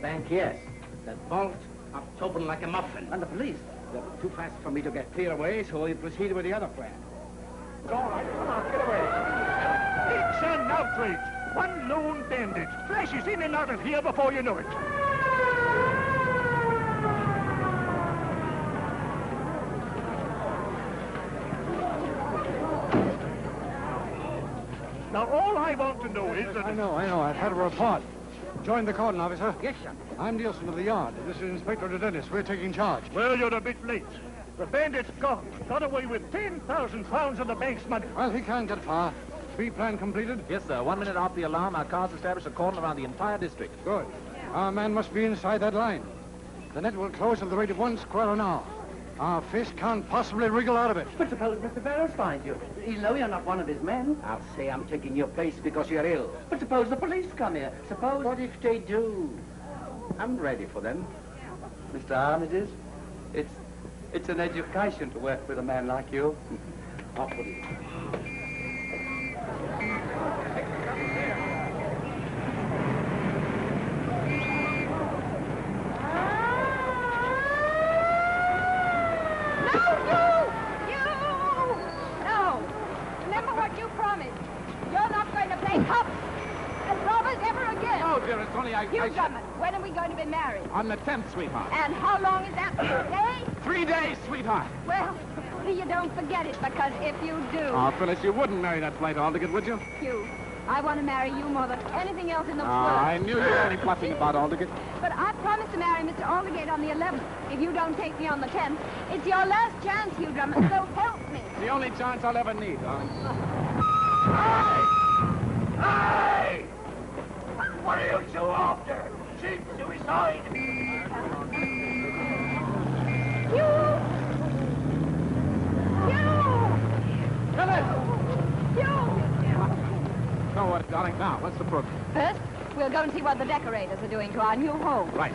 bank, yes. That vault popped open like a muffin. And the police? They're too fast for me to get clear away, so we proceeded with the other plan. It's all right. Come on, get away. It's an outrage. One lone bandit flashes in and out of here before you know it. Now, all I want to know is that... I know. I've had a report. Join the cordon, officer. Yes, sir. I'm Nielsen of the yard. This is Inspector Dennis. We're taking charge. Well, you're a bit late. The bandit's gone. Got away with 10,000 pounds of the bank's money. Well, he can't get far. Pre-plan completed? Yes, sir. 1 minute off the alarm, our cars establish a cordon around the entire district. Good. Our man must be inside that line. The net will close at the rate of 1 square an hour. Our fish can't possibly wriggle out of it. But suppose Mr. Barrows finds you. He'll know you're not one of his men. I'll say I'm taking your place because you're ill. But suppose the police come here. Suppose... What if they do? I'm ready for them. Mr. Armitage, it's an education to work with a man like you. Off with you. You Drummond, when are we going to be married? On the 10th, sweetheart. And how long is that? 3 days? 3 days, sweetheart. Well, you don't forget it, because if you do... Oh, Phyllis, you wouldn't marry that flight Aldrich, would you? You. I want to marry you more than anything else in the world. I knew you were only bluffing about Aldrich. But I promised to marry Mr. Aldergate on the 11th. If you don't take me on the 10th, it's your last chance, Hugh Drummond, so help me. The only chance I'll ever need, darling. Hey! What are you two after? Cheap suicide! So what, darling? Now, what's the program? First, we'll go and see what the decorators are doing to our new home. Right.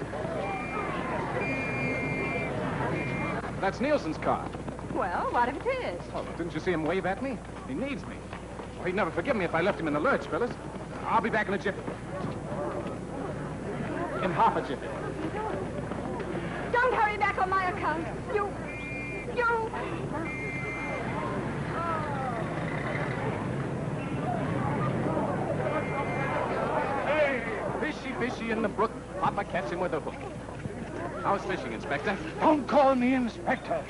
That's Nielsen's car. Well, what if it is? Oh, didn't you see him wave at me? He needs me. Oh, he'd never forgive me if I left him in the lurch, Phyllis. I'll be back in a jiffy. In half a jiffy. Don't hurry back on my account. You... Hey, fishy in the brook. Papa catch him with a hook. How's fishing, Inspector? Don't call me Inspector.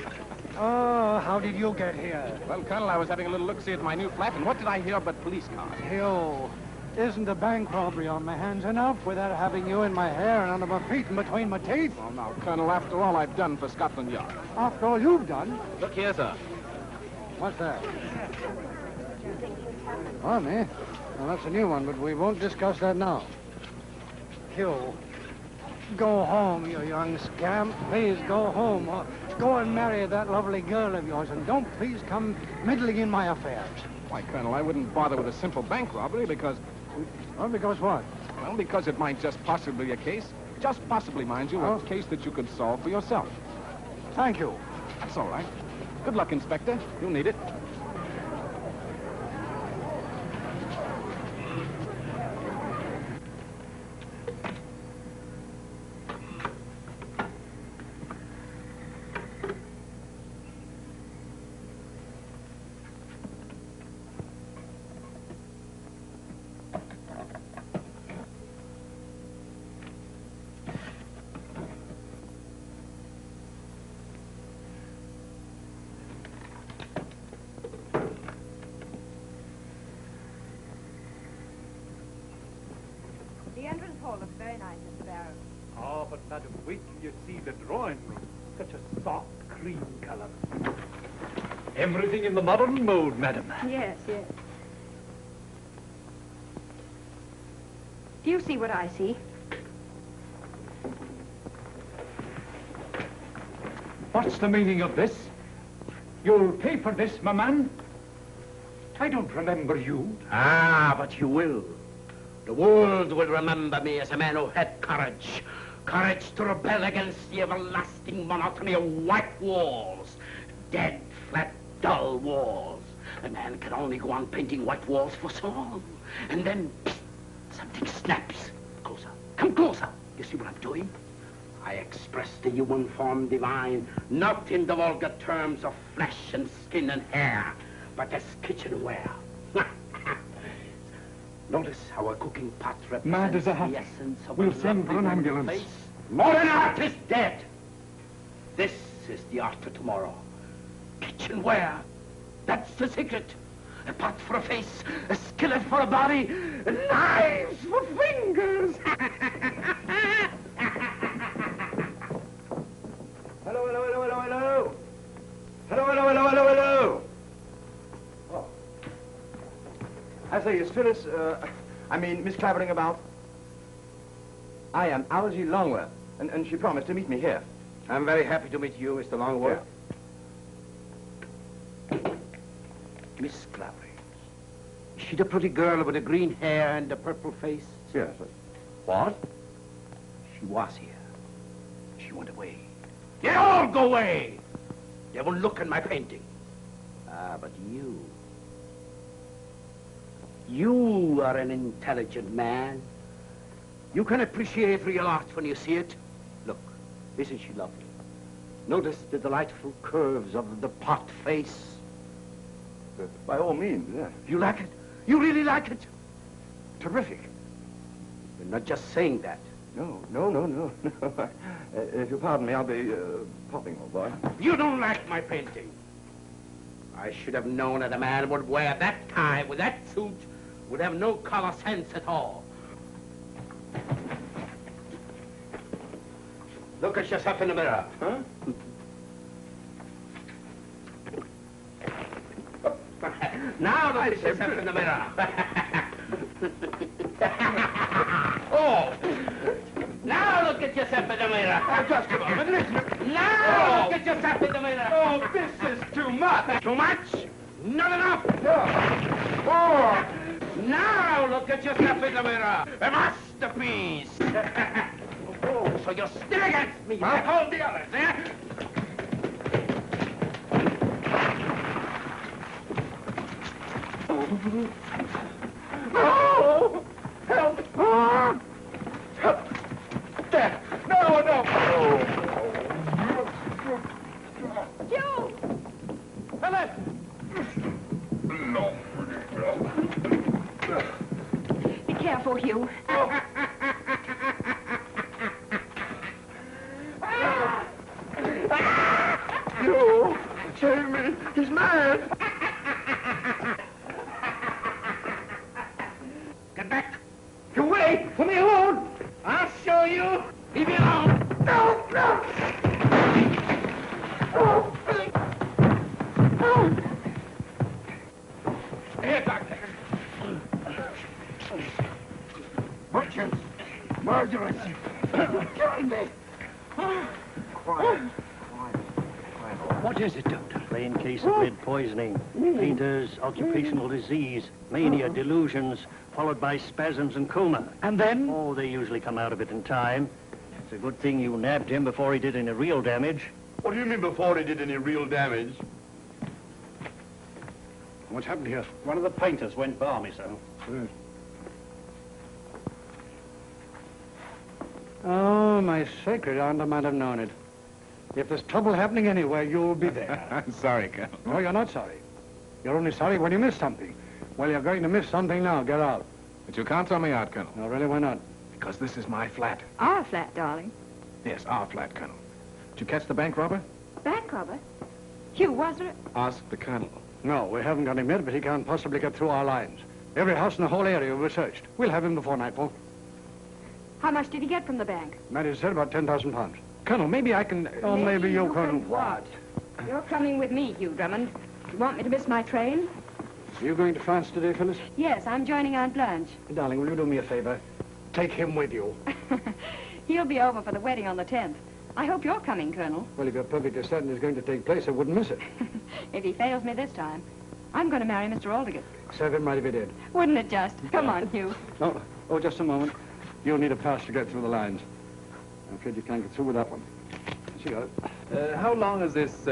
Oh, how did you get here? Well, Colonel, I was having a little look-see at my new flat, and what did I hear but police cars? Hill, isn't a bank robbery on my hands enough without having you in my hair and under my feet and between my teeth? Well, now, Colonel, after all I've done for Scotland Yard. After all you've done? Look here, sir. What's that? Army? Well, that's a new one, but we won't discuss that now. Hill, go home, you young scamp. Please go home. Or go and marry that lovely girl of yours, and don't please come meddling in my affairs. Why, Colonel, I wouldn't bother with a simple bank robbery because... Well, because what? Well, because it might just possibly be a case, just possibly, mind you, a case that you could solve for yourself. Thank you. That's all right. Good luck, Inspector. You'll need it. The entrance hall looks very nice, Mr. Barrows. Oh, but madam, wait till you see the drawing room. Such a soft cream color. Everything in the modern mode, madam. Yes. Do you see what I see? What's the meaning of this? You'll pay for this, my man? I don't remember you. Ah, but you will. The world will remember me as a man who had courage. Courage to rebel against the everlasting monotony of white walls. Dead, flat, dull walls. A man can only go on painting white walls for so long. And then, psst, something snaps. Closer. Come closer. You see what I'm doing? I express the human form divine, not in the vulgar terms of flesh and skin and hair, but as kitchenware. Notice how a cooking pot represents the essence of We'll a send for lovely an woman's ambulance. face. Modern art is dead. This is the art of tomorrow. Kitchenware. That's the secret. A pot for a face, a skillet for a body, knives for fingers. Hello, hello, hello, hello, hello. Hello, hello, hello, hello, hello. Oh. I say, is Phyllis, Miss Clavering about? I am Algy Longworth, and she promised to meet me here. I'm very happy to meet you, Mr. Longworth. Miss Clavering. Is she the pretty girl with the green hair and the purple face? Yes. What? She was here. She went away. They all go away! They won't look at my painting. Ah, but you... You are an intelligent man. You can appreciate real art when you see it. Look, isn't she lovely? Notice the delightful curves of the pot face. By all means, yes. You like it? You really like it? Terrific. You're not just saying that. No. If you'll pardon me, I'll be popping, old boy. You don't like my painting. I should have known that a man would wear that tie with that suit would have no color sense at all. Look at yourself in the mirror. Huh? Now look at yourself in the mirror. Oh! Now look at yourself in the mirror. Oh, just a moment, listen. Now look at yourself in the mirror. Oh, this is too much. Too much? Not enough. Oh! Now look at yourself in the mirror. A masterpiece. Oh, so you're still against me, like all the others, eh? Oh! Help! Oh! Help! There! No! Hugh! Phyllis! No. Be careful, Hugh. You! Jamie! He's mad! Get back. You wait! Leave me alone! I'll show you. Leave me alone. No! Oh! Here, Doctor. Butchers! Murderers! Killing me! Quiet. What is it, Doctor? Plain case of lead poisoning. Painter's occupational disease, mania, delusions, followed by spasms and coma. And then? Oh, they usually come out of it in time. It's a good thing you nabbed him before he did any real damage. What do you mean before he did any real damage? What's happened here? One of the painters went balmy, sir. Oh, my sacred aunt, I might have known it. If there's trouble happening anywhere, you'll be there. I'm sorry, Colonel. No, you're not sorry. You're only sorry when you miss something. Well, you're going to miss something now. Get out. But you can't throw me out, Colonel. No, really, why not? Because this is my flat. Our flat, darling. Yes, our flat, Colonel. Did you catch the bank robber? Bank robber? Hugh, was there? Ask the Colonel. No, we haven't got him yet, but he can't possibly get through our lines. Every house in the whole area will be searched. We'll have him before nightfall. How much did he get from the bank? Mary said about 10,000 pounds. Colonel, maybe I can... Oh, maybe you can... What? You're coming with me, Hugh Drummond. You want me to miss my train? Are you going to France today, Phyllis? Yes, I'm joining Aunt Blanche. Darling, will you do me a favor? Take him with you. He'll be over for the wedding on the 10th. I hope you're coming, Colonel. Well, if you're perfectly certain it's going to take place, I wouldn't miss it. If he fails me this time, I'm going to marry Mr. Aldergate. Serve him right if he did. Wouldn't it just? Come on, Hugh. Oh, just a moment. You'll need a pass to get through the lines. I'm afraid you can't get through with that one. She got it. How long has this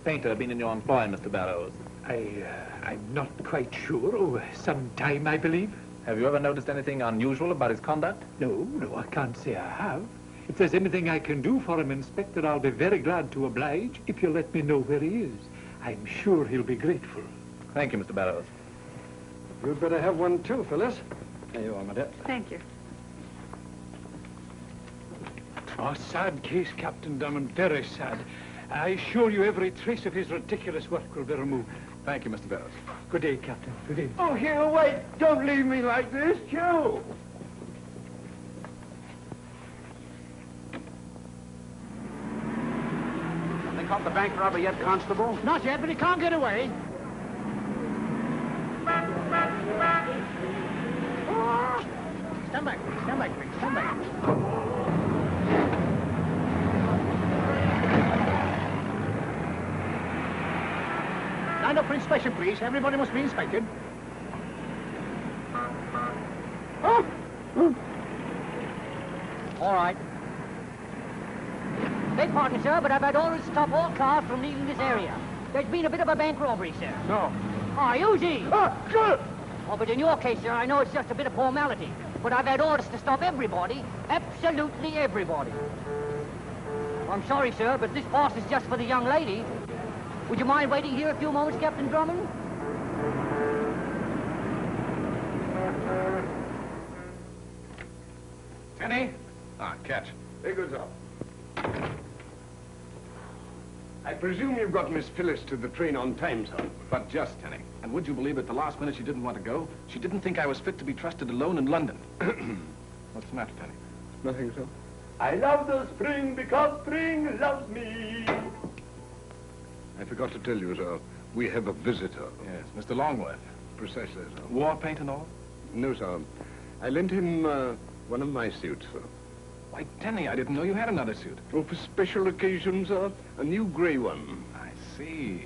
painter been in your employ, Mr. Barrows? I'm not quite sure. Oh, some time, I believe. Have you ever noticed anything unusual about his conduct? No, I can't say I have. If there's anything I can do for him, Inspector, I'll be very glad to oblige if you'll let me know where he is. I'm sure he'll be grateful. Thank you, Mr. Barrows. You'd better have one too, Phyllis. There you are, my dear. Thank you. Oh, sad case, Captain Drummond, very sad. I assure you every trace of his ridiculous work will be removed. Thank you, Mr. Barrows. Good day, Captain. Good day. Oh, Hugh, wait. Don't leave me like this, Hugh. They caught the bank robber yet, Constable? Not yet, but he can't get away. Stand back, stand back, stand back. Stand up for inspection, please. Everybody must be inspected. All right. Beg pardon, sir, but I've had orders to stop all cars from leaving this area. There's been a bit of a bank robbery, sir. No. Easy. Oh, but in your case, sir, I know it's just a bit of formality. But I've had orders to stop everybody, absolutely everybody. I'm sorry, sir, but this pass is just for the young lady. Would you mind waiting here a few moments, Captain Drummond? Tenny? Catch. Here goes up. I presume you've got Miss Phyllis to the train on time, sir. But just, Tenny. And would you believe at the last minute she didn't want to go? She didn't think I was fit to be trusted alone in London. What's the matter, Tenny? Nothing, sir. I love the spring because spring loves me. I forgot to tell you, sir. We have a visitor. Yes, Mr. Longworth. Precisely, sir. War paint and all? No, sir. I lent him one of my suits, sir. Why, Tenny, I didn't know you had another suit. Oh, for special occasions, sir. A new grey one. I see.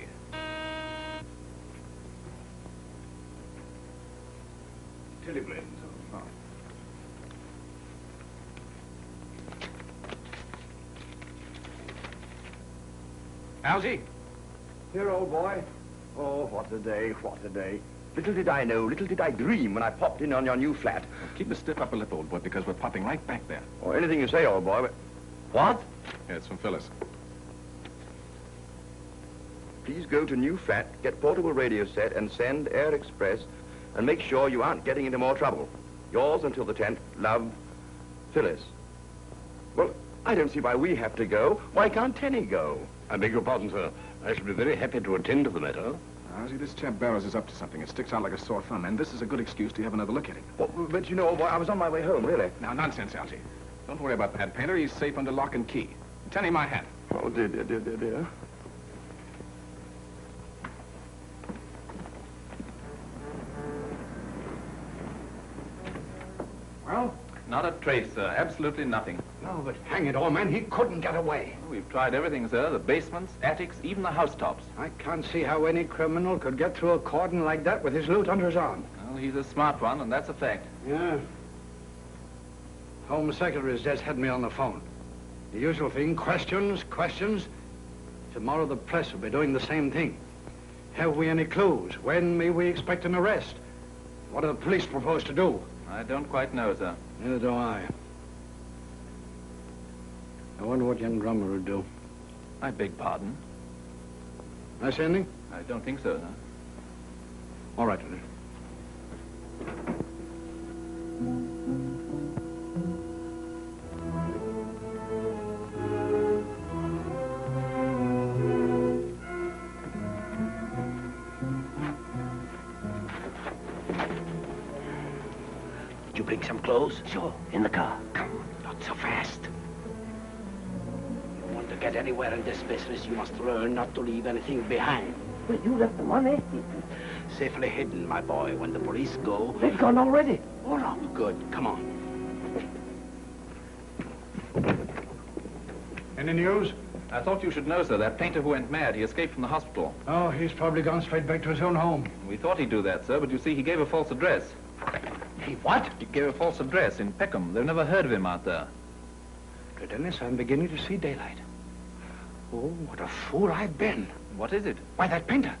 Telegram, sir. Oh. Algy? Here, old boy. Oh, what a day, what a day. Little did I know, little did I dream when I popped in on your new flat. Keep a stiff upper lip, old boy, because we're popping right back there. Oh, anything you say, old boy, but... What? Yeah, it's from Phyllis. Please go to new flat, get portable radio set, and send Air Express, and make sure you aren't getting into more trouble. Yours until the 10th. Love, Phyllis. Well, I don't see why we have to go. Why can't Tenny go? I beg your pardon, sir. I shall be very happy to attend to the matter. Algy, this chap Barrows is up to something. It sticks out like a sore thumb, and this is a good excuse to have another look at him. Well, but you know, old boy, I was on my way home, really. Now, nonsense, Algy. Don't worry about the hat painter. He's safe under lock and key. Tenny, my hat. Oh, dear, dear, dear, dear, dear. Well? Not a trace, sir. Absolutely nothing. No, but hang it all, man, he couldn't get away. We've tried everything, sir. The basements, attics, even the housetops. I can't see how any criminal could get through a cordon like that with his loot under his arm. Well, he's a smart one, and that's a fact. Yeah. Home Secretary's just had me on the phone. The usual thing, questions, questions. Tomorrow the press will be doing the same thing. Have we any clues? When may we expect an arrest? What do the police propose to do? I don't quite know, sir. Neither do I. I wonder what young Drummer would do. I beg pardon. I say anything? I don't think so, sir. All right, then. Did you bring some clothes? Sure. In the car. Come on, not so fast. If you want to get anywhere in this business, you must learn not to leave anything behind. But you left the money. Safely hidden, my boy. When the police go... They've gone already. Hold on. Good. Come on. Any news? I thought you should know, sir. That painter who went mad, he escaped from the hospital. Oh, he's probably gone straight back to his own home. We thought he'd do that, sir, but you see, he gave a false address. He what? He gave a false address in Peckham. They've never heard of him out there. Good Dennis, I'm beginning to see daylight. Oh, what a fool I've been. What is it? Why, that painter.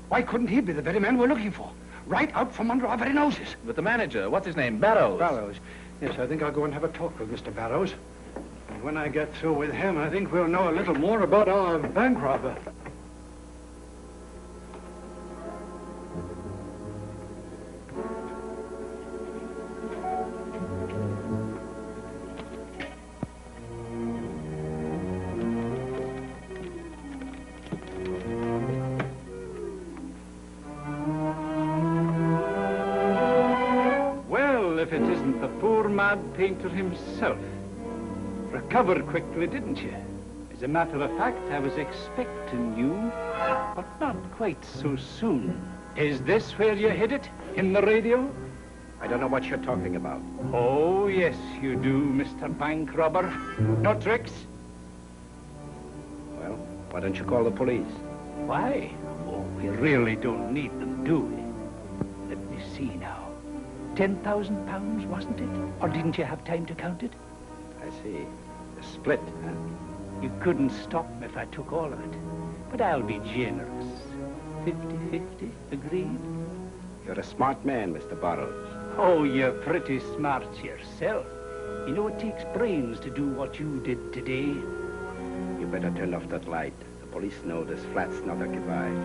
Why couldn't he be the very man we're looking for? right out from under our very noses. But the manager, what's his name? Barrows. Barrows. Yes, I think I'll go and have a talk with Mr. Barrows. And when I get through with him, I think we'll know a little more about our bank robber. If it isn't the poor mad painter himself. Recovered quickly, didn't you? As a matter of fact, I was expecting you, but not quite so soon. Is this where you hid it? In the radio? I don't know what you're talking about. Oh, yes, you do, Mr. Bank Robber. No tricks? Well, why don't you call the police? Why? Oh, we really don't need them, do we? Let me see now. £10,000, wasn't it? Or didn't you have time to count it? I see. A split, huh? You couldn't stop me if I took all of it. But I'll be generous. 50-50, agreed? You're a smart man, Mr. Barrows. Oh, you're pretty smart yourself. You know, it takes brains to do what you did today. You better turn off that light. The police know this flat's not occupied.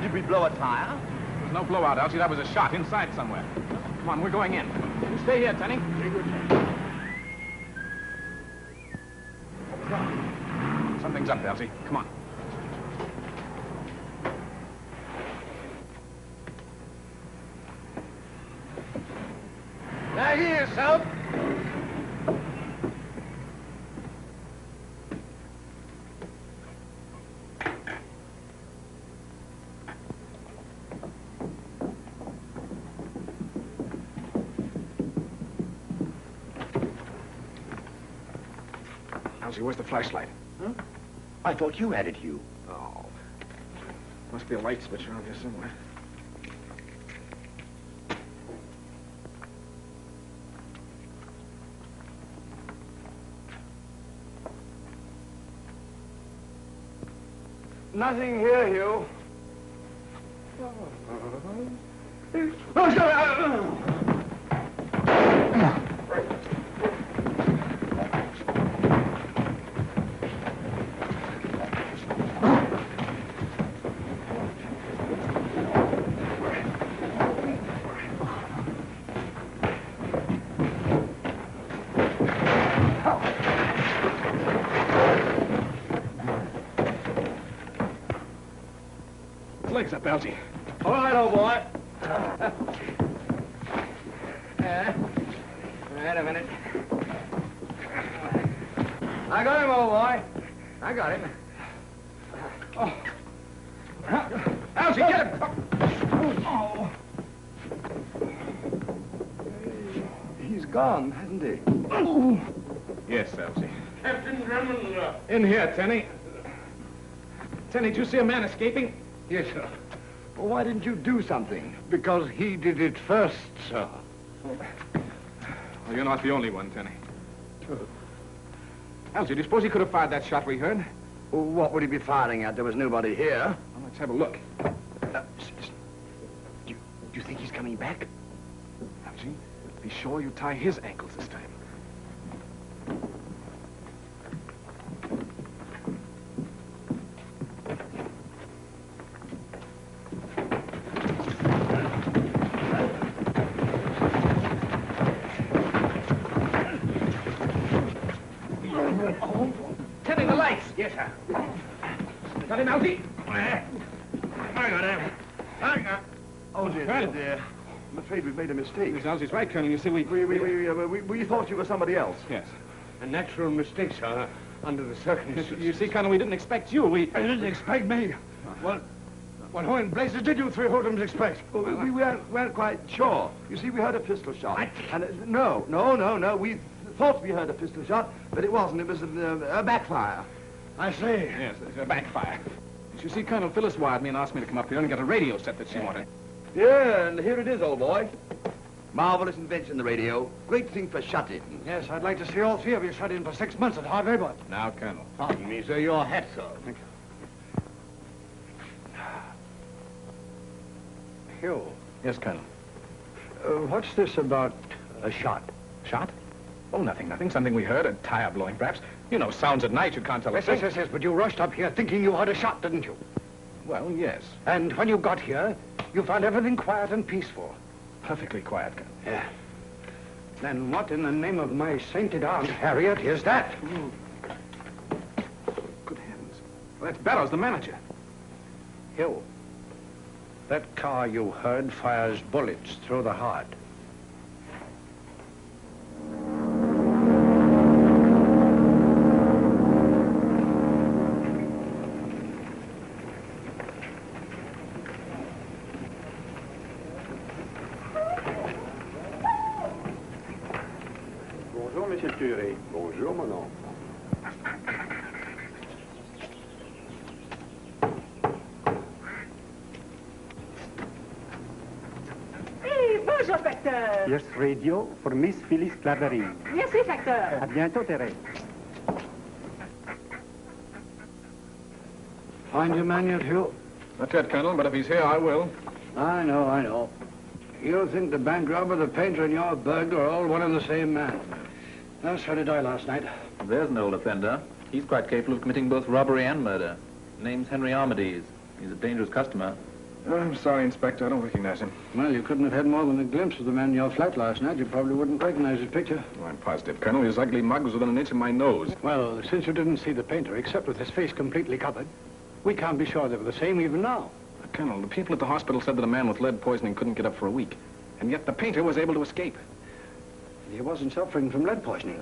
Did we blow a tire? There's no blowout, Elsie. That was a shot inside somewhere. Come on, we're going in. You stay here, Tenny. Something's up, Elsie. Come on. Now here, South. Elsie, where's the flashlight? Huh? I thought you had it, Hugh. Oh. Must be a light switch around here somewhere. Nothing here, Hugh. Legs up, Elsie. All right, old boy. Wait a minute. I got him, old boy. I got him. Oh. Elsie, get him! Oh. He's gone, hasn't he? Yes, Elsie. Captain Drummond. In here, Tenny. Tenny, did you see a man escaping? Yes, sir. Well, why didn't you do something? Because he did it first, sir. Well, you're not the only one, Tenny. Elsie, do you suppose he could have fired that shot we heard? Well, what would he be firing at? There was nobody here. Well, let's have a look. Do you think he's coming back? Elsie, be sure you tie his ankles this time. Tenny, the lights! Yes, sir. Got him, Elsie? I got him. Oh, dear. I'm afraid we've made a mistake. Miss Elsie's right, Colonel. You see, we thought you were somebody else. Yes. A natural mistake, sir, under the circumstances. You see, Colonel, we didn't expect you. You didn't expect me? Well, who in blazes did you three hoodlums expect? Well, we weren't quite sure. You see, we heard a pistol shot. And no. We thought we heard a pistol shot, but it wasn't. It was a backfire. I see. Yes, a backfire. You see, Colonel Phyllis wired me and asked me to come up here and get a radio set that she wanted. Yeah, and here it is, old boy. Marvelous invention, the radio. Great thing for shut-in. Yes, I'd like to see all 3 of you shut in for 6 months at hard labor. Now, Colonel. Pardon me, sir. Your hat, sir. Thank you. Hugh, Yes, Colonel. what's this about a shot? Shot? Oh, nothing. Something we heard, a tire blowing, perhaps. You know, sounds at night, you can't tell us. Yes, but you rushed up here thinking you heard a shot, didn't you? Well, yes. And when you got here, you found everything quiet and peaceful. Perfectly quiet, Colonel. Yeah. Then what in the name of my sainted Aunt Harriet is that? Good heavens. Well, that's Bellows, the manager. Hugh, that car you heard fires bullets through the heart. Bonjour, Monsieur le Curé. Bonjour, mon oncle. Hey, bonjour, facteur. Yes, radio for Miss Phyllis Clavering. Merci, facteur. À bientôt, Thérèse. Find your man yet, Hugh? Not yet, Colonel, but if he's here, I will. I know. You think the bank robber, the painter, and your burglar are all one and the same man. So did I last night. There's an old offender. He's quite capable of committing both robbery and murder. Name's Henry Armides. He's a dangerous customer. Oh, I'm sorry, Inspector. I don't recognize him. Well, you couldn't have had more than a glimpse of the man in your flat last night. You probably wouldn't recognize his picture. Oh, I'm positive, Colonel. His ugly mug was within an inch of my nose. Well, since you didn't see the painter, except with his face completely covered, we can't be sure they were the same even now. Colonel, the people at the hospital said that a man with lead poisoning couldn't get up for a week. And yet the painter was able to escape. He wasn't suffering from lead poisoning.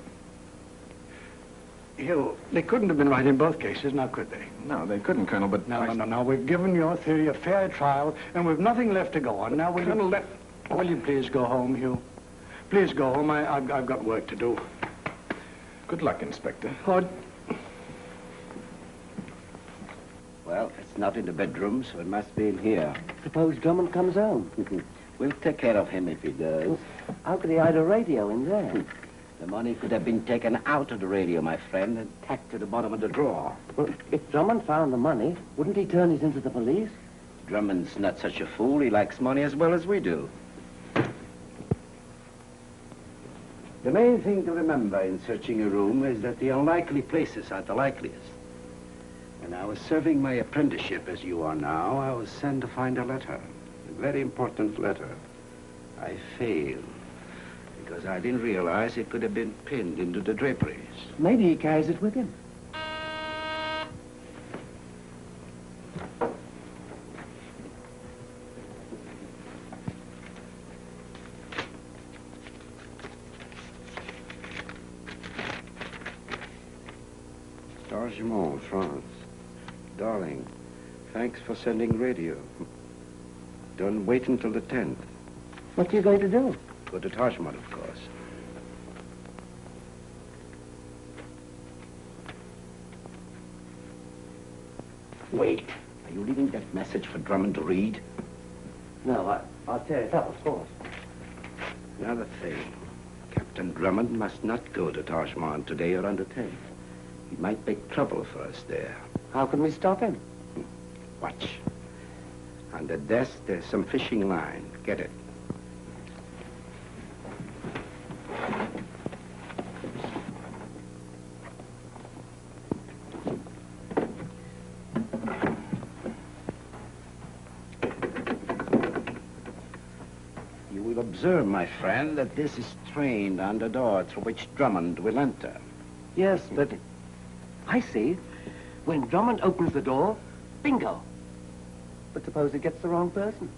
Hugh, they couldn't have been right in both cases, now could they? No, they couldn't, Colonel, but... No. We've given your theory a fair trial, and we've nothing left to go on. Now, will you please go home, Hugh? Please go home. I've got work to do. Good luck, Inspector. Oh. Well, it's not in the bedroom, so it must be in here. Suppose Drummond comes home. We'll take care of him if he does. How could he hide a radio in there? The money could have been taken out of the radio, my friend, and tacked to the bottom of the drawer. Well, if Drummond found the money, wouldn't he turn it into the police? Drummond's not such a fool. He likes money as well as we do. The main thing to remember in searching a room is that the unlikely places are the likeliest. When I was serving my apprenticeship, as you are now, I was sent to find a letter. A very important letter. I failed. Because I didn't realize it could have been pinned into the draperies. Maybe he carries it with him. Dargemont, France. Darling, thanks for sending radio. Don't wait until the 10th. What are you going to do? Go to Tajmahal, of course. Wait. Are you leaving that message for Drummond to read? No, I'll tear it up, of course. Another thing. Captain Drummond must not go to Tajmahal today or on the 10th. He might make trouble for us there. How can we stop him? Watch. On the desk, there's some fishing line. Get it. You will observe, my friend, that this is trained on the door through which Drummond will enter. Yes, but I see. When Drummond opens the door, bingo. But suppose it gets the wrong person?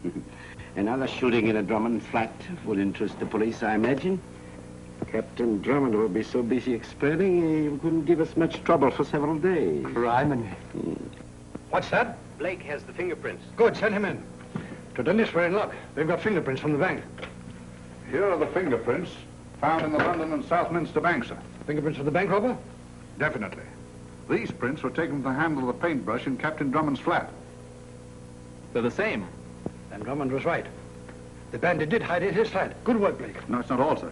Another shooting in a Drummond flat will interest the police, I imagine. Captain Drummond will be so busy explaining he wouldn't give us much trouble for several days. Ryman. What's that? Blake has the fingerprints. Good, send him in. To Dennis, we're in luck. They've got fingerprints from the bank. Here are the fingerprints found in the London and Southminster bank, sir. Fingerprints of the bank robber? Definitely. These prints were taken from the handle of the paintbrush in Captain Drummond's flat. They're the same. And Drummond was right. The bandit did hide in his flat. Good work, Blake. No, it's not all, sir.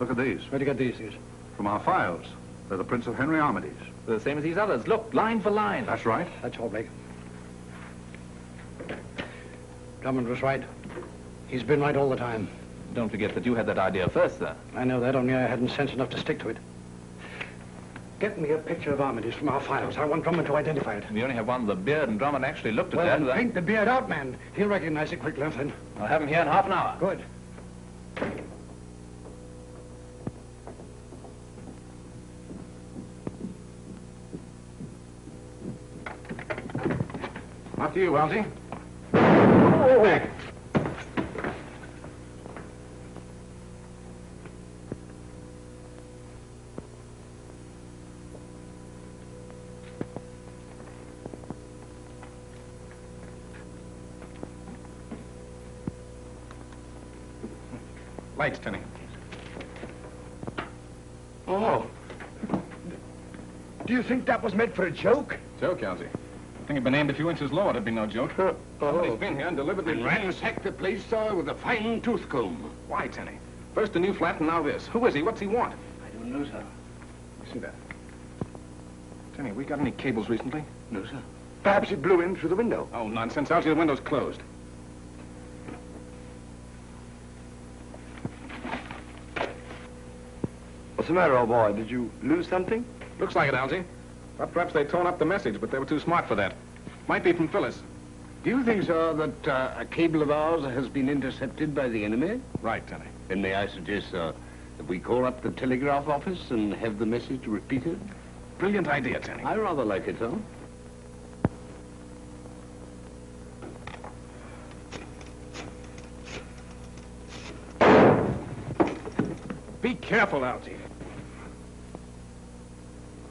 Look at these. Where'd you get these things? From our files. They're the prints of Henry Armitage. They're the same as these others. Look, line for line. That's right. That's all, Blake. Drummond was right. He's been right all the time. Don't forget that you had that idea first, sir. I know that, only I hadn't sense enough to stick to it. Get me a picture of Armitage from our files. I want Drummond to identify it. We only have one with a beard, and Drummond actually looked at Well, that. then paint the beard out, man. He'll recognize it quick enough, then. I'll have him here in half an hour. Good. After you, Welty. Back. Lights, Tenny. Oh. Do you think that was meant for a joke? Joke, Elsie. I think it'd been aimed a few inches lower, it'd be no joke. Somebody's been here and deliberately... And ransacked the place, sir, with a fine tooth comb. Why, Tenny? First a new flat and now this. Who is he? What's he want? I don't know, sir. You see that? Tenny, we got any cables recently? No, sir. Perhaps it blew in through the window. Oh, nonsense, Elsie. The window's closed. What's the matter, old boy? Did you lose something? Looks like it, Elsie. Thought perhaps they'd torn up the message, but they were too smart for that. Might be from Phyllis. Do you think, sir, that a cable of ours has been intercepted by the enemy? Right, Tenny. Then may I suggest, sir, that we call up the telegraph office and have the message repeated? Brilliant idea, Tenny. I rather like it, sir. Be careful, Elsie.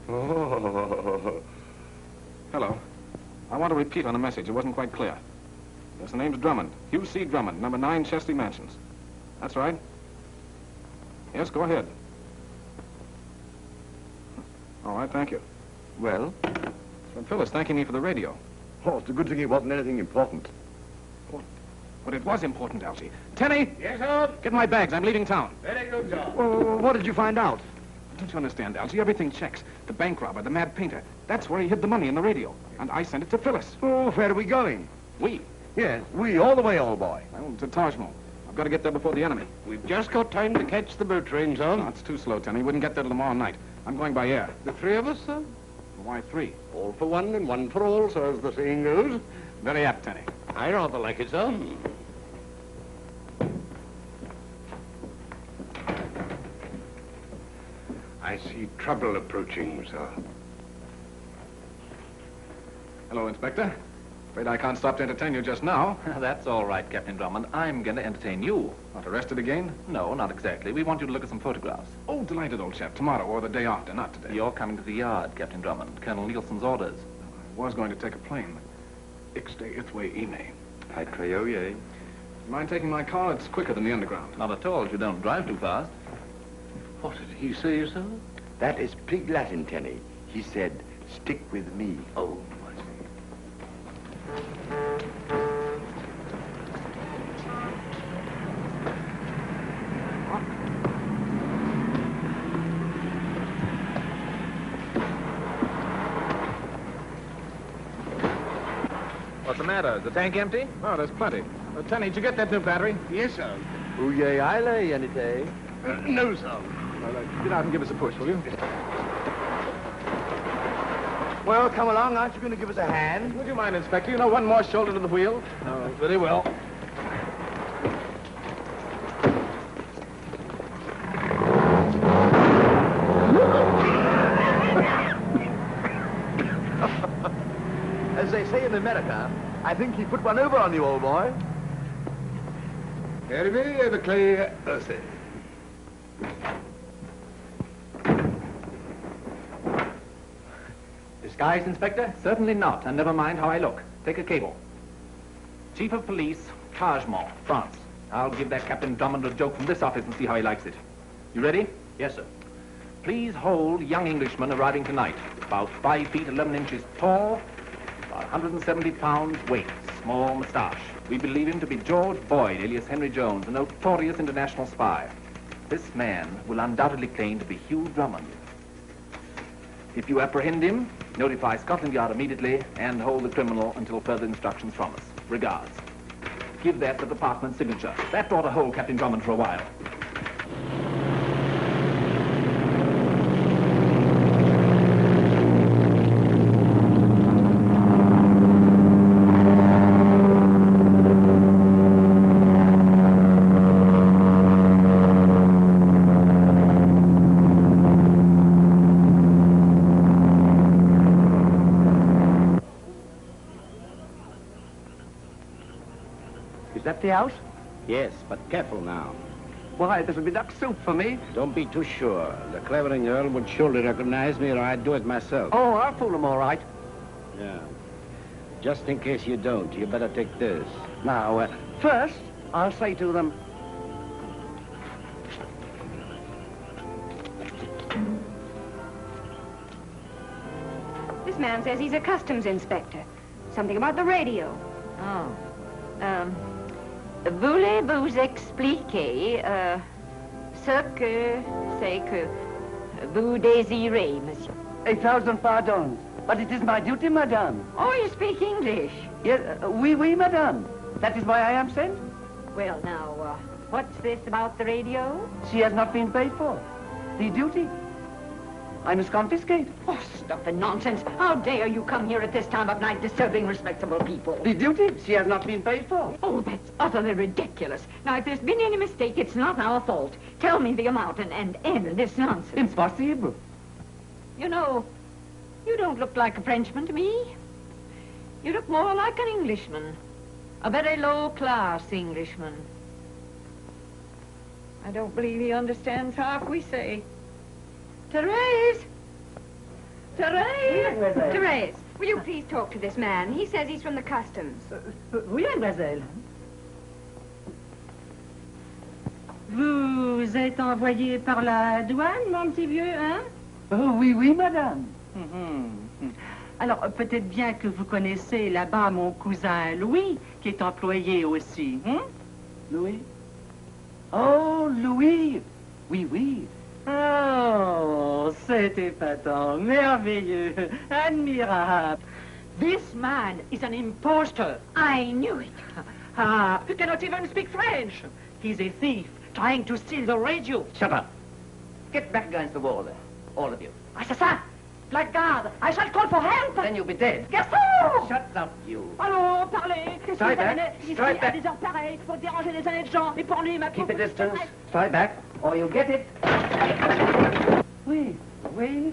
Oh. Hello. I want to repeat on the message. It wasn't quite clear. Yes, the name's Drummond. Hugh C. Drummond, number 9 Chesley Mansions. That's right. Yes, go ahead. All right, thank you. Well? It's from Phyllis thanking me for the radio. Oh, it's a good thing it wasn't anything important. But it was important, Elsie. Tenny! Yes, sir? Get my bags. I'm leaving town. Very good, sir. Well, what did you find out? Don't you understand, Elsie? Everything checks. The bank robber, the mad painter. That's where he hid the money in the radio. And I sent it to Phyllis. Oh, where are we going? We? Yes, we, all the way, old boy. Well, to Taj Mahal. I've got to get there before the enemy. We've just got time to catch the boat train, sir. No, it's too slow, Tenny. Wouldn't get there till tomorrow night. I'm going by air. The three of us, sir? Why 3? All for one and one for all, sir, as the saying goes. Very apt, Tenny. I rather like it, sir. I see trouble approaching, sir. Hello, Inspector. Afraid I can't stop to entertain you just now. That's all right, Captain Drummond. I'm going to entertain you. Not arrested again? No, not exactly. We want you to look at some photographs. Oh, delighted, old chap. Tomorrow or the day after, not today. You're coming to the yard, Captain Drummond. Colonel Nielsen's orders. I was going to take a plane. Ixte Ithwe Ime. I trayoye. Mind taking my car? It's quicker than the underground. Not at all. You don't drive too fast. What did he say, sir? That is pig Latin, Tenny. He said, stick with me. Oh, What's the matter? Is the tank empty? Oh, there's plenty. Tenny, did you get that new battery? Yes, sir. Ooye ile, Yanite. No, sir. Well, get out and give us a push, will you? Well, come along. Aren't you going to give us a hand? Would you mind, Inspector? You know, one more shoulder to the wheel. Oh, very well. As they say in America, I think he put one over on you, old boy. Arrivé avec les Uprezz. Disguised, Inspector? Certainly not, and never mind how I look. Take a cable. Chief of Police, Taj Mahal, France. I'll give that Captain Drummond a joke from this office and see how he likes it. You ready? Yes, sir. Please hold young Englishman arriving tonight. About 5 feet 11 inches tall, about 170 pounds weight. small moustache. We believe him to be George Boyd, alias Henry Jones, a notorious international spy. This man will undoubtedly claim to be Hugh Drummond. If you apprehend him, notify Scotland Yard immediately and hold the criminal until further instructions from us. Regards. Give that the department's signature. That ought to hold Captain Drummond for a while. Is that the house? Yes, but careful now. Why, this will be duck soup for me. Don't be too sure. The Clavering Earl would surely recognize me, or I'd do it myself. Oh, I'll fool him all right. Yeah. Just in case you don't, you better take this. Now, first, I'll say to them, This man says he's a customs inspector. Something about the radio. Oh. Voulez-vous expliquer ce que c'est que vous désirez, monsieur? 1,000 pardons, but it is my duty, madame. Oh, you speak English? Yes, oui, madame. That is why I am sent. Well, now, what's this about the radio? She has not been paid for. The duty. I must confiscate. Oh, stuff and nonsense. How dare you come here at this time of night disturbing respectable people? The duty she has not been paid for. Oh, that's utterly ridiculous. Now, if there's been any mistake, it's not our fault. Tell me the amount and end this nonsense. Impossible. You know, you don't look like a Frenchman to me. You look more like an Englishman. A very low-class Englishman. I don't believe he understands half we say. Therese! Therese! Therese, will you please talk to this man? He says he's from the customs. Oui, mademoiselle. Vous êtes envoyé par la douane, mon petit vieux, hein? Oh, oui, madame. Alors, peut-être bien que vous connaissez là-bas mon cousin Louis, qui est employé aussi, hein? Louis? Oh, Louis. Oui. Oh, c'est épatant, merveilleux, admirable. This man is an impostor. I knew it. He cannot even speak French. He's a thief trying to steal the radio. Shut up. Get back against the wall there, all of you. Assassin! Blackguard! I shall call for help! Then you'll be dead. Gaston! Shut up, you. Allons, parlez! Qu'est-ce que Strike vous back. amenez ici Strike à back. des heures pareilles pour déranger les honnêtes gens et pour lui ma Keep a pauvre- distance. Strike back, or you'll get it. Oui. Oui.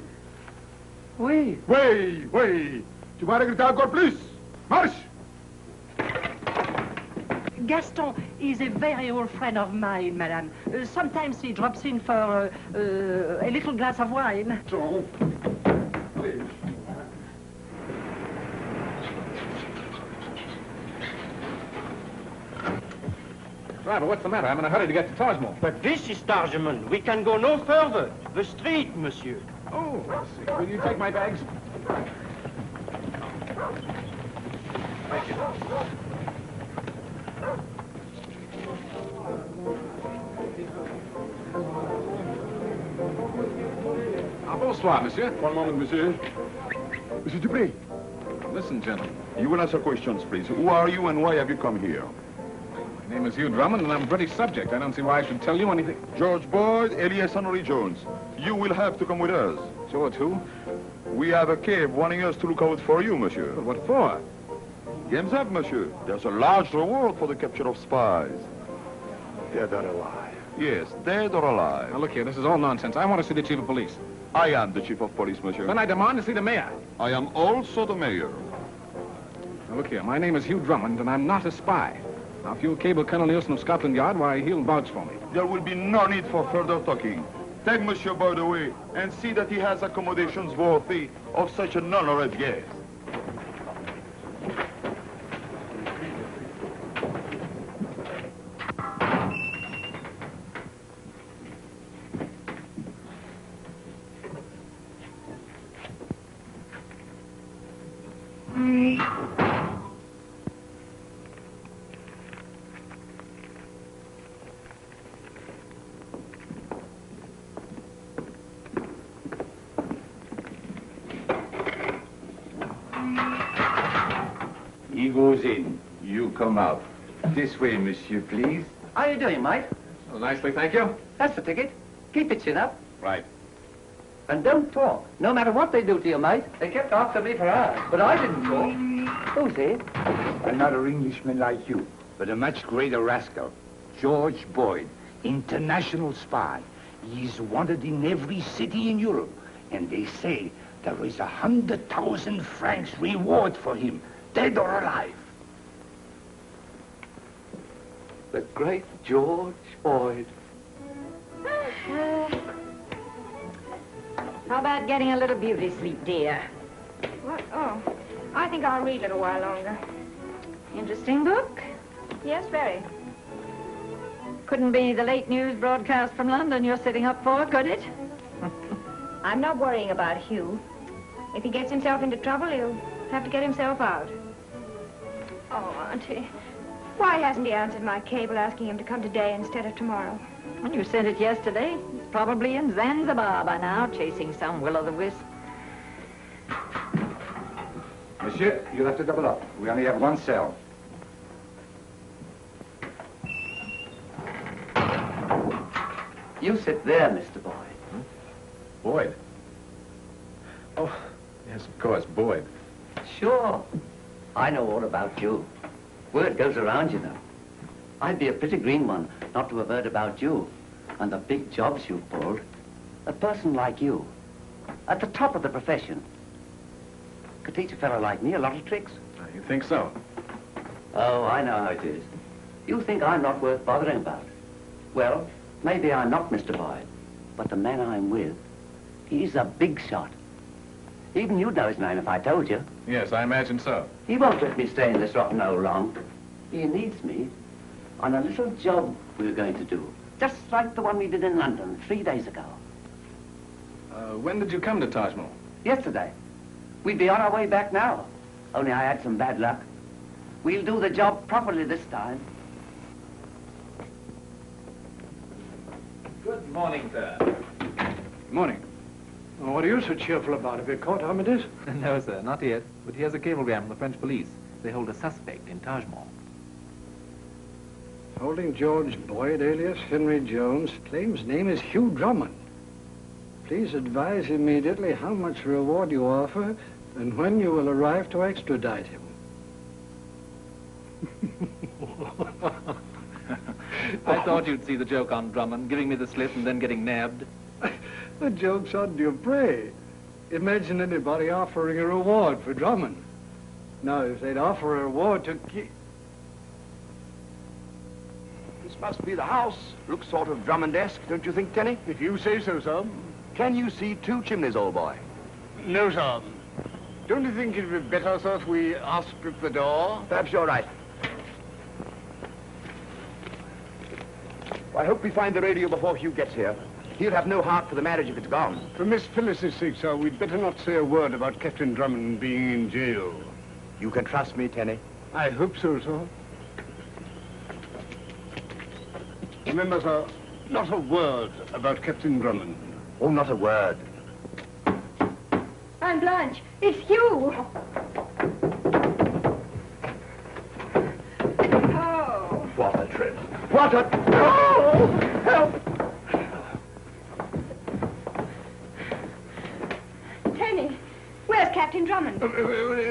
Tu vas regretter encore plus. Marche! Gaston is a very old friend of mine, madame. Sometimes he drops in for a little glass of wine. Driver, what's the matter? I'm in a hurry to get to Tajmol. But this is Tarjaman. We can go no further. The street, monsieur. Oh, I see. Will you take my bags? Thank you. Bonsoir, monsieur. One moment, monsieur. Monsieur Dupré, Listen, gentlemen. you will answer questions, please. Who are you and why have you come here? My name is Hugh Drummond, and I'm a British subject. I don't see why I should tell you anything. George Boyd, alias Henry Jones. You will have to come with us. George who? We have a cave wanting us to look out for you, monsieur. But what for? Game's up, monsieur. There's a large reward for the capture of spies. Dead or alive? Yes, dead or alive. Now, look here, this is all nonsense. I want to see the chief of police. I am the chief of police, monsieur. Then I demand to see the mayor. I am also the mayor. Now, look here, my name is Hugh Drummond, and I'm not a spy. Now, if you'll cable Colonel Nielsen of Scotland Yard, why, he'll vouch for me. There will be no need for further talking. Take Monsieur Boyd away and see that he has accommodations worthy of such an honored guest. goes in, you come out. This way, monsieur, please. How you doing, mate? Well, nicely, thank you. That's the ticket. Keep it chin up. Right. And don't talk. No matter what they do to you, mate. They kept after me for hours, but I didn't talk. Who's he? Another Englishman like you, but a much greater rascal. George Boyd, international spy. He's wanted in every city in Europe, and they say there is 100,000 francs reward for him, dead or alive. The great George Boyd. How about getting a little beauty sleep, dear? What? Oh, I think I'll read it a while longer. Interesting book? Yes, very. Couldn't be the late news broadcast from London you're sitting up for, could it? I'm not worrying about Hugh. If he gets himself into trouble, he'll have to get himself out. Oh, Auntie, why hasn't he answered my cable asking him to come today instead of tomorrow? When you sent it yesterday, he's probably in Zanzibar by now, chasing some will-o'-the-wisp. Monsieur, you'll have to double up. We only have one cell. You sit there, Mr. Boyd. Boyd? Oh, yes, of course, Boyd. Sure. I know all about you. Word goes around, you know. I'd be a pretty green one not to have heard about you and the big jobs you've pulled. A person like you, at the top of the profession, could teach a fellow like me a lot of tricks. You think so? Oh, I know how it is. You think I'm not worth bothering about. Well, maybe I'm not, Mr. Boyd, but the man I'm with, he's a big shot. Even you'd know his name if I told you. Yes, I imagine so. He won't let me stay in this rotten hole long. He needs me on a little job we were going to do, just like the one we did in London 3 days ago. When did you come to Taj Mahal? Yesterday. We'd be on our way back now, only I had some bad luck. We'll do the job properly this time. Good morning, sir. Morning. Well, what are you so cheerful about? Have you caught Armitage? No, sir, not yet. But here's a cablegram from the French police. They hold a suspect in Taj Mahal. Holding George Boyd, alias Henry Jones, claims name is Hugh Drummond. Please advise immediately how much reward you offer and when you will arrive to extradite him. I thought you'd see the joke on Drummond, giving me the slip and then getting nabbed. The joke's on Uprezz. Imagine anybody offering a reward for Drummond. Now, if they'd offer a reward to keep... This must be the house. Looks sort of Drummond-esque, don't you think, Tenny? If you say so, sir. Can you see two chimneys, old boy? No, sir. Don't you think it'd be better, sir, if we asked at the door? Perhaps you're right. Well, I hope we find the radio before Hugh gets here. He'll have no heart for the marriage if it's gone. For Miss Phyllis's sake, sir, we'd better not say a word about Captain Drummond being in jail. You can trust me, Tenny. I hope so, sir. Remember, sir, not a word about Captain Drummond. Oh, not a word. I'm Blanche. It's Hugh. Oh. What a trip. What a... Oh! Help! Tenny, where's Captain Drummond?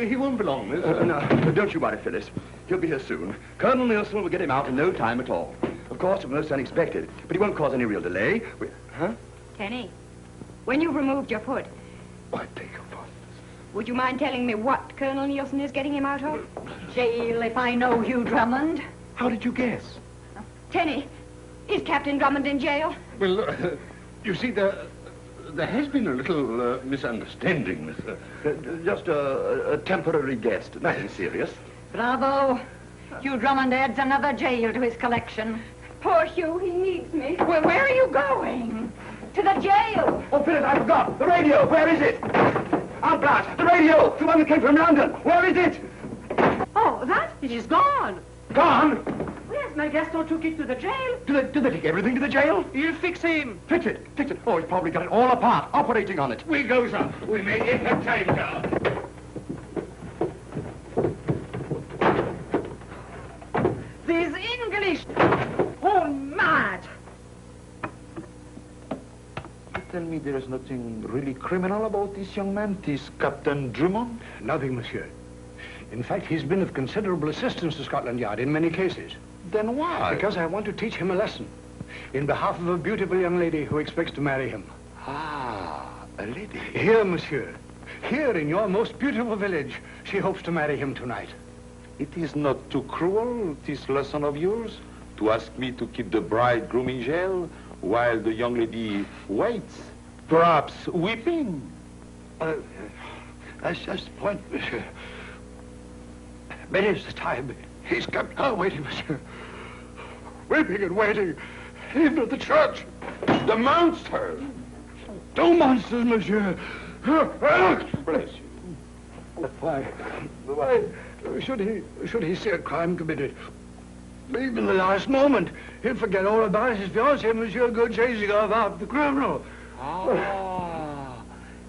He won't be long, miss. No, don't you worry, Phyllis. He'll be here soon. Colonel Nielsen will get him out in no time at all. Of course, it was most unexpected, but he won't cause any real delay. Huh? Tenny, when you've removed your foot, I beg your pardon. would you mind telling me what Colonel Nielsen is getting him out of? Jail, if I know Hugh Drummond. How did you guess? Tenny, is Captain Drummond in jail? Well, you see, there has been a little misunderstanding, Miss... Just a temporary guess, nothing serious. Bravo. Hugh Drummond adds another jail to his collection. Poor Hugh, he needs me. Well, where are you going? To the jail. Oh, Phyllis, I forgot. The radio, where is it? Aunt Blanche, the radio, the one that came from London. Where is it? Oh, that? It is gone. Gone? Yes, my Gaston took it to the jail. Did they take everything to the jail? He'll fix him. Fix it, fix it. Oh, he's probably got it all apart, operating on it. We go, sir. We may in the time, sir. tell me there is nothing really criminal about this young man, this Captain Drummond? Nothing, monsieur. In fact, he's been of considerable assistance to Scotland Yard in many cases. Then why? Because I want to teach him a lesson. In behalf of a beautiful young lady who expects to marry him. Ah, a lady. Here, monsieur. Here in your most beautiful village, she hopes to marry him tonight. It is not too cruel, this lesson of yours, to ask me to keep the bridegroom in jail while the young lady waits, perhaps weeping. That's just the point, monsieur. Many's the time he's kept her waiting, monsieur. Weeping and waiting, even at the church. The monster! Two monsters, monsieur. Bless you. Why should he see a crime committed? Even the last moment, he'll forget all about his fiancée, monsieur, go chasing off after the criminal. Ah,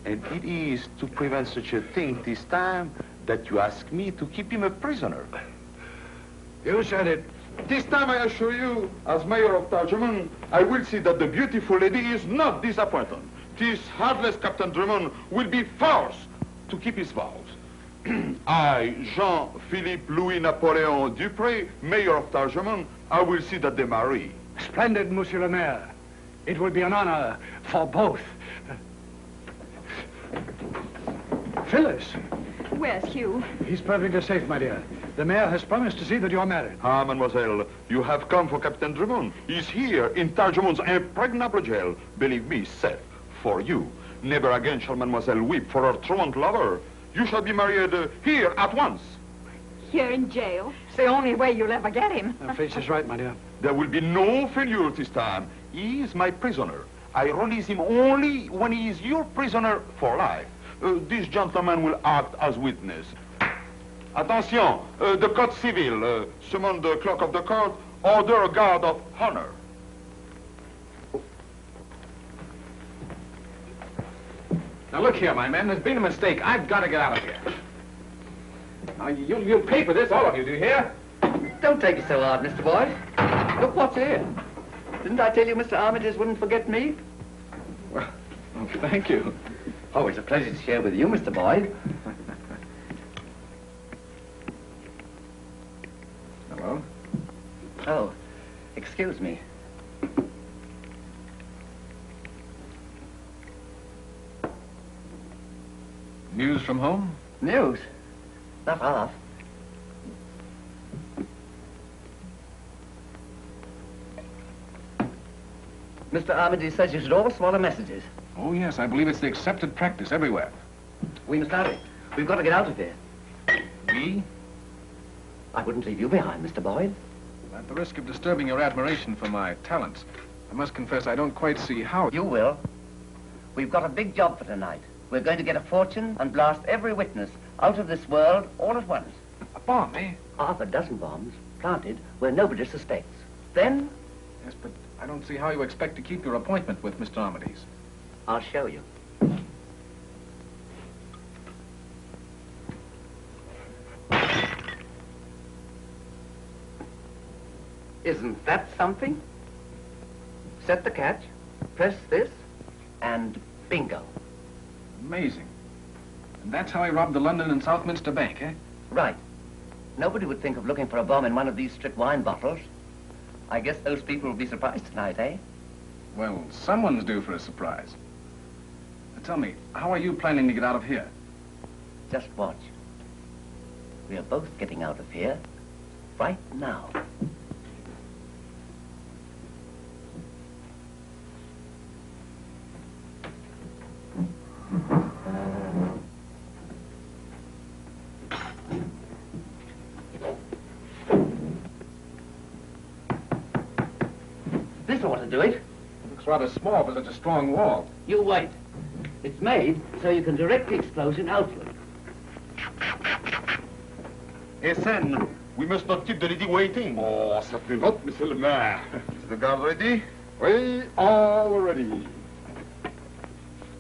and it is to prevent such a thing this time that you ask me to keep him a prisoner. You said it. This time, I assure you, as mayor of Tarjaman, I will see that the beautiful lady is not disappointed. This heartless Captain Drummond will be forced to keep his vows. I, Jean-Philippe Louis-Napoleon Duprez, mayor of Tarjaman, I will see that they marry. Splendid, monsieur le maire. It will be an honor for both. Phyllis. Where's Hugh? He's perfectly safe, my dear. The mayor has promised to see that you're married. Ah, mademoiselle, you have come for Captain Drummond. He's here in Tarjaman's impregnable jail. Believe me, safe for you. Never again shall mademoiselle weep for her truant lover. You shall be married here at once. Here in jail? It's the only way you'll ever get him. Phyllis is right, my dear. There will be no failure this time. He is my prisoner. I release him only when he is your prisoner for life. This gentleman will act as witness. Attention, the Code Civil, summon the clerk of the court, order a guard of honor. Now look here, my men, there's been a mistake. I've got to get out of here. Now, you'll pay for this, all of you, do you hear? Don't take it so hard, Mr. Boyd. Look what's here. Didn't I tell you Mr. Armitage wouldn't forget me? Well, thank you. Oh, it's a pleasure to share with you, Mr. Boyd. Hello? Oh, excuse me. News from home? News? Not half. Mr. Armitage says you should always swallow messages. Oh, yes, I believe it's the accepted practice everywhere. We must hurry. We've got to get out of here. We? I wouldn't leave you behind, Mr. Boyd. At the risk of disturbing your admiration for my talents, I must confess I don't quite see how... You will. We've got a big job for tonight. We're going to get a fortune and blast every witness out of this world all at once. A bomb, eh? Half a dozen bombs planted where nobody suspects. Then... Yes, but I don't see how you expect to keep your appointment with Mr. Armitage. I'll show you. Isn't that something? Set the catch, press this, and bingo. Amazing. And that's how he robbed the London and Southminster Bank, eh? Right. Nobody would think of looking for a bomb in one of these strict wine bottles. I guess those people will be surprised tonight, eh? Well, someone's due for a surprise. Now, tell me, how are you planning to get out of here? Just watch. We are both getting out of here right now. This ought to do it. Looks rather small for such a strong wall. You wait. It's made so you can direct the explosion outward. Essen, we must not keep the lady waiting. Oh, certainly not, Monsieur le Maire. Is the guard ready? We are ready.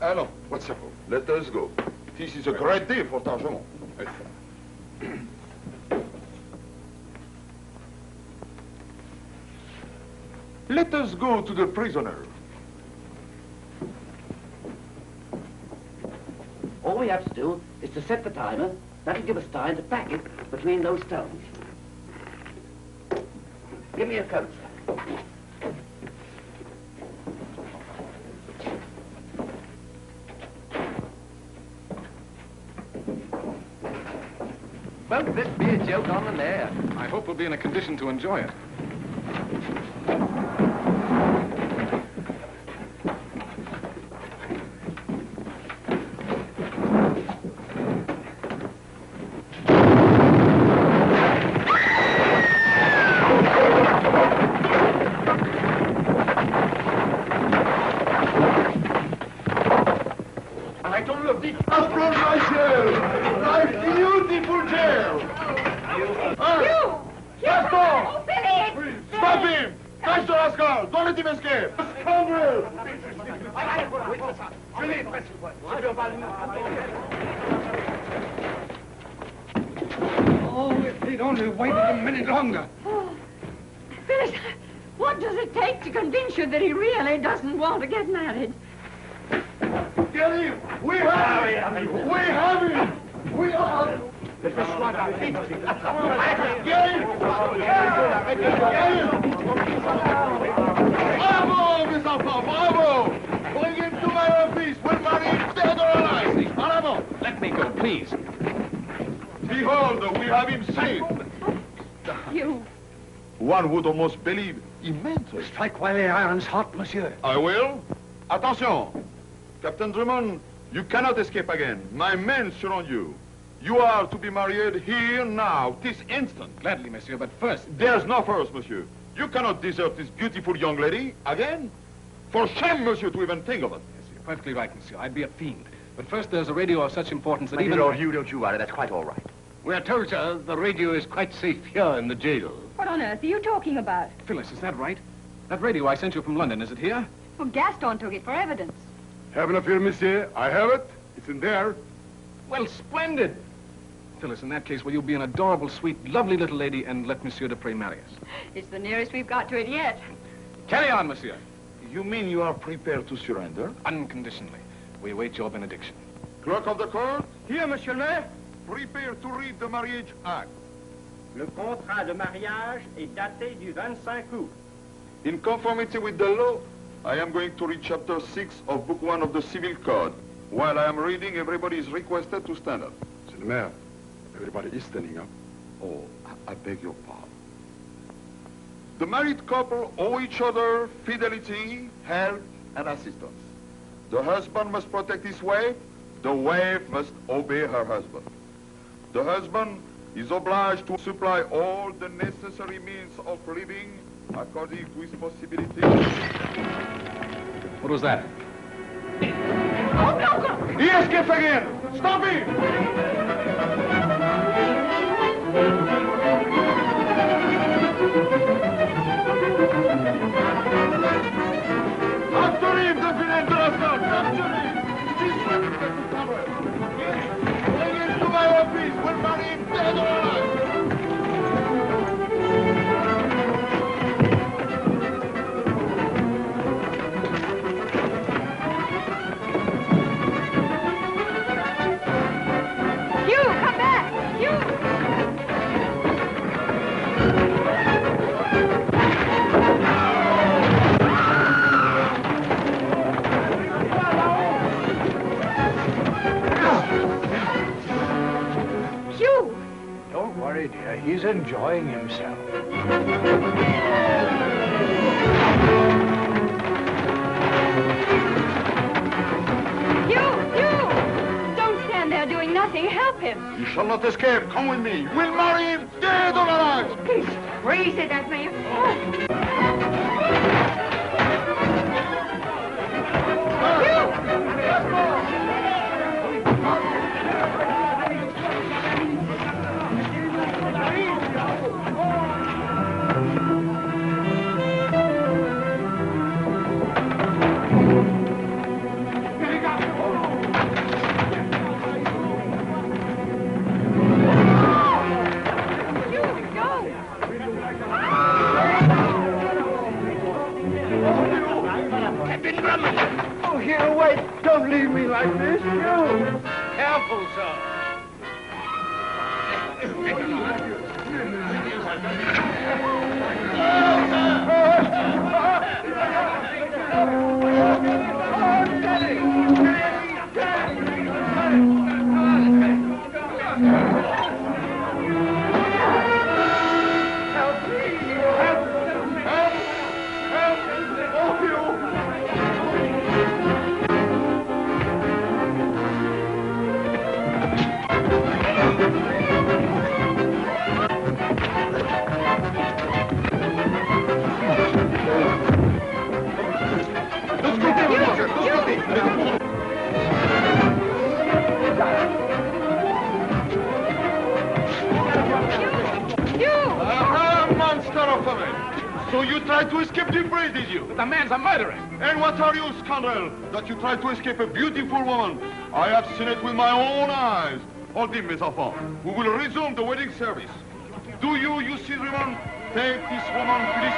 Allons, What's up? let us go. This is a great day for Tarjaman. Yes, sir. Let us go to the prisoner. we have to do is to set the timer. That'll give us time to pack it between those stones. Give me your coat, sir. Won't this be a joke on the mare? I hope we'll be in a condition to enjoy it. Oh, if he'd only waited a minute longer. Oh, Phyllis, what does it take to convince you that he really doesn't want to get married? Get him! We have him! We have him! We have him! Get him! Get him! Bravo, Mr. Pop, bravo! Bring him to my office. We'll marry him dead or alive. Bravo! Let me go, please. Behold, we have him safe. You. One would almost believe he meant it. Strike while the iron's hot, monsieur. I will. Attention! Captain Drummond, you cannot escape again. My men surround you. You are to be married here, now, this instant. Gladly, monsieur, but first... There's no first, monsieur. You cannot desert this beautiful young lady again. For shame, monsieur, to even think of it. Yes, you're perfectly right, monsieur. I'd be a fiend. But first, there's a radio of such importance that even... Don't you worry. That's quite all right. We're told, sir, the radio is quite safe here in the jail. What on earth are you talking about? Phyllis, is that right? That radio I sent you from London, is it here? Well, Gaston took it for evidence. Have no fear, monsieur. I have it. It's in there. Well, splendid. Phyllis, in that case, will you be an adorable, sweet, lovely little lady and let Monsieur Dupré marry us? It's the nearest we've got to it yet. Carry on, monsieur. You mean you are prepared to surrender? Unconditionally. We await your benediction. Clerk of the court, Here, monsieur le maire. prepare to read the marriage act. Le contrat de mariage est daté du 25 août. In conformity with the law, I am going to read chapter 6 of book 1 of the Civil Code. While I am reading, everybody is requested to stand up. C'est le maire. Everybody is standing up. Oh, I beg your pardon. The married couple owe each other fidelity, help, and assistance. The husband must protect his wife. The wife must obey her husband. The husband is obliged to supply all the necessary means of living according to his possibilities. What was that? Oh, no! He escaped again! Stop him! After him, the villain Drosselin! After him! Bring him to my office! We'll marry him dead or alive! You, come back! You! Hugh! Don't worry, dear. He's enjoying himself. Hugh! Don't stand there doing nothing. Help him. You shall not escape. Come with me. We'll marry him dead or alive. Please, raise it at me. Oh, here, wait. Don't leave me like this. You. Careful, sir. So you tried to escape the Uprezz, did you? But the man's a murderer. And what are you, scoundrel, that you tried to escape a beautiful woman? I have seen it with my own eyes. Hold him, mes enfants. We will resume the wedding service. Do you see, Drummond? Take this woman to this...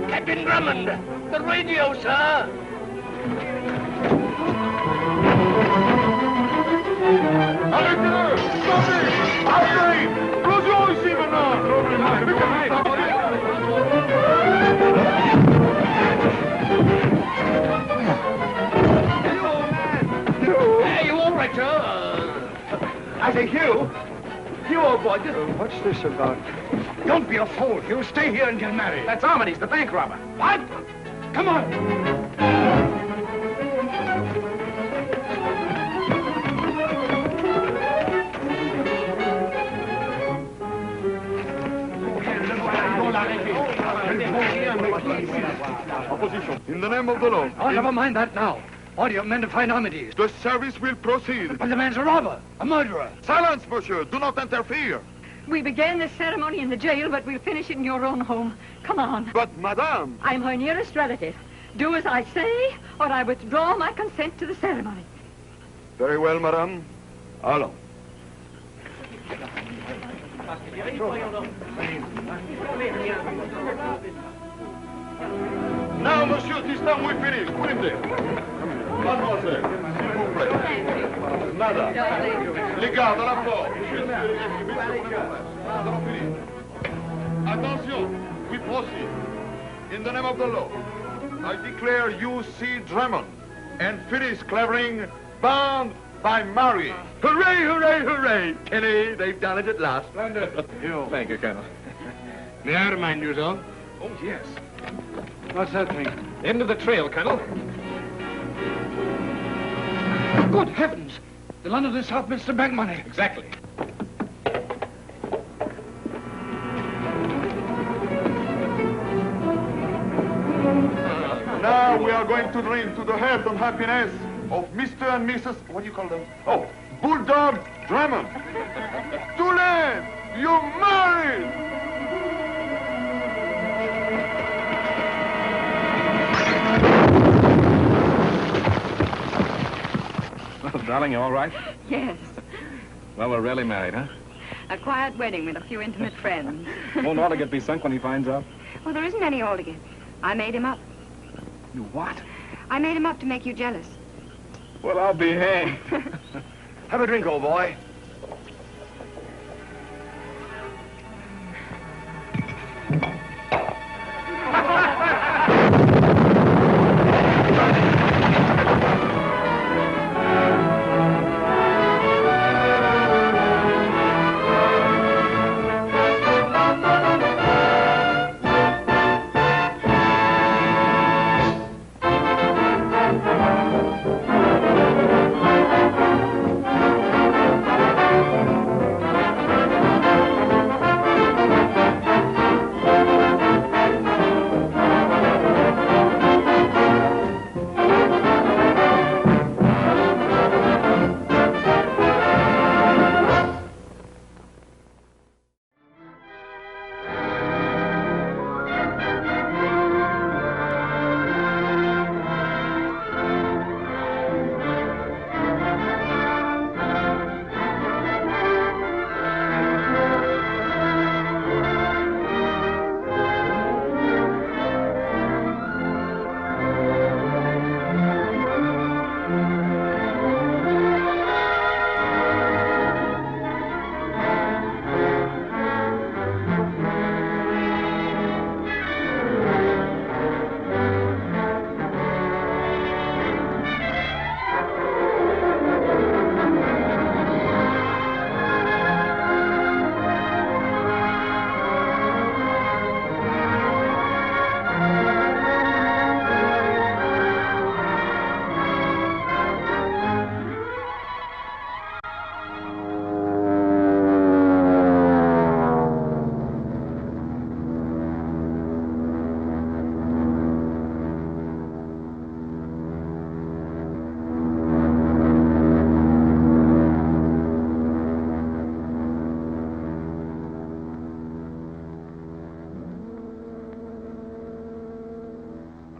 Captain Drummond, the radio, sir. Arrêtez-le! Stoppez! Arrêtez! Explosion ici maintenant! Hey, you all right, sir? I say, Hugh. Hugh, old boy, What's this about? don't be a fool, Hugh. Stay here and get married. That's Armitage, the bank robber. What? Come on. Opposition. In the name of the law. Oh, never mind that now. Order your men to find Armitage. The service will proceed. But the man's a robber, a murderer. Silence, monsieur. Do not interfere. We began this ceremony in the jail, but we'll finish it in your own home. Come on. But, madame... I'm her nearest relative. Do as I say, or I withdraw my consent to the ceremony. Very well, madame. Allons. Now, monsieur, this time we finish. Put him there. Mademoiselle, s'il vous plaît. Madame. Les gardes à la porte. Nous allons finir. Attention, we proceed. In the name of the law, I declare you see Drummond and Phyllis Clavering bound by marriage. Hooray, hooray, hooray! Kenny, they've done it at last. Splendid. Thank you, Colonel. May I remind you, though? Oh, yes. What's that thing? End of the trail, Colonel. Good heavens! The London and Southminster bank money. Exactly. Now we are going to drink to the health and happiness of Mr. and Mrs. What do you call them? Oh, Bulldog Drummond. Too late! You're married! Well, darling, you all right? Yes. Well, we're really married, huh? A quiet wedding with a few intimate friends. Won't Aldergate be sunk when he finds out? Well, there isn't any Aldergate. I made him up. You what? I made him up to make you jealous. Well, I'll be hanged. Have a drink, old boy.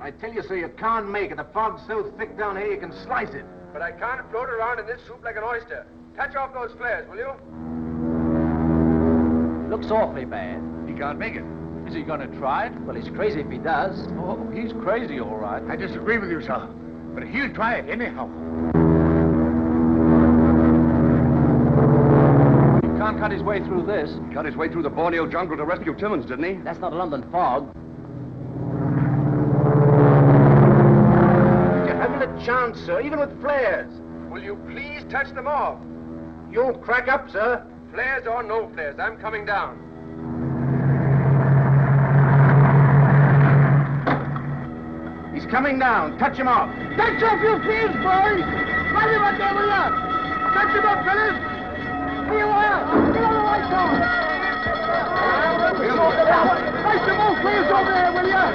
I tell you, sir, you can't make it. The fog's so thick down here you can slice it. But I can't float around in this soup like an oyster. Touch off those flares, will you? Looks awfully bad. He can't make it. Is he going to try it? Well, he's crazy if he does. Oh, he's crazy, all right. I disagree with you, sir. But he'll try it anyhow. He can't cut his way through this. He cut his way through the Borneo jungle to rescue Timmins, didn't he? That's not a London fog. You haven't a chance, sir, even with flares. Will you please touch them off? You'll crack up, sir. Flares or no flares, I'm coming down. He's coming down. Touch him off. Touch off your flares, boys! Right him up there, will ya? Touch him up, fellas! Here you are! Get on the lights on! Touch some more flares over there, will ya?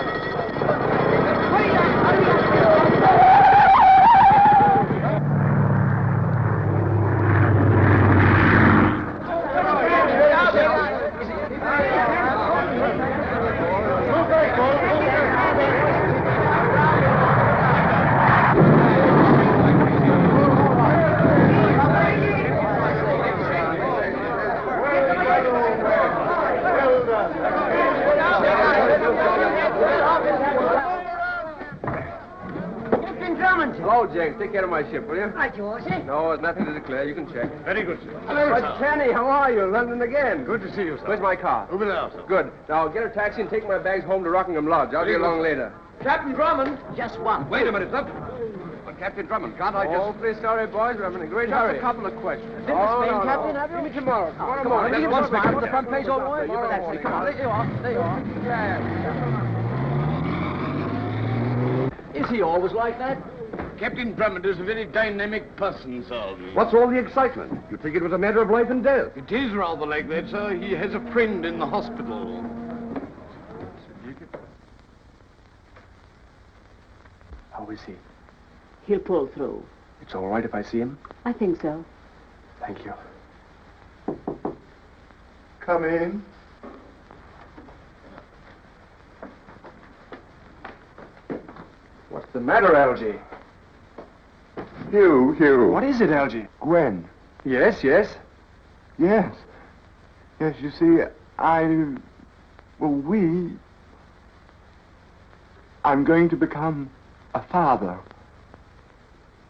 Hello, James. Take care of my ship, will you? Right, Georgie. No, there's nothing to declare. You can check. Very good, sir. But Kenny, how are you? London again. Good to see you, sir. Where's my car? Over there, sir. Good. Now, get a taxi and take my bags home to Rockingham Lodge. I'll be along later. Captain Drummond. Just one. Wait a minute, look. But Captain Drummond, can't I just... Awfully sorry, boys, but I'm in a great hurry. Just a couple of questions. Didn't Spain, Captain, have you? Give me tomorrow. Tomorrow morning. Come on, smile. The front page all the way. Tomorrow Come on, there you are. There you are. Is he always like that? Captain Drummond is a very dynamic person, sir. What's all the excitement? You think it was a matter of life and death? It is rather like that, sir. He has a friend in the hospital. How is he? He'll pull through. It's all right if I see him? I think so. Thank you. Come in. What's the matter, Algy? Hugh. What is it, Algy? Gwen. Yes. Yes, you see, I'm going to become a father.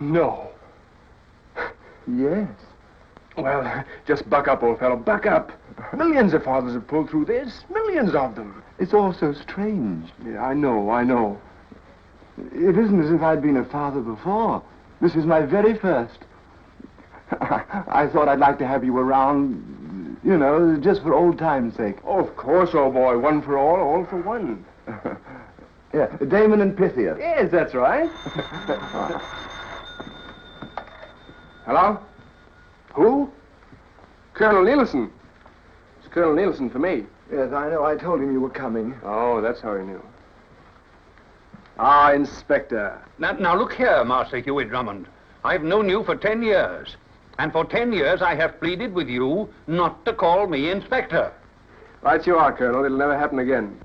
No. Yes. Well, just buck up, old fellow, buck up. Millions of fathers have pulled through this. Millions of them. It's all so strange. Yeah, I know. It isn't as if I'd been a father before. This is my very first. I thought I'd like to have you around, you know, just for old time's sake. Oh, of course, old boy. One for all for one. Yeah, Damon and Pythia. Yes, that's right. Hello? Who? Colonel Nielsen. It's Colonel Nielsen for me. Yes, I know. I told him you were coming. Oh, that's how he knew. Ah, Inspector. Now look here, Master Huey Drummond. I've known you for 10 years. And for 10 years I have pleaded with you not to call me Inspector. Right you are, Colonel. It'll never happen again.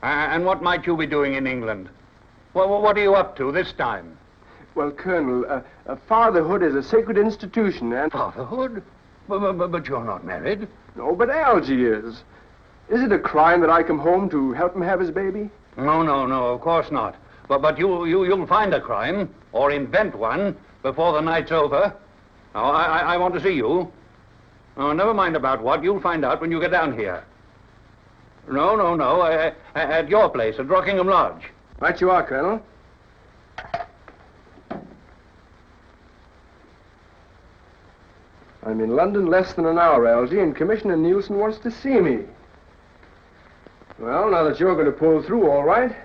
And what might you be doing in England? Well, what are you up to this time? Well, Colonel, fatherhood is a sacred institution, and... Fatherhood? But you're not married. No, but Algy is. Is it a crime that I come home to help him have his baby? No, of course not. But you'll find a crime, or invent one, before the night's over. Now, I want to see you. Oh, never mind about what. You'll find out when you get down here. No. At your place, at Rockingham Lodge. Right you are, Colonel. I'm in London less than an hour, Algy, and Commissioner Nielsen wants to see me. Well, now that you're going to pull through, all right,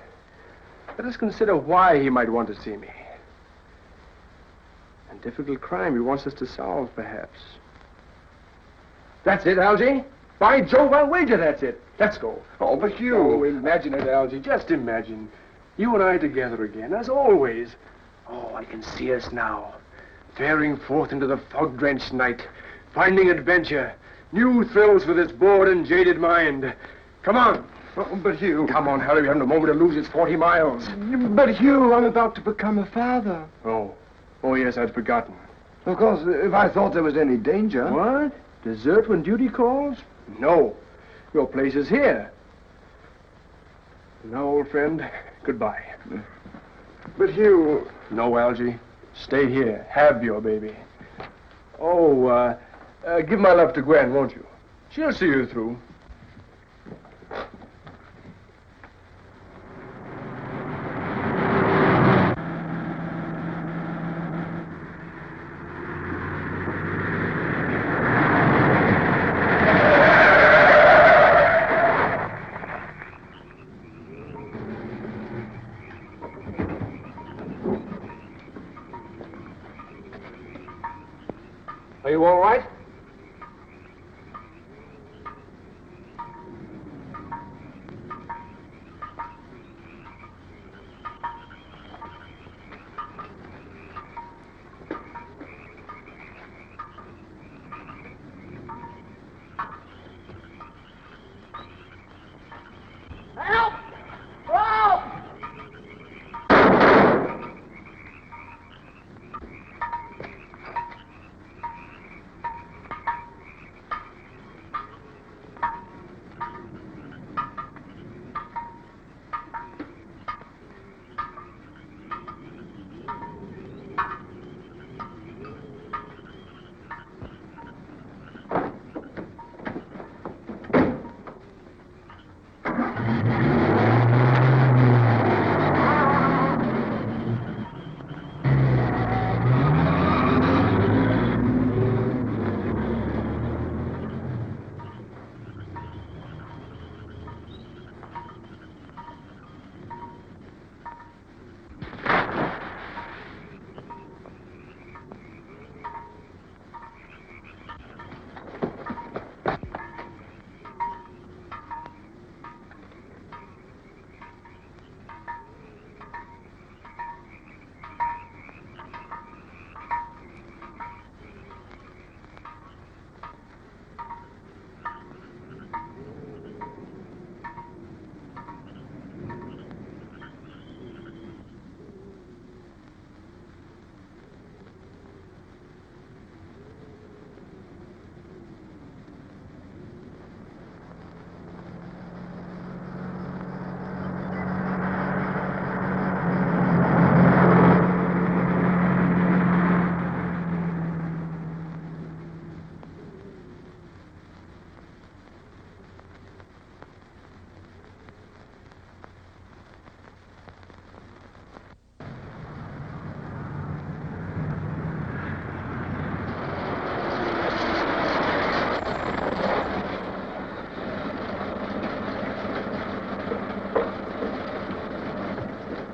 let us consider why he might want to see me. A difficult crime he wants us to solve, perhaps. That's it, Algy. By Jove, I'll wager that's it. Let's go. Oh, but you... Oh, imagine it, Algy. Just imagine. You and I together again, as always. Oh, I can see us now. Faring forth into the fog-drenched night. Finding adventure. New thrills for this bored and jaded mind. Come on. Oh, but Hugh... Come on, Harry, we haven't a moment to lose. It's 40 miles. But Hugh, I'm about to become a father. Oh. Oh, yes, I'd forgotten. Of course, if I thought there was any danger... What? Desert when duty calls? No. Your place is here. Now, old friend, goodbye. But Hugh... No, Algy. Stay here. Have your baby. Oh, give my love to Gwen, won't you? She'll see you through. Are you all right? Help! Help!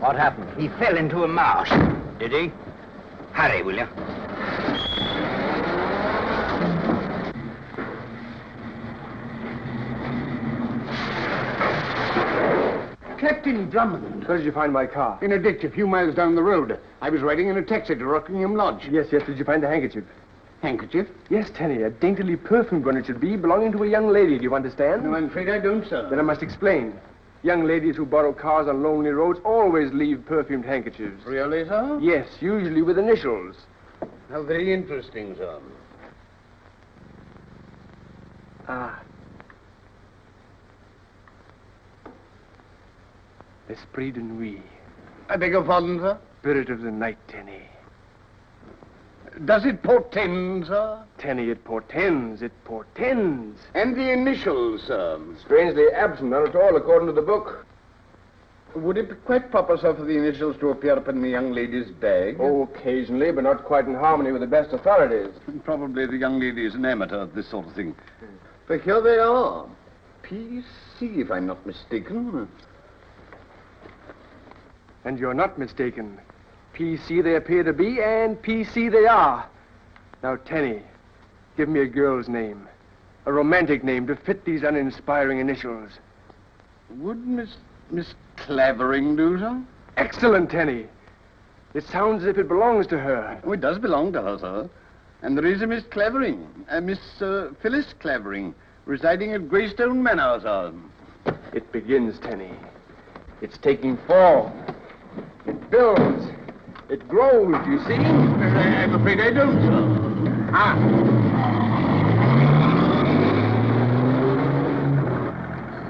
What happened? He fell into a marsh. Did he? Hurry, will you? Captain Drummond. Where did you find my car? In a ditch a few miles down the road. I was riding in a taxi to Rockingham Lodge. Yes. Did you find the handkerchief? Handkerchief? Yes, Tenny. A daintily perfumed one it should be, belonging to a young lady. Do you understand? No, I'm afraid I don't, sir. Then I must explain. Young ladies who borrow cars on lonely roads always leave perfumed handkerchiefs. Really, sir? Yes, usually with initials. How very interesting, sir. Ah. Esprit de nuit. I beg your pardon, sir? Spirit of the night, Tenny. Does it portend, sir? Tenny, it portends. It portends. And the initials, sir? Strangely absent, not at all, according to the book. Would it be quite proper, sir, for the initials to appear upon the young lady's bag? Oh, occasionally, but not quite in harmony with the best authorities. Probably the young lady is an amateur at this sort of thing. But here they are. P.C., if I'm not mistaken. And you're not mistaken. P.C. they appear to be, and P.C. they are. Now, Tenny, give me a girl's name. A romantic name to fit these uninspiring initials. Would Miss Clavering do so? Excellent, Tenny. It sounds as if it belongs to her. Oh, it does belong to her, sir. And there is a Miss Clavering, Miss Phyllis Clavering, residing at Greystone Manor, sir. It begins, Tenny. It's taking form. It builds. It grows, you see? I'm afraid I don't, sir. Ah.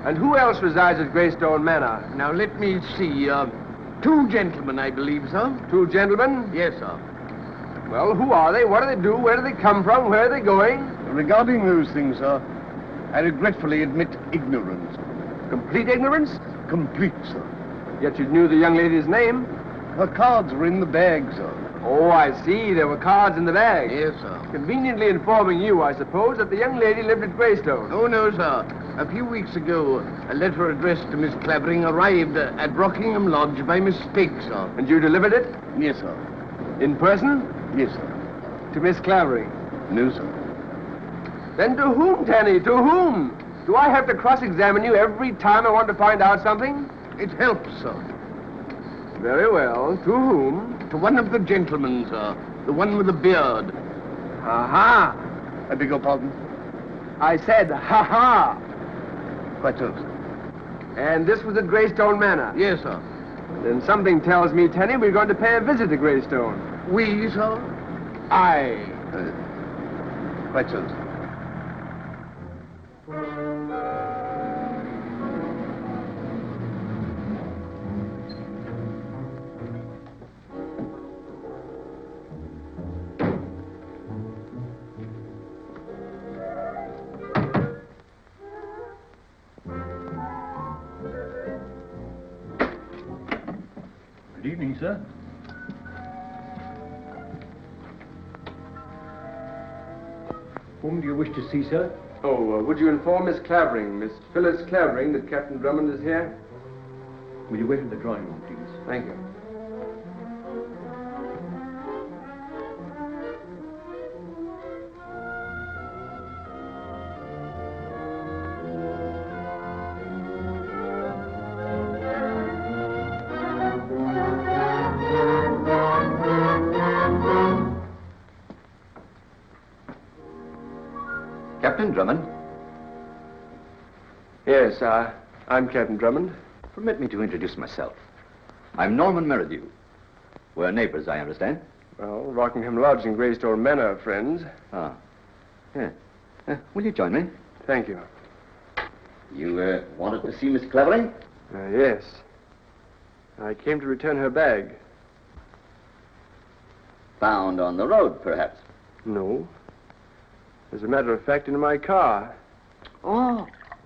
And who else resides at Greystone Manor? Now, let me see. Two gentlemen, I believe, sir. Two gentlemen? Yes, sir. Well, who are they? What do they do? Where do they come from? Where are they going? Regarding those things, sir, I regretfully admit ignorance. Complete ignorance? Complete, sir. Yet you knew the young lady's name? Her cards were in the bag, sir. Oh, I see. There were cards in the bag. Yes, sir. Conveniently informing you, I suppose, that the young lady lived at Greystone. Oh, no, sir. A few weeks ago, a letter addressed to Miss Clavering arrived at Rockingham Lodge by mistake, sir. And you delivered it? Yes, sir. In person? Yes, sir. To Miss Clavering? No, sir. Then to whom, Tanny? To whom? Do I have to cross-examine you every time I want to find out something? It helps, sir. Very well. To whom? To one of the gentlemen, sir. The one with the beard. Aha! I beg your pardon? I said, ha-ha! Quite so, sir. And this was at Greystone Manor? Yes, sir. Then something tells me, Tenny, we're going to pay a visit to Greystone. We, sir? Aye. Quite so, sir. Good evening, sir. Whom do you wish to see, sir? Oh, would you inform Miss Clavering, Miss Phyllis Clavering, that Captain Drummond is here? Will you wait in the drawing room, please? Thank you. Captain Drummond? Yes, I'm Captain Drummond. Permit me to introduce myself. I'm Norman Merridew. We're neighbors, I understand. Well, Rockingham Lodge and Greystone Manor are friends. Ah. Yeah. Will you join me? Thank you. You, wanted to see Miss Clavering? Yes. I came to return her bag. Found on the road, perhaps? No. As a matter of fact, in my car. Oh,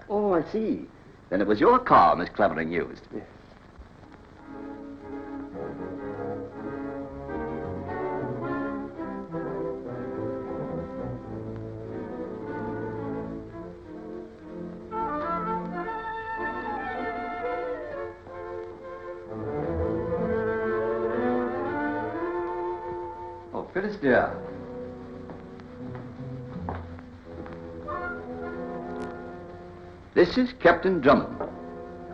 I see. Then it was your car Miss Clavering used. Yes. Oh, Phyllis, dear. This is Captain Drummond.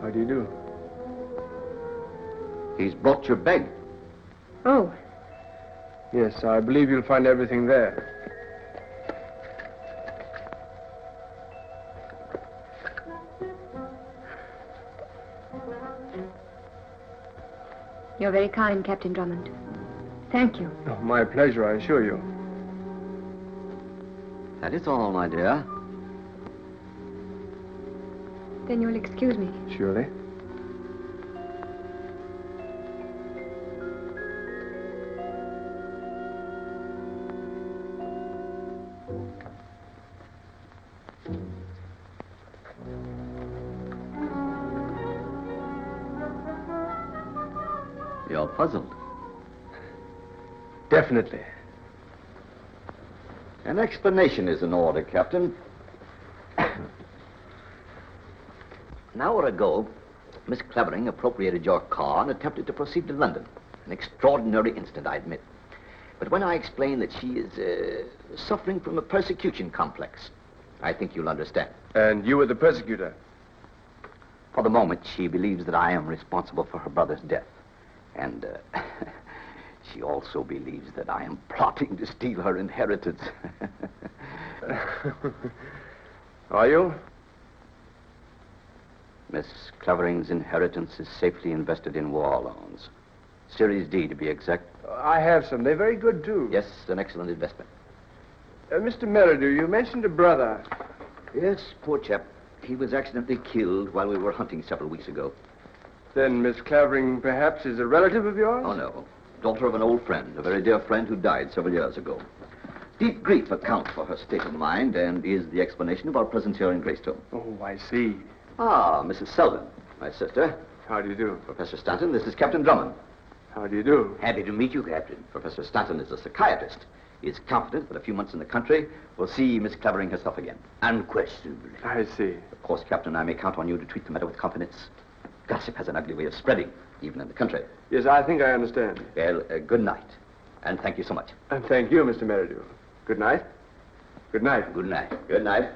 How do you do? He's brought your bag. Oh, Yes, I believe you'll find everything there. you're very kind, Captain Drummond. Thank you. Oh, my pleasure, I assure you. That is all, my dear. Then you'll excuse me. Surely. You're puzzled. Definitely. An explanation is in order, Captain. An hour ago, Miss Clavering appropriated your car and attempted to proceed to London. An extraordinary incident, I admit. But when I explain that she is suffering from a persecution complex, I think you'll understand. And you were the persecutor? For the moment, she believes that I am responsible for her brother's death. And she also believes that I am plotting to steal her inheritance. Are you? Miss Clavering's inheritance is safely invested in war loans. Series D, to be exact. I have some. They're very good, too. Yes, an excellent investment. Mr. Merridew, you mentioned a brother. Yes, poor chap. He was accidentally killed while we were hunting several weeks ago. Then Miss Clavering perhaps is a relative of yours? Oh, no. Daughter of an old friend, a very dear friend who died several years ago. Deep grief accounts for her state of mind and is the explanation of our presence here in Greystone. Oh, I see. Ah, Mrs. Selden, my sister. How do you do? Professor Stanton, this is Captain Drummond. How do you do? Happy to meet you, Captain. Professor Stanton is a psychiatrist. He is confident that a few months in the country will see Miss Clavering herself again. Unquestionably. I see. Of course, Captain, I may count on you to treat the matter with confidence. Gossip has an ugly way of spreading, even in the country. Yes, I think I understand. Well, good night. And thank you so much. And thank you, Mr. Merridew. Good night. Good night. Good night. Good night.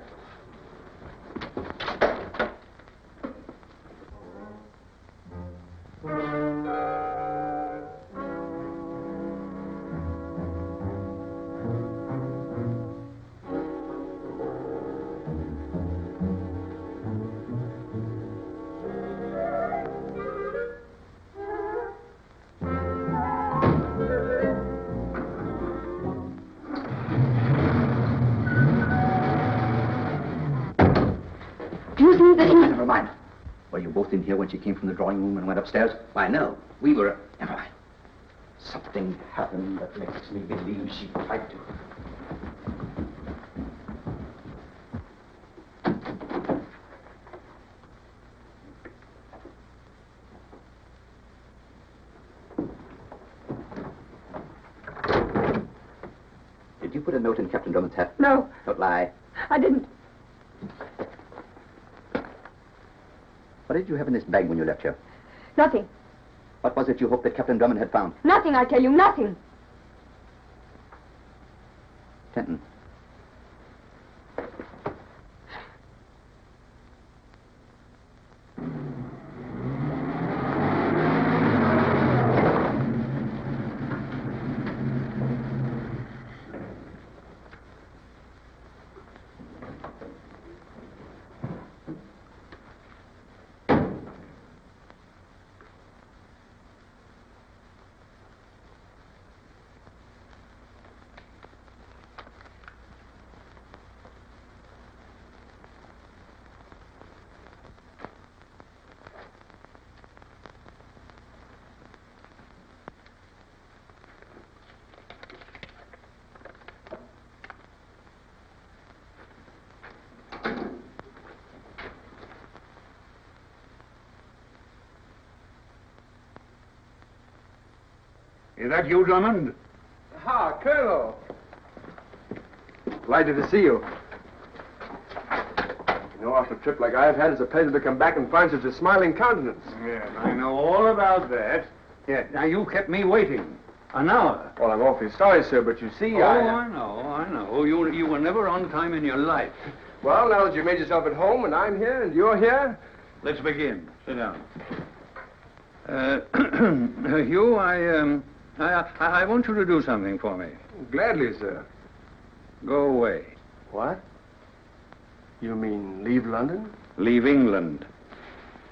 Never mind. Were you both in here when she came from the drawing room and went upstairs? Why, no. We were... Never mind. Something happened that makes me believe she tried to. Did you put a note in Captain Drummond's hat? No. Don't lie. I didn't. What did you have in this bag when you left here? Nothing. What was it you hoped that Captain Drummond had found? Nothing, I tell you, nothing. Denton. Is that you, Drummond? Ah, Colonel. Delighted to see you. You know, after a trip like I've had, it's a pleasure to come back and find such a smiling countenance. Yes, I know all about that. Yes, now you kept me waiting. An hour. Well, I'm awfully sorry, sir, but you see, I know. You were never on time in your life. Well, now that you've made yourself at home and I'm here and you're here... Let's begin. Sit down. Hugh, I want you to do something for me. Gladly, sir. Go away. What? You mean leave London? Leave England.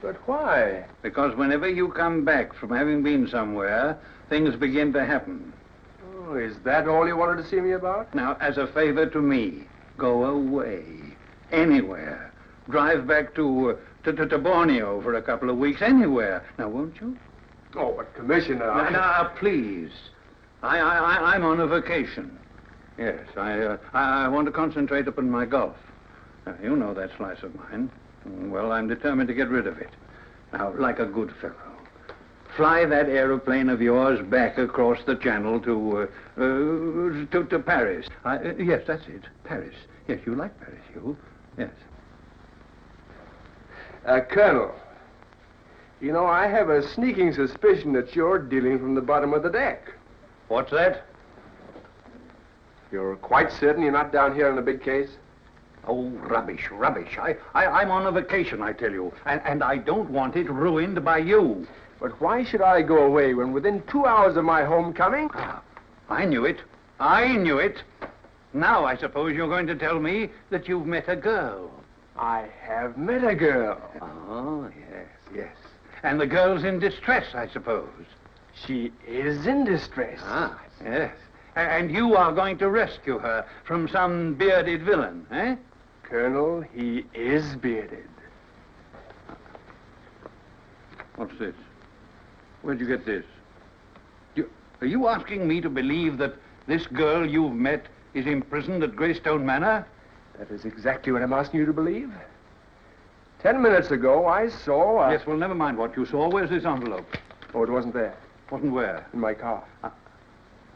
But why? Because whenever you come back from having been somewhere, things begin to happen. Oh, is that all you wanted to see me about? Now, as a favor to me, go away. Anywhere. Drive back to Borneo for a couple of weeks. Anywhere. Now, won't you? Oh, but Commissioner... Now, please. I'm on a vacation. Yes, I want to concentrate upon my golf. Now, you know that slice of mine. Well, I'm determined to get rid of it. Now, like a good fellow, fly that aeroplane of yours back across the channel to Paris. Yes, that's it, Paris. Yes, you like Paris, you. Yes. Colonel, you know, I have a sneaking suspicion that you're dealing from the bottom of the deck. What's that? You're quite certain you're not down here in a big case? Oh, rubbish. I'm on a vacation, I tell you, and I don't want it ruined by you. But why should I go away when within 2 hours of my homecoming... Ah, I knew it. Now I suppose you're going to tell me that you've met a girl. I have met a girl. Oh, yes, yes. And the girl's in distress, I suppose. She is in distress. Ah, yes. And you are going to rescue her from some bearded villain, eh? Colonel, he is bearded. What's this? Where'd you get this? Are you asking me to believe that this girl you've met is imprisoned at Greystone Manor? That is exactly what I'm asking you to believe. 10 minutes ago, I saw... Yes, well, never mind what you saw. Where's this envelope? Oh, it wasn't there. Wasn't where? In my car.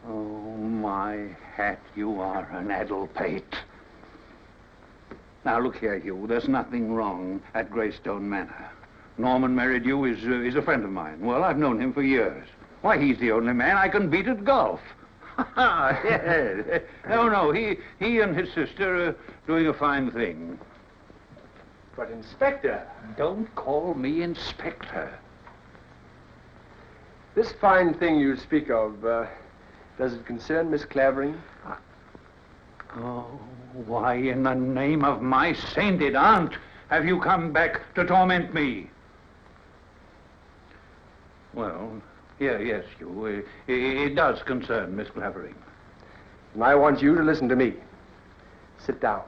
Oh, my hat, you are an addle-pate. Now, look here, Hugh, there's nothing wrong at Greystone Manor. Norman Merridew is a friend of mine. Well, I've known him for years. Why, he's the only man I can beat at golf. Yes. No, he and his sister are doing a fine thing. But, Inspector... Don't call me Inspector. This fine thing you speak of, does it concern Miss Clavering? Oh, why in the name of my sainted aunt have you come back to torment me? Well, yes, Hugh, it does concern Miss Clavering. And I want you to listen to me. Sit down.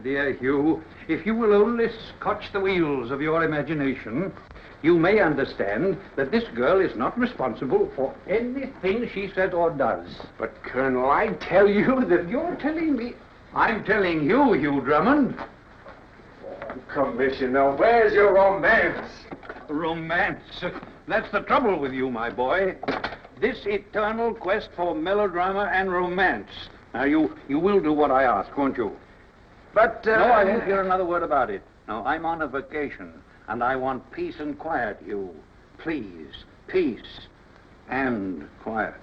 Dear Hugh, if you will only scotch the wheels of your imagination, you may understand that this girl is not responsible for anything she says or does. But, Colonel, I tell you that... You're telling me... I'm telling you, Hugh Drummond. Oh, Commissioner, where's your romance? Romance? That's the trouble with you, my boy. This eternal quest for melodrama and romance. Now, you will do what I ask, won't you? But, No, I won't hear another word about it. No, I'm on a vacation, and I want peace and quiet, Hugh. Please, peace and quiet.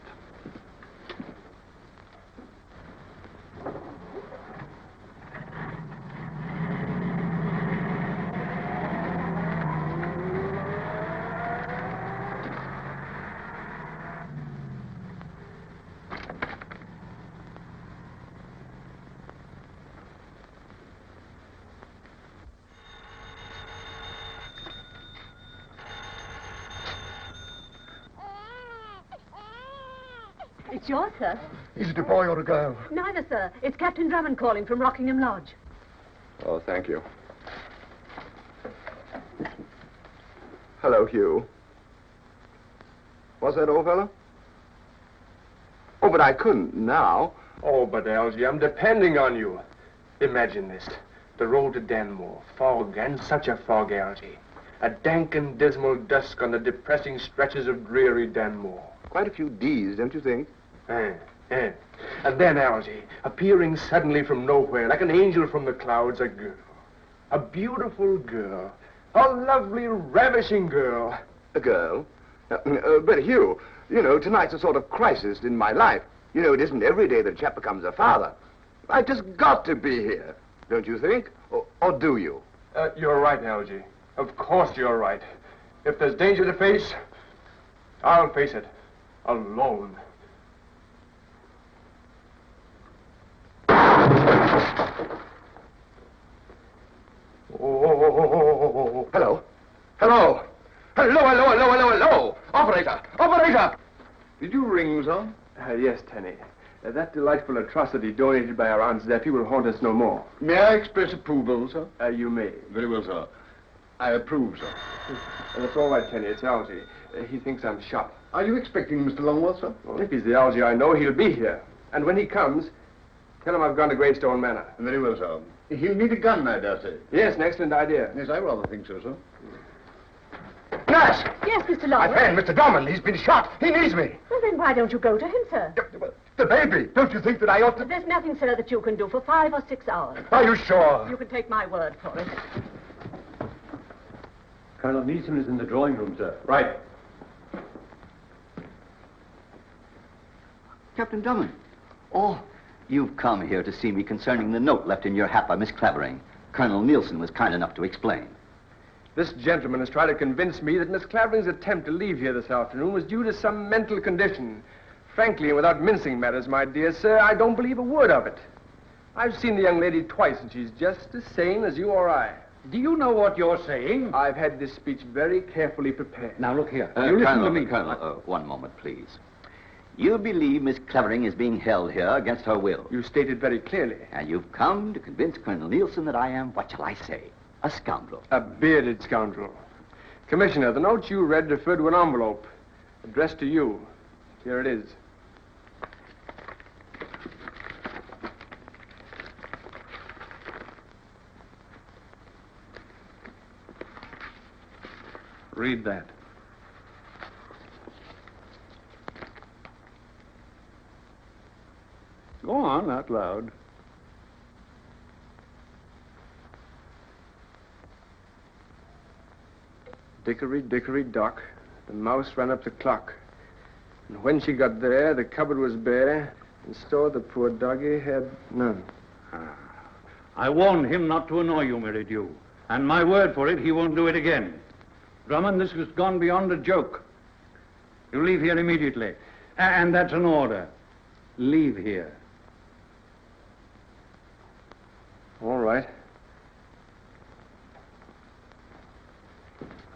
It's yours, sir. Is it a boy or a girl? Neither, sir. It's Captain Drummond calling from Rockingham Lodge. Oh, thank you. Hello, Hugh. Was that old fellow? Oh, but I couldn't now. Oh, but Algy, I'm depending on you. Imagine this. The road to Danmore. Fog, and such a fog, Algy. A dank and dismal dusk on the depressing stretches of dreary Danmore. Quite a few D's, don't you think? And then, Algy, appearing suddenly from nowhere, like an angel from the clouds, a girl. A beautiful girl. A lovely, ravishing girl. A girl? But, Hugh, you know, tonight's a sort of crisis in my life. You know, it isn't every day that a chap becomes a father. I've just got to be here, don't you think? Or do you? You're right, Algy. Of course you're right. If there's danger to face, I'll face it. Alone. Oh. Hello? Hello? Hello! Operator! Operator! Did you ring, sir? Yes, Tenny. That delightful atrocity donated by our Aunt Zeffie will haunt us no more. May I express approval, sir? You may. Very well, sir. I approve, sir. That's all right, Tenny. It's Algy. He thinks I'm shot. Are you expecting Mr. Longworth, sir? Well, if he's the Algy I know, he'll be here. And when he comes, tell him I've gone to Greystone Manor. Very well, sir. He'll need a gun, I dare say. Yes, an excellent idea. Yes, I rather think so, sir. Nurse! Yes, Mr. My Lawler. friend, Mr. Drummond, he's been shot. He needs me. Well, then why don't you go to him, sir? The baby. Don't you think that I ought to... There's nothing, sir, that you can do for 5 or 6 hours. Are you sure? You can take my word for it. Colonel Nielsen is in the drawing room, sir. Right. Captain Drummond. Oh, you've come here to see me concerning the note left in your hat by Miss Clavering. Colonel Nielsen was kind enough to explain. This gentleman has tried to convince me that Miss Clavering's attempt to leave here this afternoon was due to some mental condition. Frankly, and without mincing matters, my dear sir, I don't believe a word of it. I've seen the young lady twice, and she's just as sane as you or I. Do you know what you're saying? I've had this speech very carefully prepared. Now, look here. You listen to me. Colonel, one moment, please. You believe Miss Clavering is being held here against her will. You stated very clearly. And you've come to convince Colonel Nielsen that I am, what shall I say, a scoundrel. A bearded scoundrel. Commissioner, the note you read referred to an envelope addressed to you. Here it is. Read that. Go on, out loud. Dickory, dickory, dock. The mouse ran up the clock. And when she got there, the cupboard was bare, and store the poor doggy had none. I warned him not to annoy you, Meridew. And my word for it, he won't do it again. Drummond, this has gone beyond a joke. You leave here immediately. And that's an order. Leave here. All right.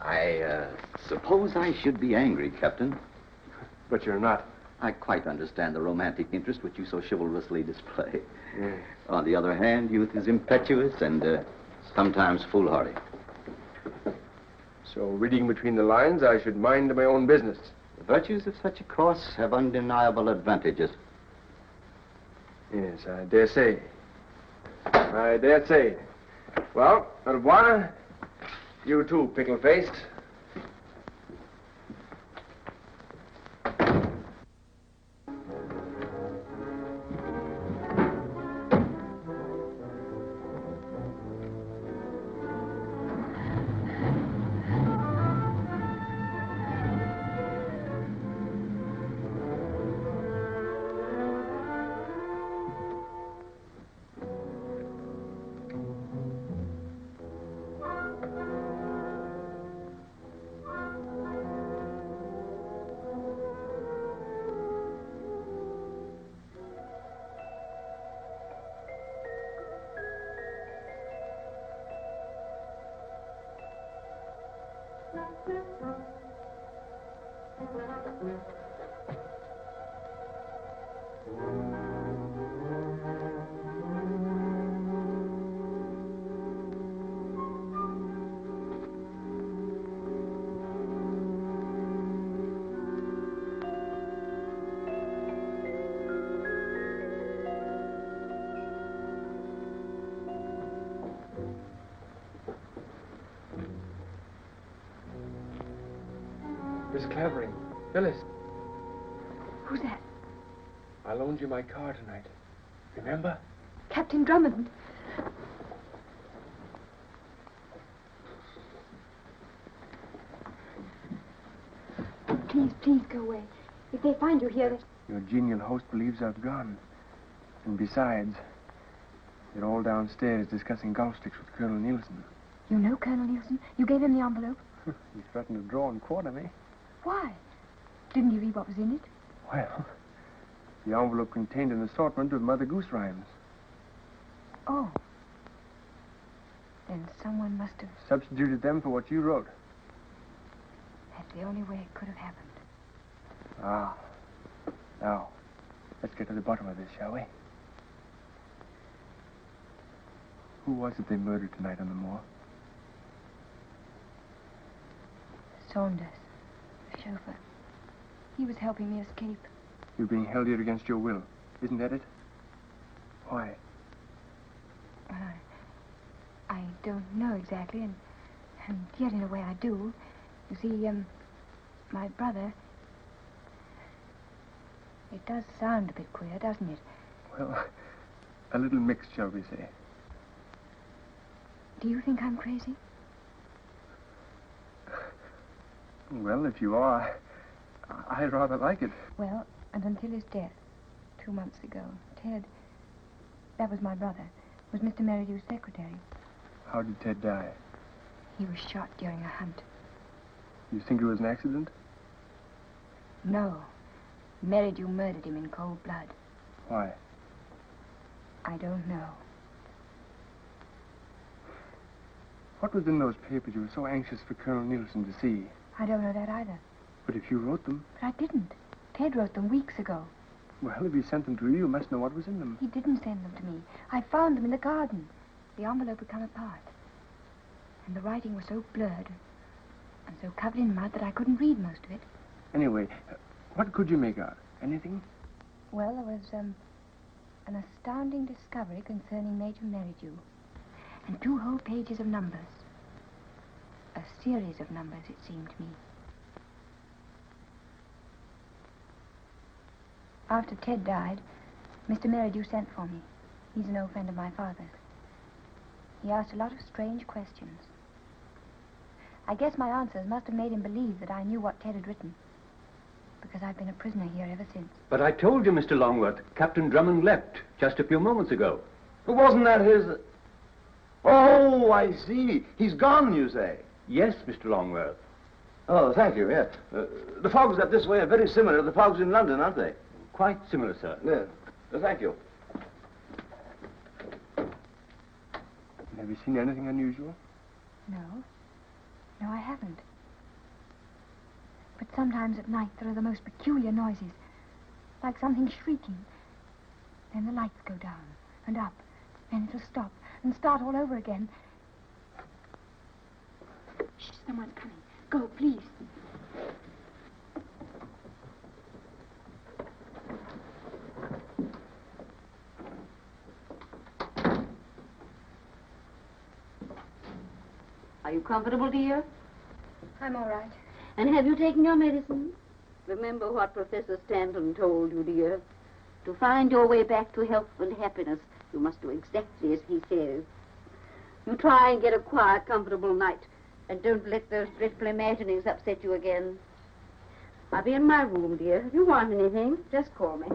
I suppose I should be angry, Captain. But you're not. I quite understand the romantic interest which you so chivalrously display. Yes. On the other hand, youth is impetuous and sometimes foolhardy. So, reading between the lines, I should mind my own business. The virtues of such a course have undeniable advantages. Yes, I dare say. I dare say. Well, au revoir. You too, pickle-faced. Miss Clavering. Phyllis. Who's that? I loaned you my car tonight. Remember? Captain Drummond. Please, please go away. If they find you here, Your genial host believes I've gone. And besides, they're all downstairs discussing golf sticks with Colonel Nielsen. You know Colonel Nielsen? You gave him the envelope? He threatened to draw and quarter me. Why? Didn't you read what was in it? Well, the envelope contained an assortment of Mother Goose rhymes. Oh. Then someone must have... Substituted them for what you wrote. That's the only way it could have happened. Ah. Now, let's get to the bottom of this, shall we? Who was it they murdered tonight on the moor? Saunders, the chauffeur. He was helping me escape. You're being held here against your will. Isn't that it? Why? I don't know exactly, and yet in a way I do. You see, my brother... It does sound a bit queer, doesn't it? Well, a little mixed, shall we say. Do you think I'm crazy? Well, if you are, I rather like it. Well, and until his death, 2 months ago, Ted, that was my brother, was Mr. Merridew's secretary. How did Ted die? He was shot during a hunt. You think it was an accident? No. Merridew murdered him in cold blood. Why? I don't know. What was in those papers you were so anxious for Colonel Nielsen to see? I don't know that either. But if you wrote them... But I didn't. Ted wrote them weeks ago. Well, if he sent them to you, you must know what was in them. He didn't send them to me. I found them in the garden. The envelope had come apart. And the writing was so blurred and so covered in mud that I couldn't read most of it. Anyway, what could you make out? Anything? Well, there was, an astounding discovery concerning Major Merridew. And 2 whole pages of numbers. A series of numbers, it seemed to me. After Ted died, Mr. Merridew sent for me. He's an old friend of my father's. He asked a lot of strange questions. I guess my answers must have made him believe that I knew what Ted had written. Because I've been a prisoner here ever since. But I told you, Mr. Longworth, Captain Drummond left just a few moments ago. Wasn't that his... Oh, I see. He's gone, you say? Yes, Mr. Longworth. Oh, thank you, yes. The fogs up this way are very similar to the fogs in London, aren't they? Quite similar, sir. Yes. Thank you. Have you seen anything unusual? No. No, I haven't. But sometimes at night there are the most peculiar noises. Like something shrieking. Then the lights go down and up. Then it'll stop and start all over again. Shh, someone's coming. Go, please. Are you comfortable, dear? I'm all right. And have you taken your medicine? Remember what Professor Stanton told you, dear. To find your way back to health and happiness, you must do exactly as he says. You try and get a quiet, comfortable night, and don't let those dreadful imaginings upset you again. I'll be in my room, dear. If you want anything, just call me.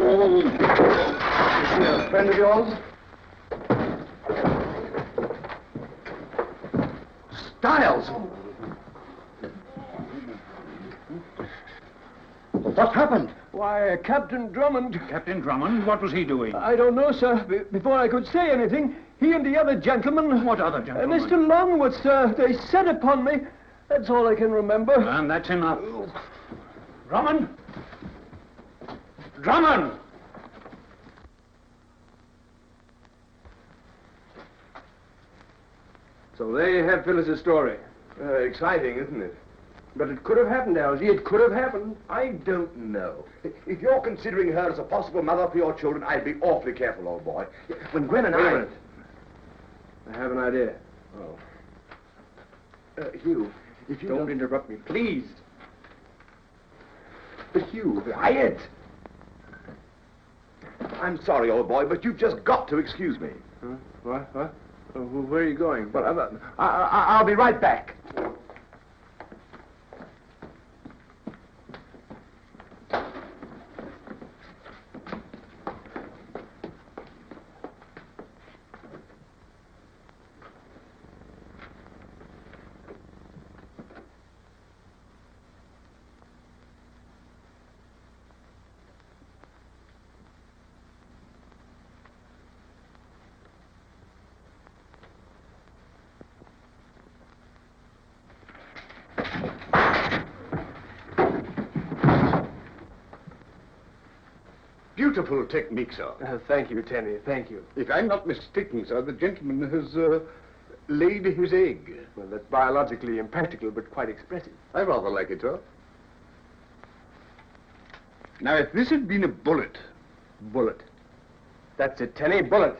Is he a friend of yours? Styles! What happened? Why, Captain Drummond... Captain Drummond? What was he doing? I don't know, sir. Before I could say anything, he and the other gentleman... What other gentleman? Mr. Longworth, sir. They set upon me. That's all I can remember. And that's enough. Drummond? Drummond! So there you have Phyllis's story. Exciting, isn't it? But it could have happened, Algy. It could have happened. I don't know. If you're considering her as a possible mother for your children, I'd be awfully careful, old boy. When Gwen and Wait a I... minute. I have an idea. Oh. Hugh, if you Don't interrupt me, please. Hugh, quiet! I'm sorry, old boy, but you've just got to excuse me. Huh? What? Where are you going? Well, I'll be right back. beautiful technique, sir. Thank you, Tenny, thank you. If I'm not mistaken, sir, the gentleman has laid his egg. Well, that's biologically impractical, but quite expressive. I rather like it, sir. Now, if this had been a bullet... Bullet. That's it, Tenny, bullet.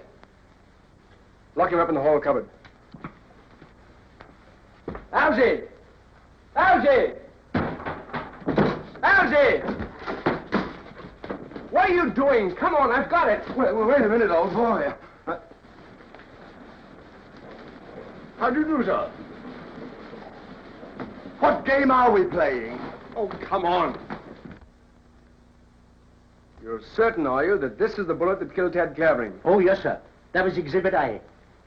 Lock him up in the hall cupboard. Algy! Algy! Algy! What are you doing? Come on, I've got it. Wait a minute, old boy. How do you do, sir? What game are we playing? Oh, come on. You're certain, are you, that this is the bullet that killed Ted Clavering? Oh, yes, sir. That was Exhibit A.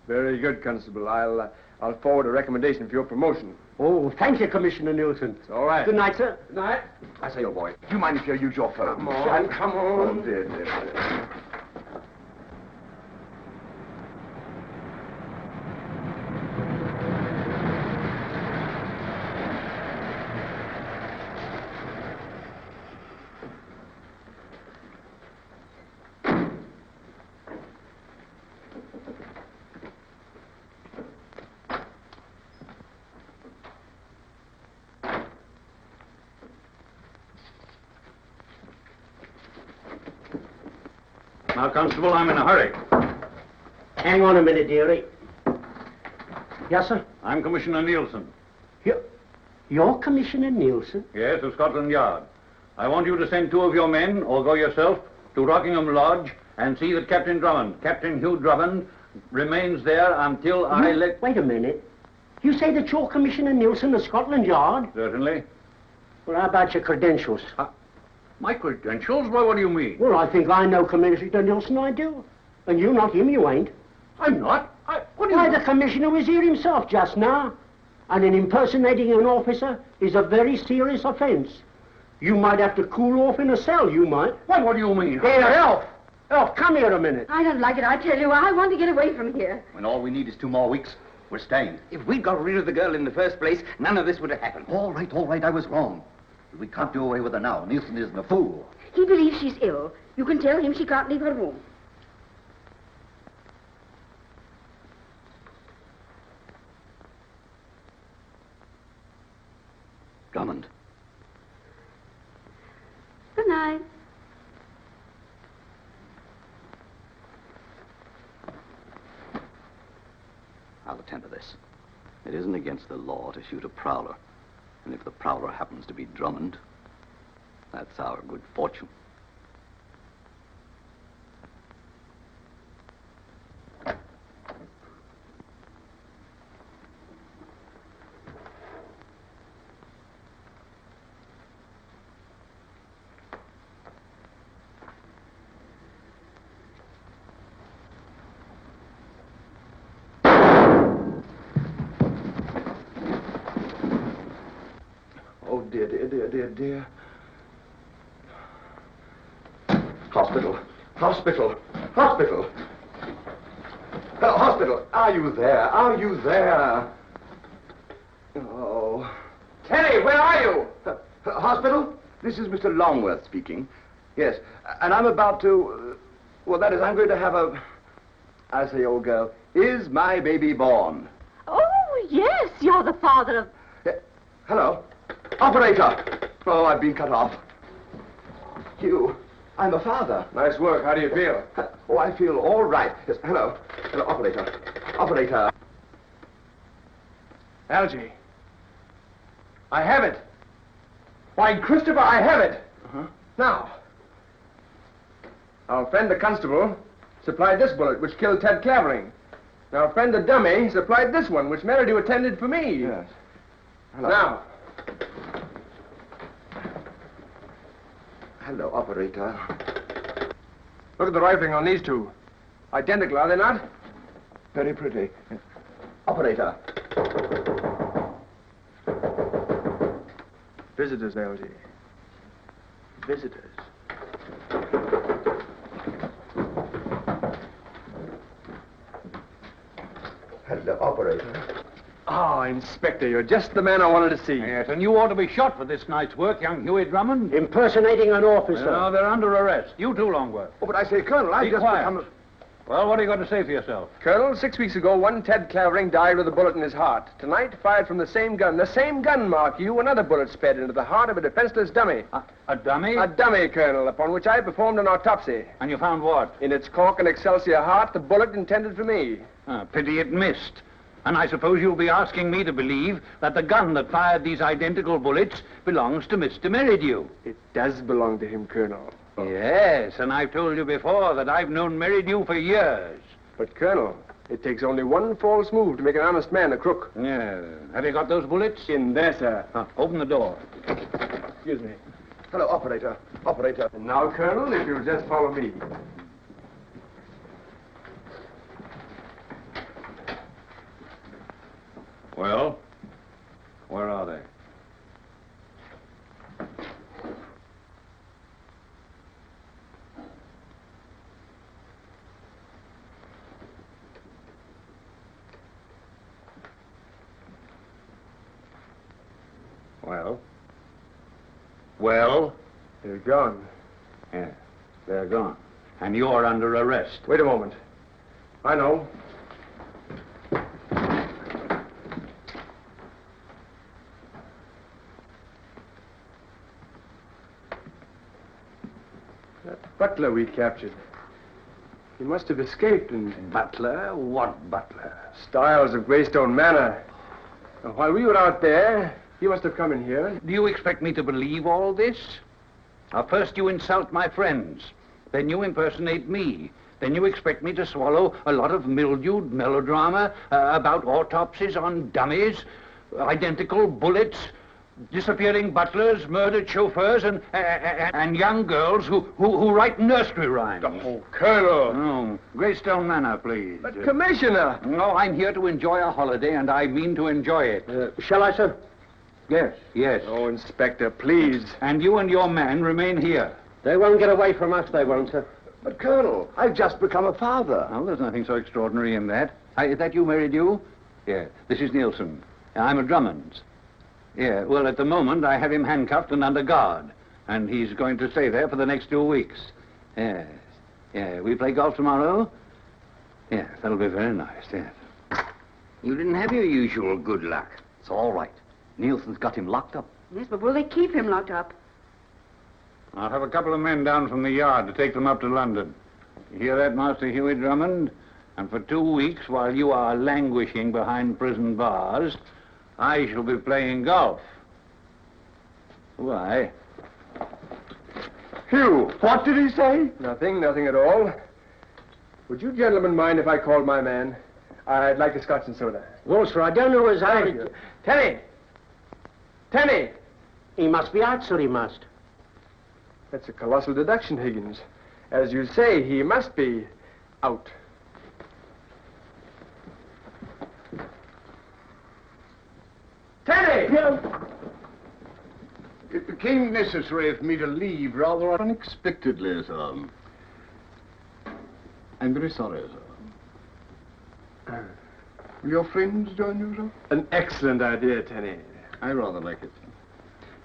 Very good, Constable. I'll forward a recommendation for your promotion. Oh, thank you, Commissioner Nielsen. It's all right. Good night, sir. Good night. I say, old boy, do you mind if I use your phone? Come on, come on. Oh, dear. Now, Constable, I'm in a hurry. Hang on a minute, dearie. Yes, sir? I'm Commissioner Nielsen. You're Commissioner Nielsen? Yes, of Scotland Yard. I want you to send 2 of your men, or go yourself, to Rockingham Lodge and see that Captain Drummond, Captain Hugh Drummond, remains there until I let... Wait a minute. You say that you're Commissioner Nielsen of Scotland Yard? Certainly. Well, how about your credentials? My credentials? Why, what do you mean? Well, I think I know Commissioner Nielsen, I do. And you, not him, you ain't. I'm not. What do you... Why, the Commissioner was here himself just now. And in impersonating an officer is a very serious offense. You might have to cool off in a cell, you might. What do you mean? Here, Elf! Elf, come here a minute. I don't like it, I tell you. I want to get away from here. When all we need is 2 more weeks, we're staying. If we'd got rid of the girl in the first place, none of this would have happened. All right, I was wrong. We can't do away with her now. Nielsen isn't a fool. He believes she's ill. You can tell him she can't leave her room. Drummond. Good night. I'll attend to this. It isn't against the law to shoot a prowler. And if the prowler happens to be Drummond, that's our good fortune. Oh, dear. Hospital. Hospital. Are you there? Oh. Tenny, where are you? Hospital? This is Mr. Longworth speaking. Yes, and I'm about to... well, that is, I'm going to have a... I say, old girl, is my baby born? Oh, yes, you're the father of... Hello? Operator! Oh, I've been cut off. Hugh, I'm a father. Nice work. How do you feel? Oh, I feel all right. Yes, hello. Hello, operator. Algy. I have it. Why, Christopher, I have it. Now, our friend the constable supplied this bullet, which killed Ted Clavering. Now, our friend the dummy supplied this one, which Merridew attended for me. Yes. Hello. Now. Hello, operator. Look at the rifling on these 2. Identical, are they not? Very pretty. Operator. Visitors, Algy. Visitors. Hello, operator. Ah, Inspector, you're just the man I wanted to see. Yes, and you ought to be shot for this night's work, young Huey Drummond. Impersonating an officer. No, they're under arrest. You too, Longworth. Oh, but I say, Colonel, I've just quiet. become... Well, what are you going to say for yourself? Colonel, 6 weeks ago, one Ted Clavering died with a bullet in his heart. Tonight, fired from the same gun, mark you, another bullet sped into the heart of a defenseless dummy. A dummy? A dummy, Colonel, upon which I performed an autopsy. And you found what? In its cork and Excelsior heart, the bullet intended for me. Pity it missed. And I suppose you'll be asking me to believe that the gun that fired these identical bullets belongs to Mr. Merridew. It does belong to him, Colonel. Yes, and I've told you before that I've known Merridew for years. But, Colonel, it takes only one false move to make an honest man a crook. Yeah. Have you got those bullets? In there, sir. Open the door. Excuse me. Hello, operator. Operator. And now, Colonel, if you'll just follow me. Well, where are they? Well? Well? They're gone. Yeah, they're gone. And you're under arrest. Wait a moment. I know. That butler we captured. He must have escaped and... Butler? What butler? Styles of Greystone Manor. Now, while we were out there, he must have come in here. Do you expect me to believe all this? Now, first you insult my friends. Then you impersonate me. Then you expect me to swallow a lot of mildewed melodrama about autopsies on dummies, identical bullets, disappearing butlers, murdered chauffeurs, and young girls who write nursery rhymes. Oh, Colonel! Oh, Greystone Manor, please. But, Commissioner! No, I'm here to enjoy a holiday, and I mean to enjoy it. Shall I, sir? Yes, yes. Oh, Inspector, please. And you and your man remain here. They won't get away from us, they won't, sir. But, Colonel, I've just become a father. Well, there's nothing so extraordinary in that. Is that you, Merridew? Yeah. This is Nielsen. I'm a Drummond's. Yeah, well, at the moment, I have him handcuffed and under guard. And he's going to stay there for the next 2 weeks. Yes. Yeah, we play golf tomorrow? Yes, that'll be very nice, yes. You didn't have your usual good luck. It's all right. Nielsen's got him locked up. Yes, but will they keep him locked up? I'll have a couple of men down from the yard to take them up to London. You hear that, Master Huey Drummond? And for 2 weeks, while you are languishing behind prison bars, I shall be playing golf. Why? Hugh, what did he say? Nothing at all. Would you gentlemen mind if I called my man? I'd like a scotch and soda. Well, sir, I don't know as how... Thank you. Tenny! Tenny! He must be out, sir, he must. That's a colossal deduction, Higgins. As you say, he must be out. Tenny! It became necessary for me to leave rather unexpectedly, sir. I'm very sorry, sir. Will your friends join you, sir? An excellent idea, Tenny. I rather like it.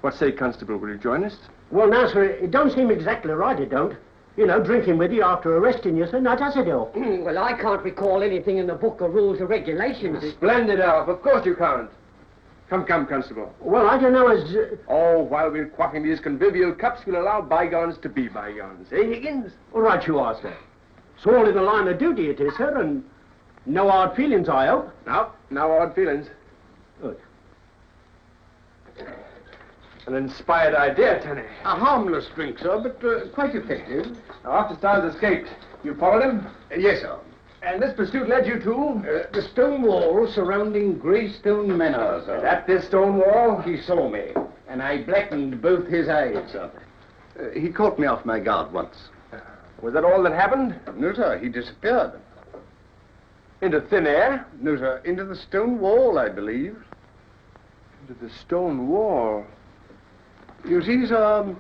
What say, Constable? Will you join us? Well, now, sir, it don't seem exactly right, it don't. You know, drinking with you after arresting you, sir, now does it, Elf? Well, I can't recall anything in the book of rules or regulations. Splendid, Alf. Of course you can't. Come, Constable. Well, I don't know as... Oh, while we're quaffing these convivial cups, we'll allow bygones to be bygones. Eh, Higgins? All right, you are, sir. It's all in the line of duty, it is, sir, and no hard feelings, I hope. No hard feelings. Good. An inspired idea, Tenny. A harmless drink, sir, but quite effective. Now, after Styles escaped, you followed him? Yes, sir. And this pursuit led you to? The stone wall surrounding Greystone Manor, sir. At this stone wall? He saw me, and I blackened both his eyes, sir. He caught me off my guard once. Was that all that happened? No, sir, he disappeared. Into thin air? No, sir, into the stone wall, I believe. Into the stone wall? You see, sir,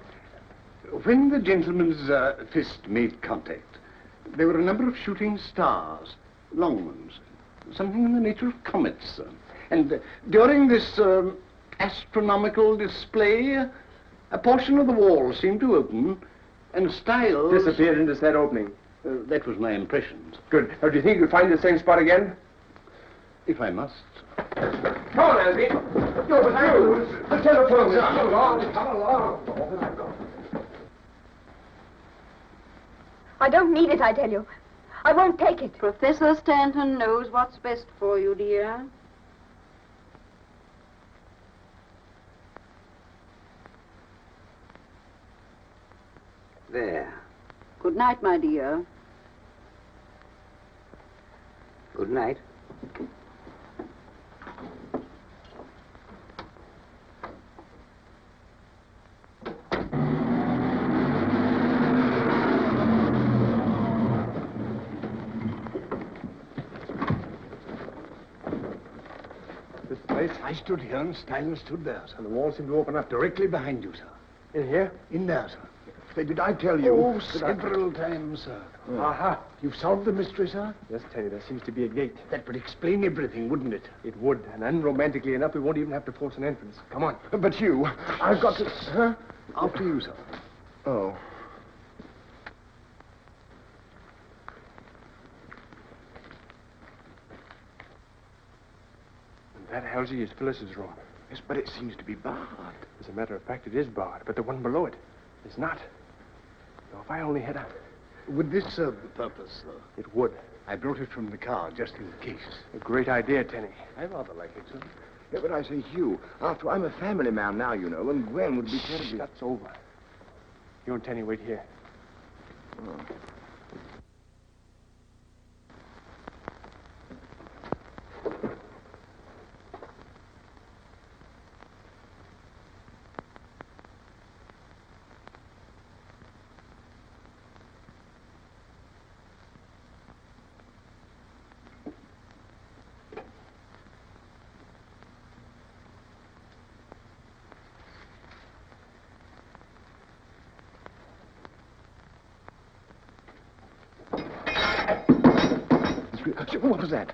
when the gentleman's fist made contact, there were a number of shooting stars, long ones, something in the nature of comets, sir. And during this astronomical display, a portion of the wall seemed to open, and Styles... Disappeared into that opening. That was my impression. Good. Now, do you think you'll find the same spot again? If I must. Come on, Andy. You're through. The telephone. Come along. Come along. I don't need it, I tell you. I won't take it. Professor Stanton knows what's best for you, dear. There. Good night, my dear. Good night. This place? I stood here and Styles stood there, sir. And the wall seemed to open up directly behind you, sir. In here? In there, sir. Did I tell you? Oh, several times, sir. Aha. You've solved the mystery, sir? Yes, Teddy, there seems to be a gate. That would explain everything, wouldn't it? It would, and unromantically enough, we won't even have to force an entrance. Come on. But you, I've got to... Huh? After you, sir. Oh. And that, Halsey, is Phyllis's room. Yes, but it seems to be barred. As a matter of fact, it is barred, but the one below it is not. Now, if I only had a... Would this serve the purpose, sir? It would. I brought it from the car, just in case. A great idea, Tenny. I rather like it, sir. Yeah, but I say, Hugh, after I'm a family man now, you know, and Gwen would be terribly... That's over. You and Tenny wait here. Oh. What was that?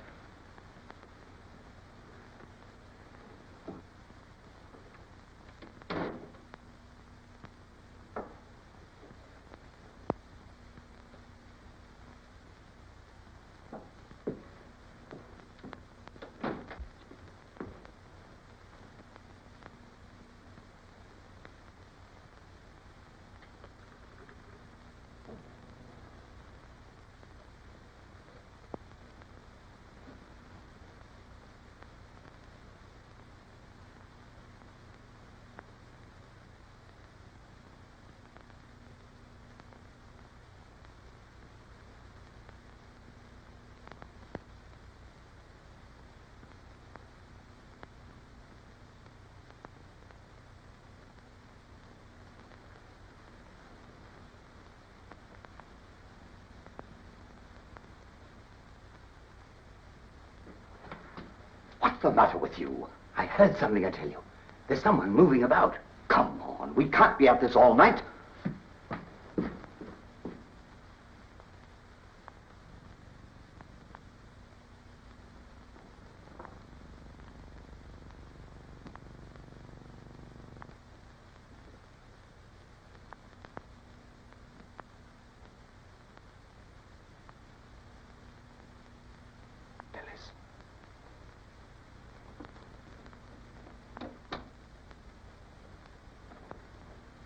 What's the matter with you? I heard something, I tell you. There's someone moving about. Come on, we can't be at this all night.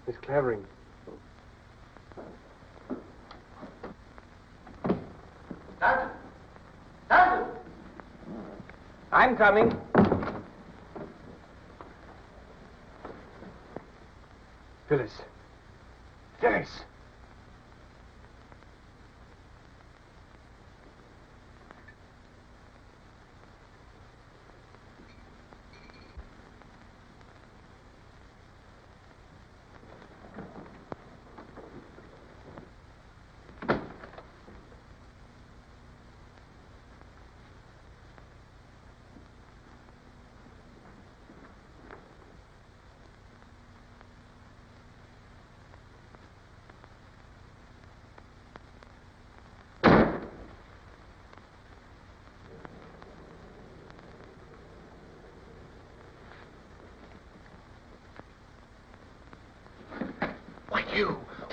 Miss Clavering. Stanton! Stanton! I'm coming. Phyllis. Phyllis!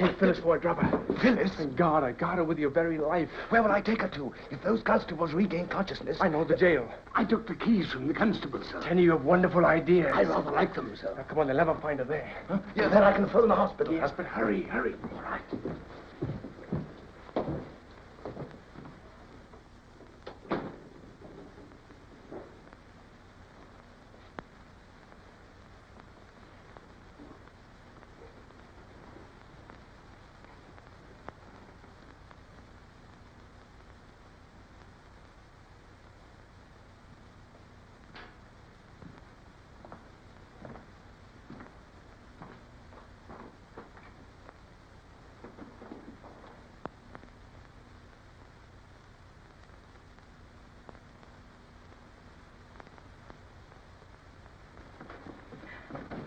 Take Phyllis for a dropper. Phyllis? Thank God, I got her with your very life. Where will I take her to? If those constables regain consciousness... I know the jail. I took the keys from the constable, sir. Tenny, you have wonderful ideas. I rather like them, sir. Now, come on, they'll never find her there. Huh? Yeah, then I can phone the hospital. Yes, but hurry. All right.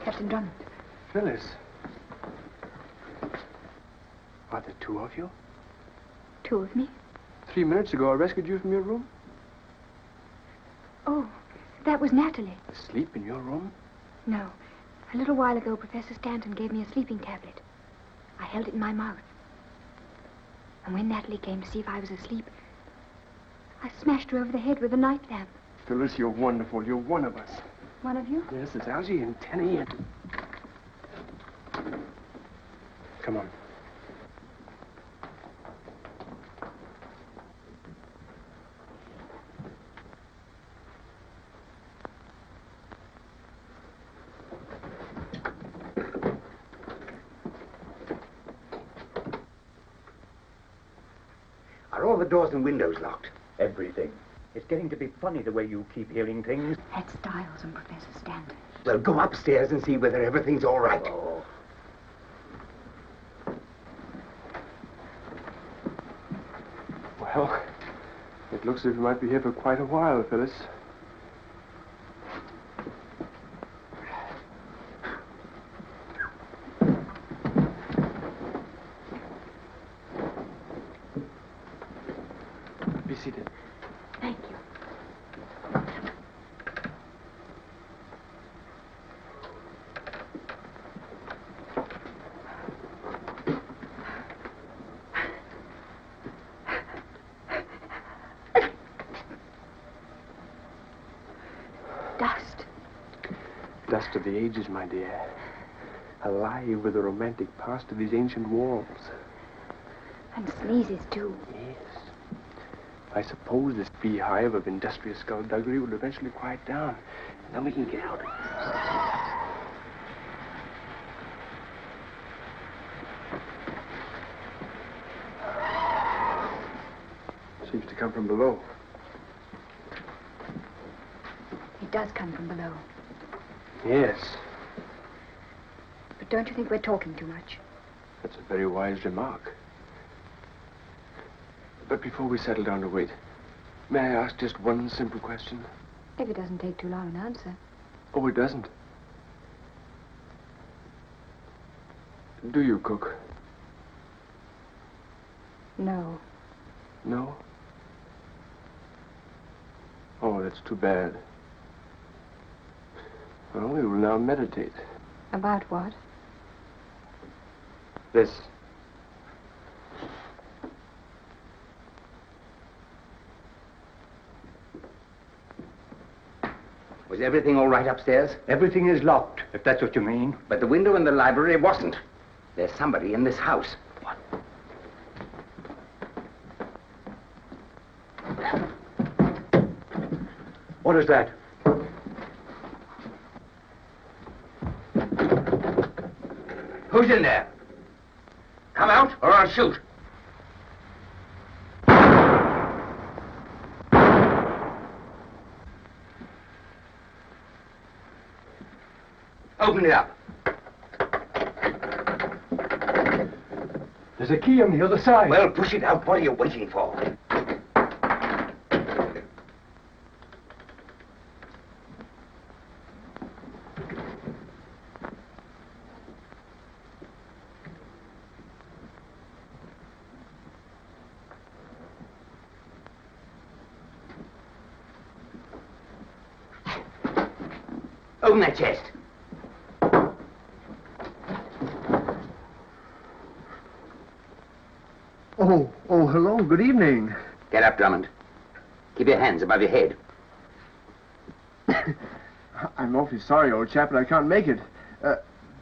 Captain Drummond. Phyllis. Are there two of you? Two of me? 3 minutes ago, I rescued you from your room. Oh, that was Natalie. Asleep in your room? No. A little while ago, Professor Stanton gave me a sleeping tablet. I held it in my mouth. And when Natalie came to see if I was asleep, I smashed her over the head with a night lamp. Phyllis, you're wonderful. You're one of us. One of you? Yes, it's Algie and Tenny and... Come on. Are all the doors and windows locked? Everything. It's getting to be funny the way you keep hearing things. That's Styles and Professor Stanton. Well, go upstairs and see whether everything's all right. Oh. Well, it looks as if you might be here for quite a while, Phyllis. Be seated. Thank you. Dust. Dust of the ages, my dear. Alive with the romantic past of these ancient walls. And sneezes, too. Yes. I suppose this beehive of industrious skullduggery will eventually quiet down. And then we can get out. Seems to come from below. It does come from below. Yes. But don't you think we're talking too much? That's a very wise remark. But before we settle down to wait, may I ask just one simple question? If it doesn't take too long an answer. Oh, it doesn't. Do you cook? No. No? Oh, that's too bad. Well, we will now meditate. About what? This. Was everything all right upstairs? Everything is locked, if that's what you mean. But the window in the library wasn't. There's somebody in this house. What? What is that? Who's in there? Come out, or I'll shoot. Open it up. There's a key on the other side. Well, push it out. What are you waiting for? Open that chest. hello. Good evening. Get up, Drummond. Keep your hands above your head. I'm awfully sorry, old chap, but I can't make it.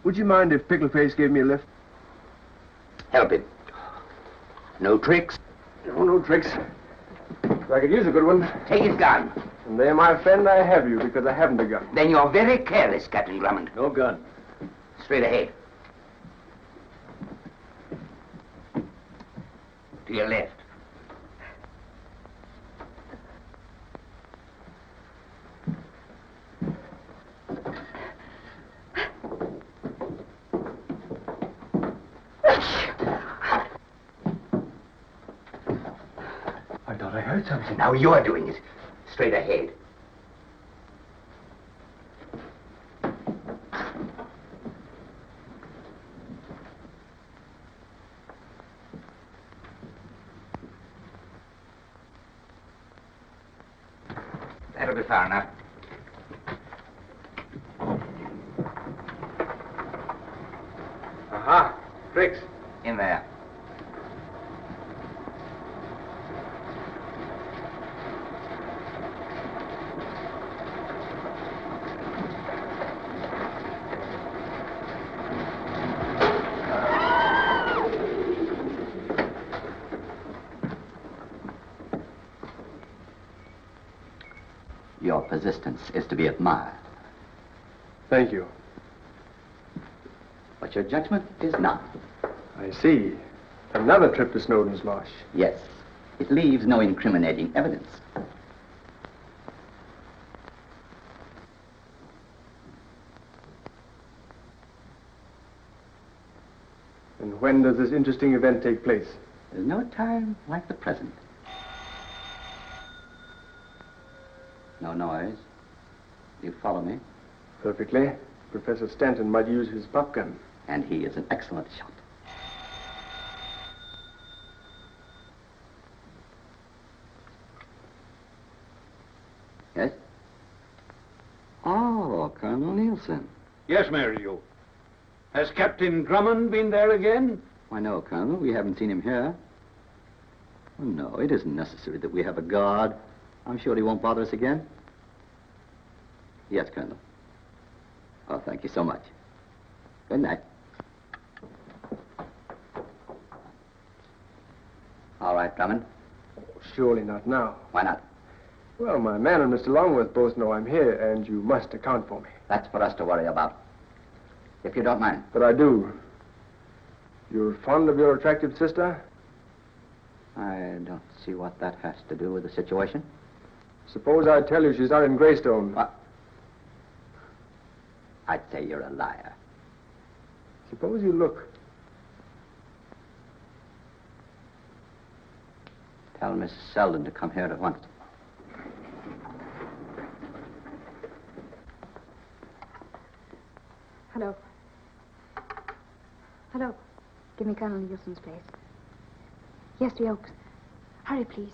Would you mind if Pickleface gave me a lift? Help him. No tricks? No tricks. If I could use a good one. Take his gun. And there, my friend, I have you, because I haven't a gun. Then you're very careless, Captain Drummond. No gun. Straight ahead. To your left. I thought I heard something. Now you're doing it. Straight ahead. That'll be far enough. Aha. Tricks. In there. Your persistence is to be admired. Thank you. But your judgment is not. I see. Another trip to Snowden's Marsh. Yes. It leaves no incriminating evidence. And when does this interesting event take place? There's no time like the present. No noise. You follow me? Perfectly. Professor Stanton might use his pop gun. And he is an excellent shot. Yes? Oh, Colonel Nielsen. Yes, Mary. Has Captain Drummond been there again? Why, no, Colonel. We haven't seen him here. Oh, no, it isn't necessary that we have a guard. I'm sure he won't bother us again. Yes, Colonel. Oh, thank you so much. Good night. All right, Drummond. Surely not now. Why not? Well, my man and Mr. Longworth both know I'm here, and you must account for me. That's for us to worry about. If you don't mind. But I do. You're fond of your attractive sister? I don't see what that has to do with the situation. Suppose I tell you she's not in Greystone. What? I'd say you're a liar. Suppose you look. Tell Miss Selden to come here at once. Hello. Hello. Give me Colonel Nielsen's place. Yes, the Oaks. Hurry, please.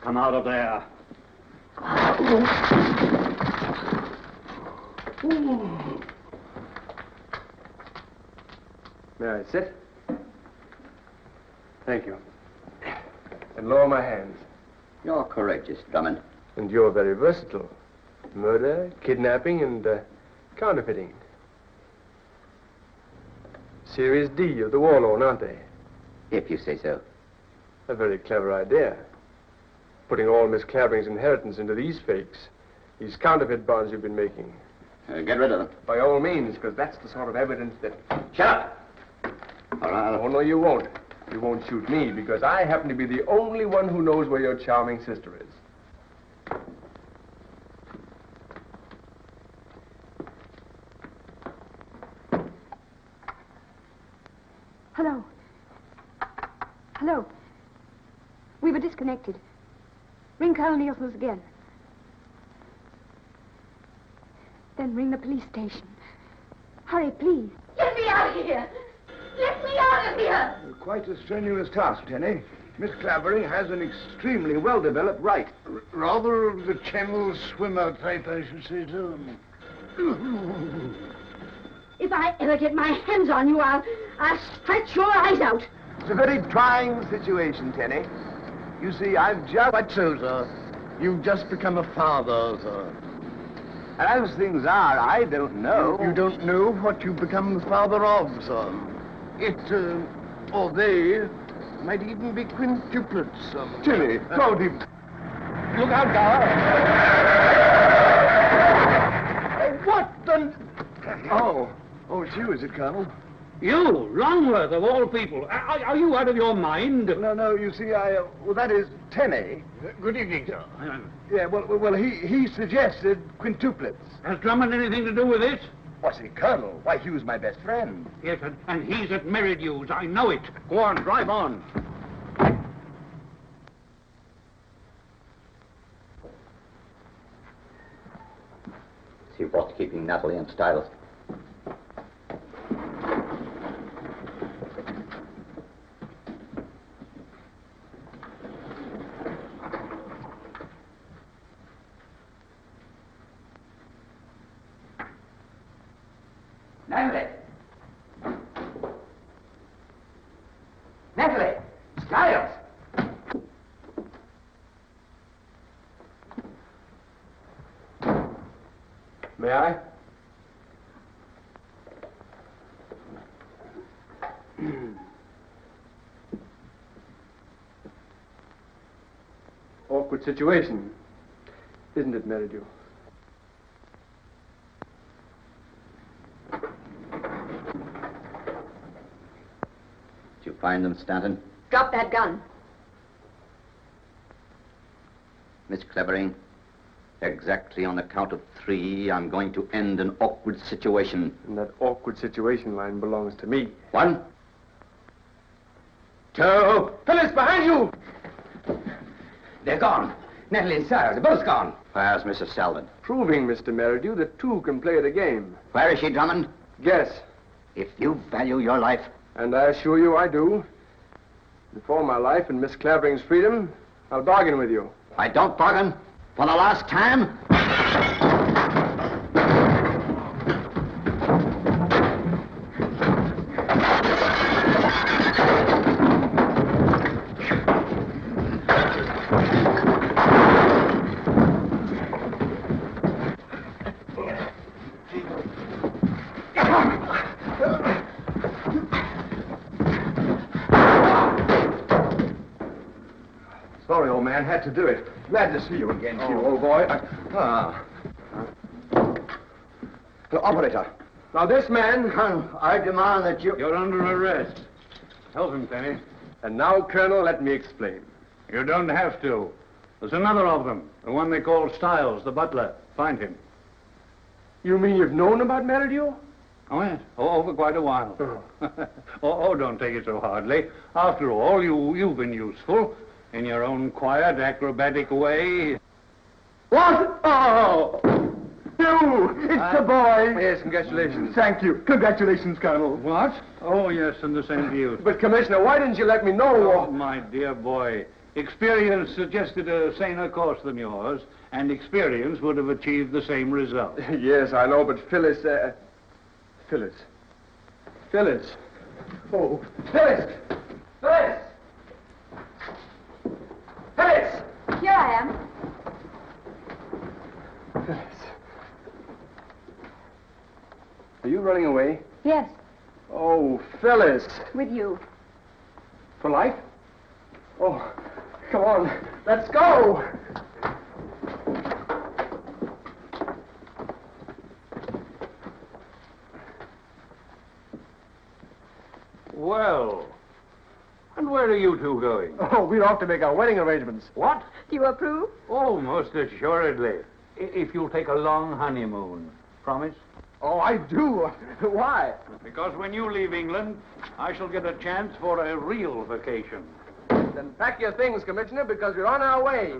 Come out of there. May I sit? Thank you. And lower my hands. You're courageous, Drummond. And you're very versatile. Murder, kidnapping, and counterfeiting. Series D of the Warlord, aren't they? If you say so. A very clever idea. Putting all Miss Clavering's inheritance into these fakes. These counterfeit bonds you've been making. Get rid of them. By all means, because that's the sort of evidence that... Shut up! All right. Oh, no, you won't. You won't shoot me, because I happen to be the only one who knows where your charming sister is. Hello. Hello. We were disconnected. Ring Colonel Nielsen's again. and ring the police station. Hurry, please. Get me out of here! Get me out of here! Quite a strenuous task, Tenny. Miss Clavering has an extremely well-developed right. Rather of the channel swimmer type, I should say, too. If I ever get my hands on you, I'll stretch your eyes out. It's a very trying situation, Tenny. You see, I've just... Quite so, sir. You've just become a father, sir. And as things are, I don't know. You don't know what you've become the father of, sir. It, or they, might even be quintuplets, sir. Tenny, hold him. Look out, Gower. What the... Oh, it's you, is it, Colonel? You, Longworth, of all people. Are you out of your mind? No, you see, well, that is Tenny. Good evening, sir. Yeah, well, he suggested quintuplets. Has Drummond anything to do with it? What's he, Colonel? Why, Hugh's my best friend. Yes, and he's at Merridew's. I know it. Go on, drive on. See what's keeping Natalie and Styles. Natalie! Styles! May I? Awkward situation, isn't it, Meridew? Did you find them, Stanton? Drop that gun. Miss Clavering, exactly on the count of 3, I'm going to end an awkward situation. And that awkward situation line belongs to me. 1, 2... Phyllis, behind you! They're gone. Natalie and Sarah, they're both gone. Where's Mrs. Selvin? Proving, Mr. Meridew, that two can play the game. Where is she, Drummond? Guess. If you value your life... And I assure you I do. For my life and Miss Clavering's freedom, I'll bargain with you. I don't bargain. For the last time... Sorry, old man, had to do it. Glad to see you again, you old boy. Operator. Now this man... I demand that you... You're under arrest. Help him, Penny. And now, Colonel, let me explain. You don't have to. There's another of them. The one they call Styles, the butler. Find him. You mean you've known about Meridew? Oh, yes. Over quite a while. Don't take it so hardly. After all, you've been useful. In your own quiet, acrobatic way. What? Oh! You! It's the boy! Yes, congratulations. Thank you. Congratulations, Colonel. What? Oh, yes, and the same to you. But, Commissioner, why didn't you let me know? Oh, my dear boy. Experience suggested a saner course than yours, and experience would have achieved the same result. Yes, I know, but Phyllis... Phyllis. Oh, Phyllis! Phyllis! Phyllis! Here I am. Phyllis. Are you running away? Yes, Oh, Phyllis. with you. For life? Oh, come on. Let's go! Well, and where are you two going? Oh, we're off to make our wedding arrangements. What? Do you approve? Oh, most assuredly. If you'll take a long honeymoon. Promise? Oh, I do. Why? Because when you leave England, I shall get a chance for a real vacation. Then pack your things, Commissioner, because we're on our way.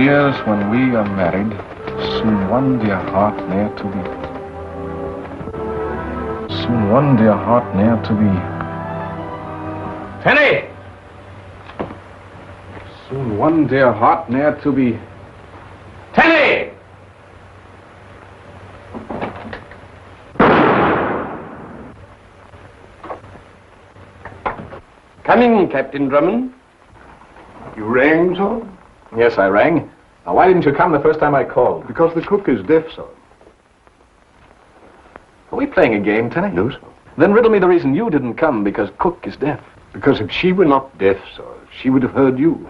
years when we are married, soon one dear heart ne'er to be. Soon one dear heart ne'er to be. Penny! Soon one dear heart ne'er to be. Penny! Coming, Captain Drummond. You rang, sir? Yes, I rang. Now, why didn't you come the first time I called? Because the cook is deaf, sir. Are we playing a game, Tenny? No, sir. Then riddle me the reason you didn't come, because Cook is deaf. Because if she were not deaf, sir, she would have heard you.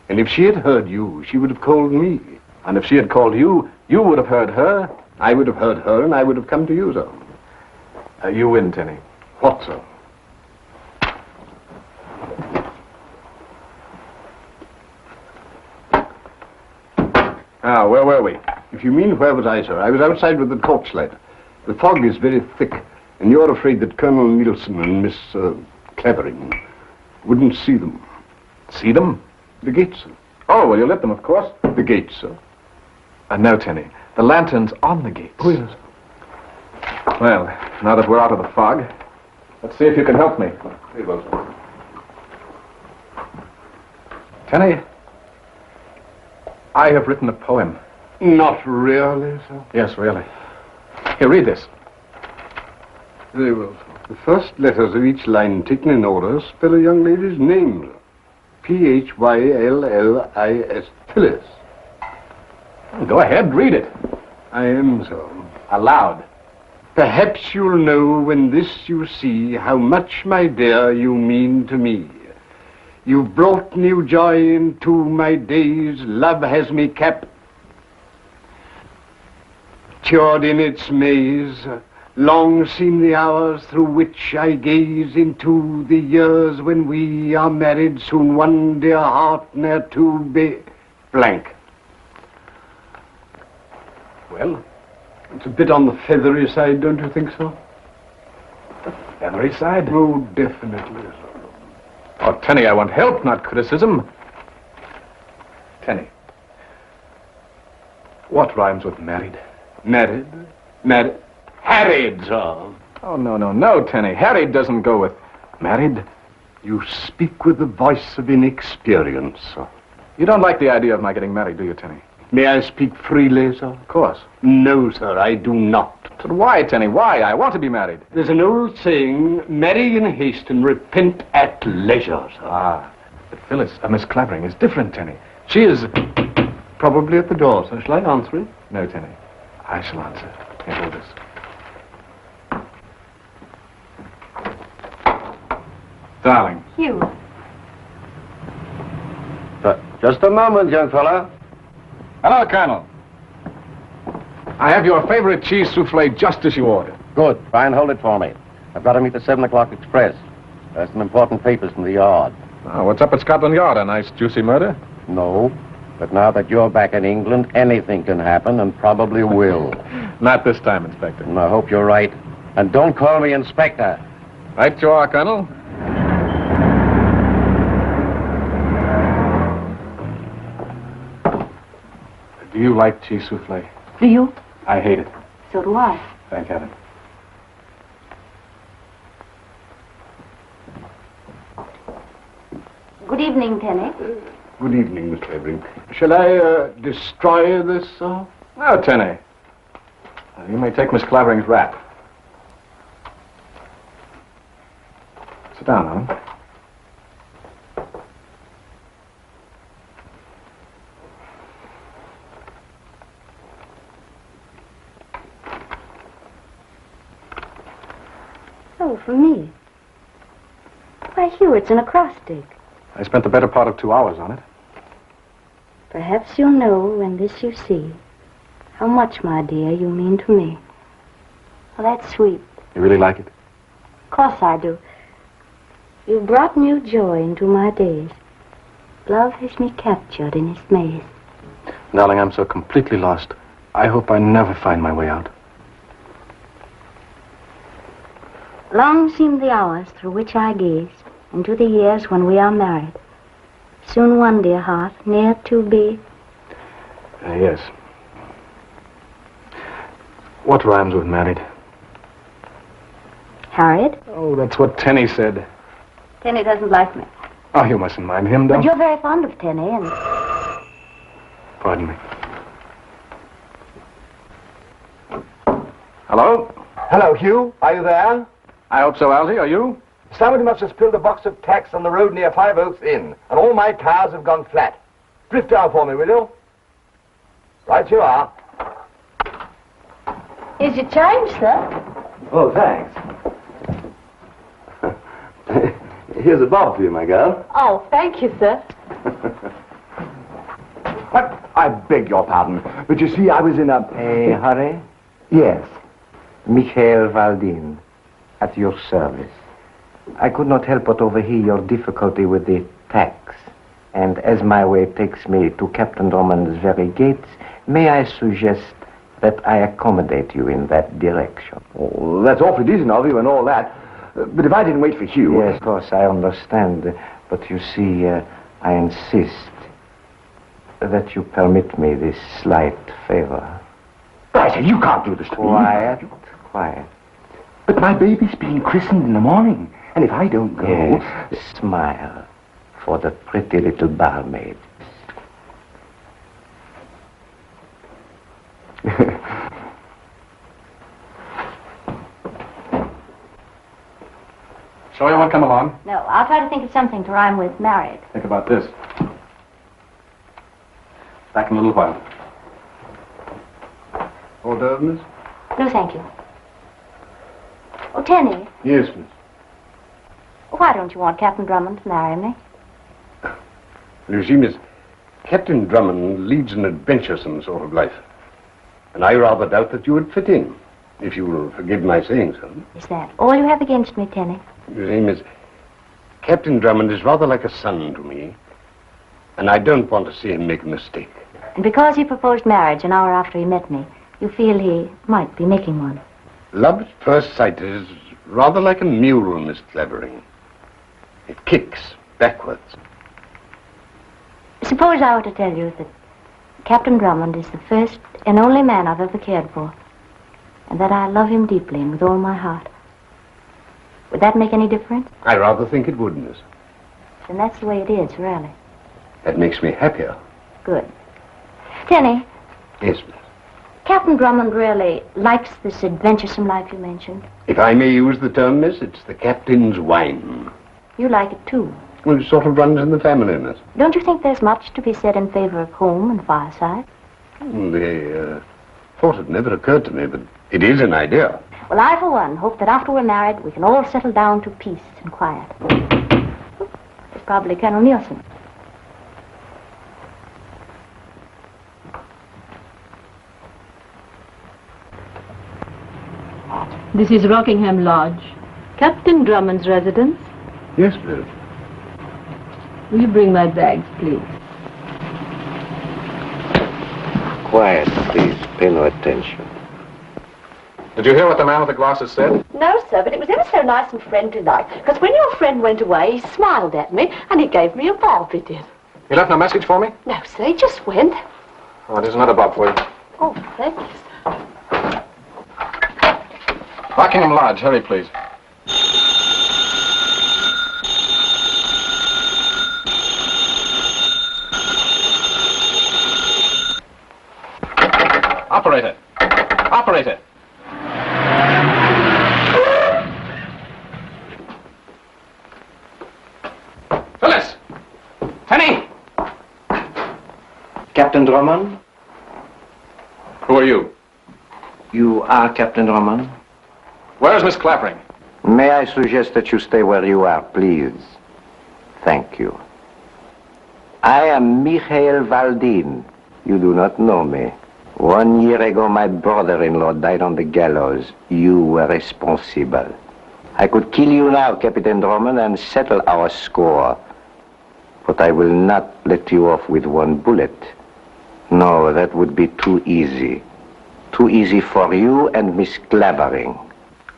And if she had heard you, she would have called me. And if she had called you, you would have heard her. I would have heard her, and I would have come to you, sir. You win, Tenny. What, sir? Now, where were we? If you mean where was I, sir, I was outside with the torchlight. The fog is very thick, and you're afraid that Colonel Nielsen and Miss Clavering wouldn't see them. See them? The gates, sir. Oh, well, you lit them, of course. The gates, sir. And now, Tenny, the lantern's on the gates. Oh, yes. Well, now that we're out of the fog, let's see if you can help me. Very well, sir. Tenny, I have written a poem. Not really, sir? Yes, really. Here, read this. Very well, sir. The first letters of each line taken in order spell a young lady's name, sir. Phyllis. Phyllis. Go ahead, read it. I am, sir. Aloud. Perhaps you'll know when this you see how much, my dear, you mean to me. You've brought new joy into my days. Love has me captured in its maze. Long seem the hours through which I gaze into the years when we are married. Soon one dear heart ne'er to be blank. Well, it's a bit on the feathery side, don't you think so? Feathery side? Oh, definitely, sir. Oh, Tenny, I want help, not criticism. Tenny, what rhymes with married? Married? Married? Harried, sir. Oh, no, Tenny. Harried doesn't go with married. You speak with the voice of inexperience, sir. You don't like the idea of my getting married, do you, Tenny? May I speak freely, sir? Of course. No, sir, I do not. But why, Tenny? Why? I want to be married. There's an old saying, marry in haste and repent at leisure, sir. Ah, but Phyllis, Miss Clavering is different, Tenny. She is... Probably at the door, sir. Shall I answer it? No, Tenny. I shall answer. Here, hold this. Darling. Hugh. Just a moment, young fella. Hello, Colonel. I have your favorite cheese souffle just as you ordered. Good. Try and hold it for me. I've got to meet the 7 o'clock express. There's some important papers from the yard. Oh, what's up at Scotland Yard? A nice, juicy murder? No. But now that you're back in England, anything can happen, and probably will. Not this time, Inspector. And I hope you're right. And don't call me Inspector. Right you are, Colonel. Do you like cheese souffle? Do you? I hate it. So do I. Thank heaven. Good evening, Tenny. Good evening, Miss Clavering. Shall I destroy this, sir? No, Tenny. You may take Miss Clavering's wrap. Sit down, Alan. Oh, for me. Why, Hugh, it's an acrostic. I spent the better part of 2 hours on it. Perhaps you'll know when this you see how much, my dear, you mean to me. Well, that's sweet. You really like it? Of course I do. You've brought new joy into my days. Love has me captured in its maze. Darling, I'm so completely lost. I hope I never find my way out. Long seem the hours through which I gaze into the years when we are married. Soon one, dear heart, near to be Yes. What rhymes with married? Harriet? Oh, that's what Tenny said. Tenny doesn't like me. Oh, you mustn't mind him, But though. you're very fond of Tenny, and... Pardon me. Hello? Hello, Hugh. Are you there? I hope so, Algy. Are you? Somebody must have spilled a box of tacks on the road near Five Oaks Inn, and all my tires have gone flat. Drift down for me, will you? Right you are. Here's your change, sir. Oh, thanks. Here's a bob for you, my girl. Oh, thank you, sir. But I beg your pardon, but you see, I was in a hurry? Yes. Michael Valdin, at your service. I could not help but overhear your difficulty with the tax. And as my way takes me to Captain Drummond's very gates, may I suggest that I accommodate you in that direction? Oh, that's awfully decent of you and all that. But if I didn't wait for Hugh... Yes, of course, I understand. But you see, I insist that you permit me this slight favor. I say, you can't do this to me. Quiet, quiet. But my baby's being christened in the morning, and if I don't go... Yes, smile for the pretty little barmaid. Sure you won't come along? No, I'll try to think of something to rhyme with married. Think about this. Back in a little while. Hors d'oeuvre, miss? No, thank you. Oh, Tenny, Yes, miss. why don't you want Captain Drummond to marry me? You see, miss, Captain Drummond leads an adventuresome sort of life. And I rather doubt that you would fit in, if you will forgive my saying so. Is that all you have against me, Tenny? You see, miss, Captain Drummond is rather like a son to me, and I don't want to see him make a mistake. And because he proposed marriage an hour after he met me, you feel he might be making one? Love at first sight is rather like a mule, Miss Clavering. It kicks backwards. Suppose I were to tell you that Captain Drummond is the first and only man I've ever cared for, and that I love him deeply and with all my heart. Would that make any difference? I rather think it would, miss. Then that's the way it is, really. That makes me happier. Good. Tenny, Yes, miss. Captain Drummond really likes this adventuresome life you mentioned. If I may use the term, miss, it's the captain's wine. You like it, too. Well, it sort of runs in the family, miss. Don't you think there's much to be said in favor of home and fireside? The thought had never occurred to me, but it is an idea. Well, I, for one, hope that after we're married, we can all settle down to peace and quiet. It's probably Colonel Nielsen. This is Rockingham Lodge. Captain Drummond's residence. Yes, miss. Will you bring my bags, please? Quiet, please. Pay no attention. Did you hear what the man with the glasses said? No, sir, but it was ever so nice and friendly-like. Because when your friend went away, he smiled at me, and he gave me a bob, he did. He left no message for me? No, sir, he just went. Oh, there's another bob for you. Oh, thank you, sir. Rockingham Lodge, hurry, please. Operator! Operator! Phyllis! Tenny! Captain Drummond? Who are you? You are Captain Drummond? Where's Miss Clavering? May I suggest that you stay where you are, please? Thank you. I am Michael Valdin. You do not know me. 1 year ago, my brother-in-law died on the gallows. You were responsible. I could kill you now, Captain Drummond, and settle our score. But I will not let you off with one bullet. No, that would be too easy. Too easy for you and Miss Clavering.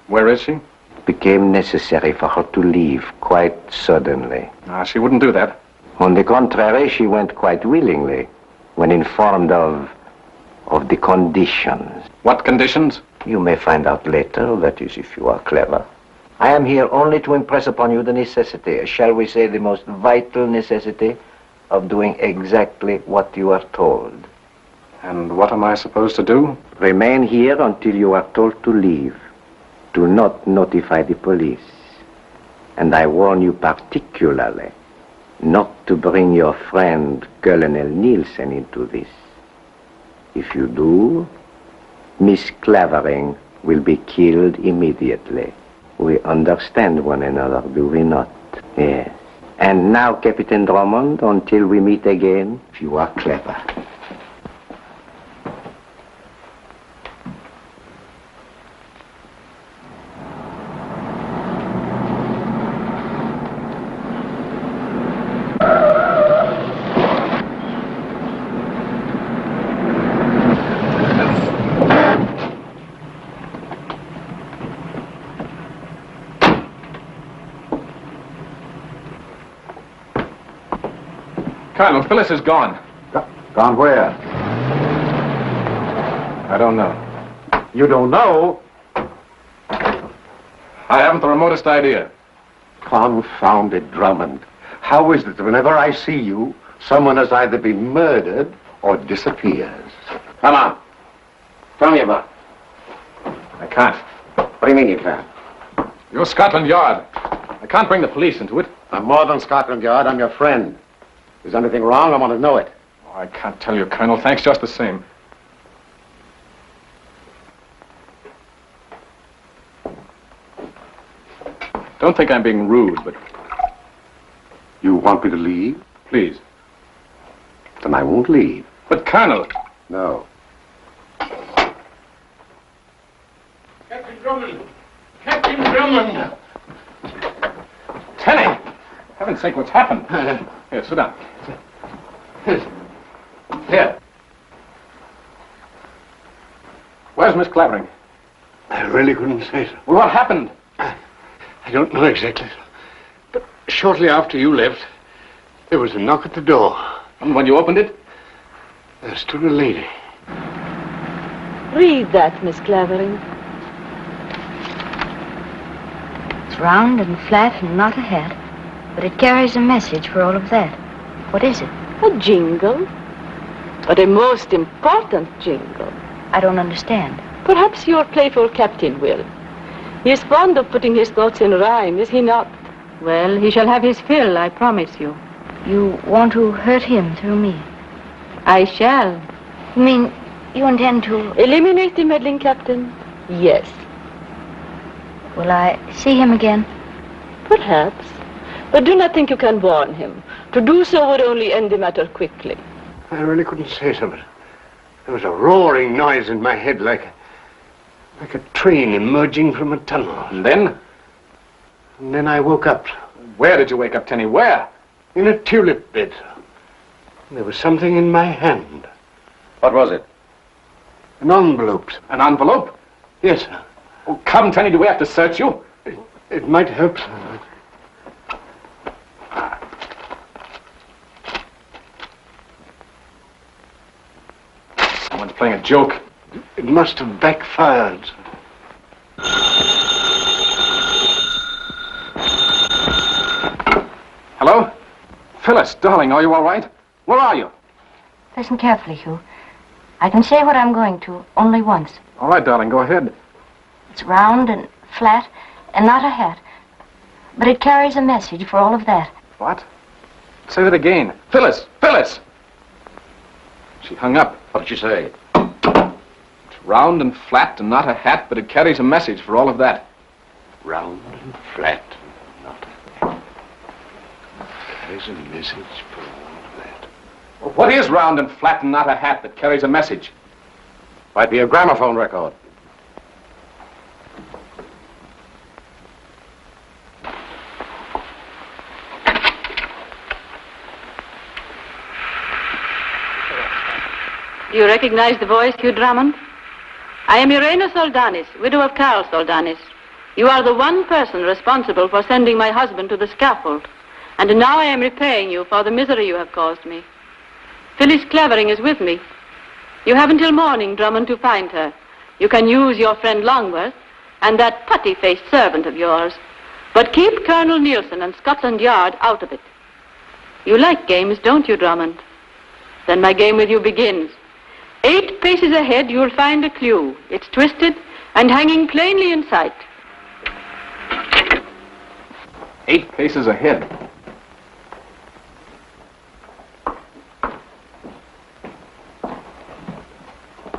Where is she? It became necessary for her to leave quite suddenly. She wouldn't do that. On the contrary, she went quite willingly when informed of of the conditions. What conditions? You may find out later, that is, if you are clever. I am here only to impress upon you the necessity, shall we say the most vital necessity, of doing exactly what you are told. And what am I supposed to do? Remain here until you are told to leave. Do not notify the police. And I warn you particularly not to bring your friend Colonel Nielsen into this. If you do, Miss Clavering will be killed immediately. We understand one another, do we not? Yes. And now, Captain Drummond, until we meet again, you are clever. Colonel, Phyllis is gone. Gone where? I don't know. You don't know? I haven't the remotest idea. Confounded Drummond. How is it that whenever I see you, someone has either been murdered or disappears? Come on. Tell me about it. I can't. What do you mean you can't? You're Scotland Yard. I can't bring the police into it. I'm more than Scotland Yard. I'm your friend. If there's anything wrong, I want to know it. Oh, I can't tell you, Colonel. Thanks just the same. Don't think I'm being rude, but... You want me to leave? Please. Then I won't leave. But, Colonel... No. Captain Drummond! Captain Drummond! Tenny! Heaven's sake, what's happened? Here, sit down. Here. Where's Miss Clavering? I really couldn't say so. Well, what happened? I don't know exactly. But shortly after you left, there was a knock at the door. And when you opened it? There stood a lady. Read that, Miss Clavering. It's round and flat and not a hat, but it carries a message for all of that. What is it? A jingle. But a most important jingle. I don't understand. Perhaps your playful captain will. He is fond of putting his thoughts in rhyme, is he not? Well, he shall have his fill, I promise you. You want to hurt him through me? I shall. You mean you intend to... Eliminate the meddling captain? Yes. Will I see him again? Perhaps. But do not think you can warn him. To do so would only end the matter quickly. I really couldn't say so, but there was a roaring noise in my head like a train emerging from a tunnel. And then? And then I woke up. Where did you wake up, Tenny? Where? In a tulip bed. There was something in my hand. What was it? An envelope. An envelope? Yes, sir. Oh, come, Tenny, do we have to search you? It might help, sir. Someone's playing a joke. It must have backfired. Hello? Phyllis, darling, are you all right? Where are you? Listen carefully, Hugh. I can say what I'm going to, only once. All right, darling, go ahead. It's round and flat and not a hat. But it carries a message for all of that. What? Say that again. Phyllis! Phyllis! She hung up. What did she say? It's round and flat and not a hat, but it carries a message for all of that. Round and flat, not a hat. Carries a message for all of that. Well, what is round and flat and not a hat that carries a message? Might be a gramophone record. Do you recognize the voice, Hugh Drummond? I am Irena Soldanis, widow of Carl Soldanis. You are the one person responsible for sending my husband to the scaffold. And now I am repaying you for the misery you have caused me. Phyllis Clavering is with me. You have until morning, Drummond, to find her. You can use your friend Longworth and that putty-faced servant of yours. But keep Colonel Nielsen and Scotland Yard out of it. You like games, don't you, Drummond? Then my game with you begins. 8 paces ahead, you'll find a clue. It's twisted and hanging plainly in sight. 8 paces ahead.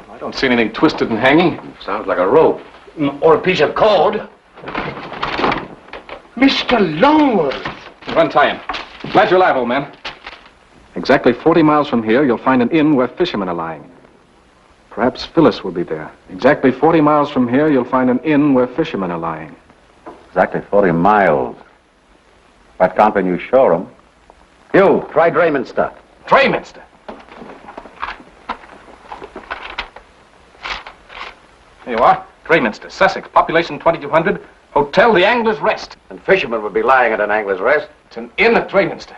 I don't see anything twisted and hanging. Sounds like a rope. Or a piece of cord. Mr. Longworth! Untie him. Glad you're alive, old man. Exactly 40 miles from here, you'll find an inn where fishermen are lying. Perhaps Phyllis will be there. Exactly 40 miles from here, you'll find an inn where fishermen are lying. Exactly 40 miles. But can't when you show 'em. You, try Drayminster. Drayminster? Here you are. Drayminster, Sussex, population 2,200, Hotel The Angler's Rest. And fishermen would be lying at an Angler's Rest. It's an inn at Drayminster.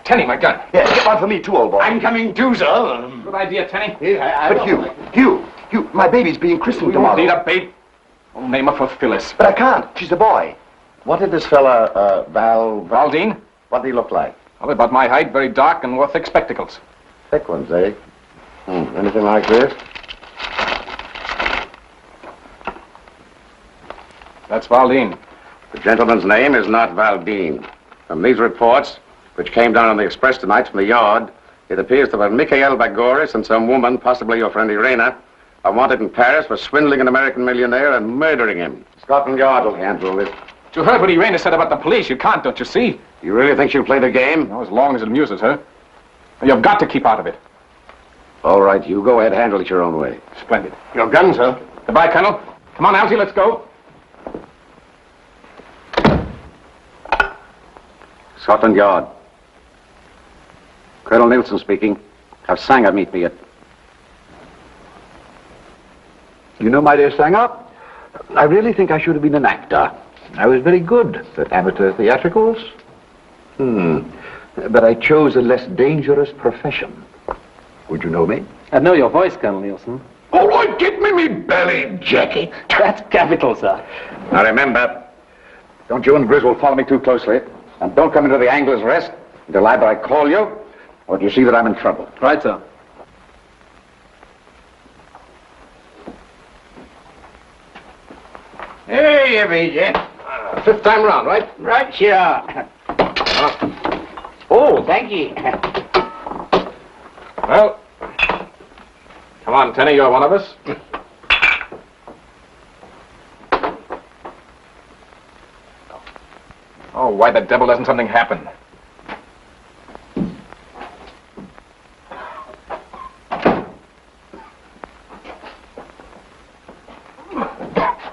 Tenny, my gun. Yeah, get one for me too, old boy. I'm coming too, sir. Good idea, Tenny. But Hugh, my baby's being christened tomorrow. You don't need a babe. I'll name her for Phyllis. But I can't. She's a boy. What did this fella, Valdine? What did he look like? Well, about my height, very dark, and wore thick spectacles. Thick ones, eh? Anything like this? That's Valdine. The gentleman's name is not Valdine. From these reports, which came down on the express tonight from the yard, it appears that Mikhail Bagoris and some woman, possibly your friend Irena, are wanted in Paris for swindling an American millionaire and murdering him. Scotland Yard will handle this. You heard what Irena said about the police. You can't, don't you see? You really think she'll play the game? No, as long as it amuses her. You've got to keep out of it. All right, you go ahead, handle it your own way. Splendid. Your gun, sir. Goodbye, Colonel. Come on, Algy, let's go. Scotland Yard. Colonel Nielsen speaking. Have Sanger meet me at... You know, my dear Sanger, I really think I should have been an actor. I was very good at amateur theatricals. But I chose a less dangerous profession. Would you know me? I know your voice, Colonel Nielsen. All right, get me belly jacket. That's capital, sir. Now remember, don't you and Griswold follow me too closely. And don't come into the Angler's Rest until either I call you or you see that I'm in trouble. Right, sir. Hey, Evie, 5th time round, right? Right, here. Oh, thank you. Well, come on, Tenny, you're one of us. Oh, why the devil doesn't something happen?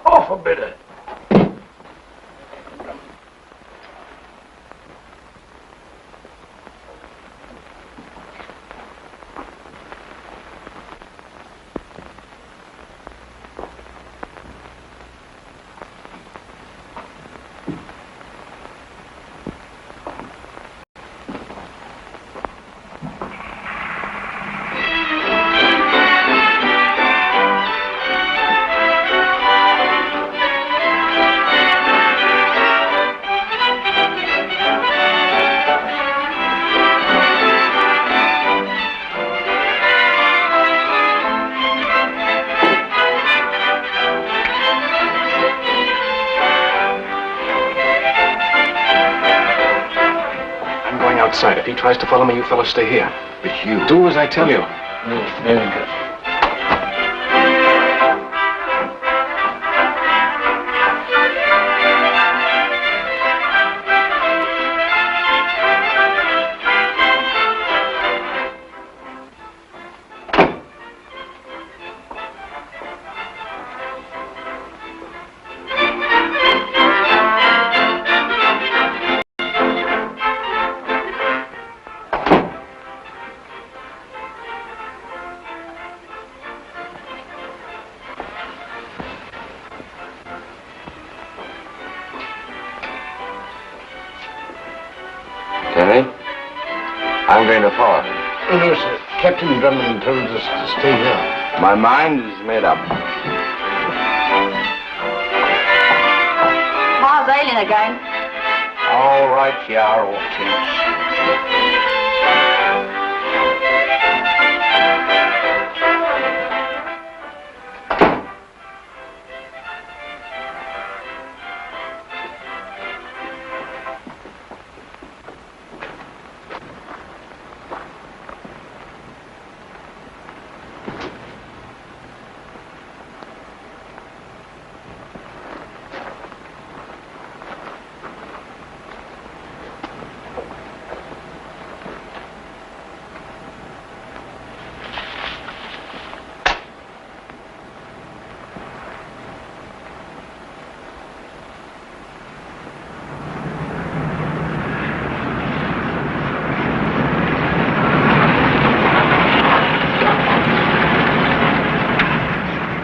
Off a bit. Outside. If he tries to follow me, you fellows stay here. But you... Do as I tell you. Very good. I'm going to follow him. Oh, no, sir. Captain Drummond told us to stay here. My mind is made up. How's Aileen again? All right, yeah, old Tinch.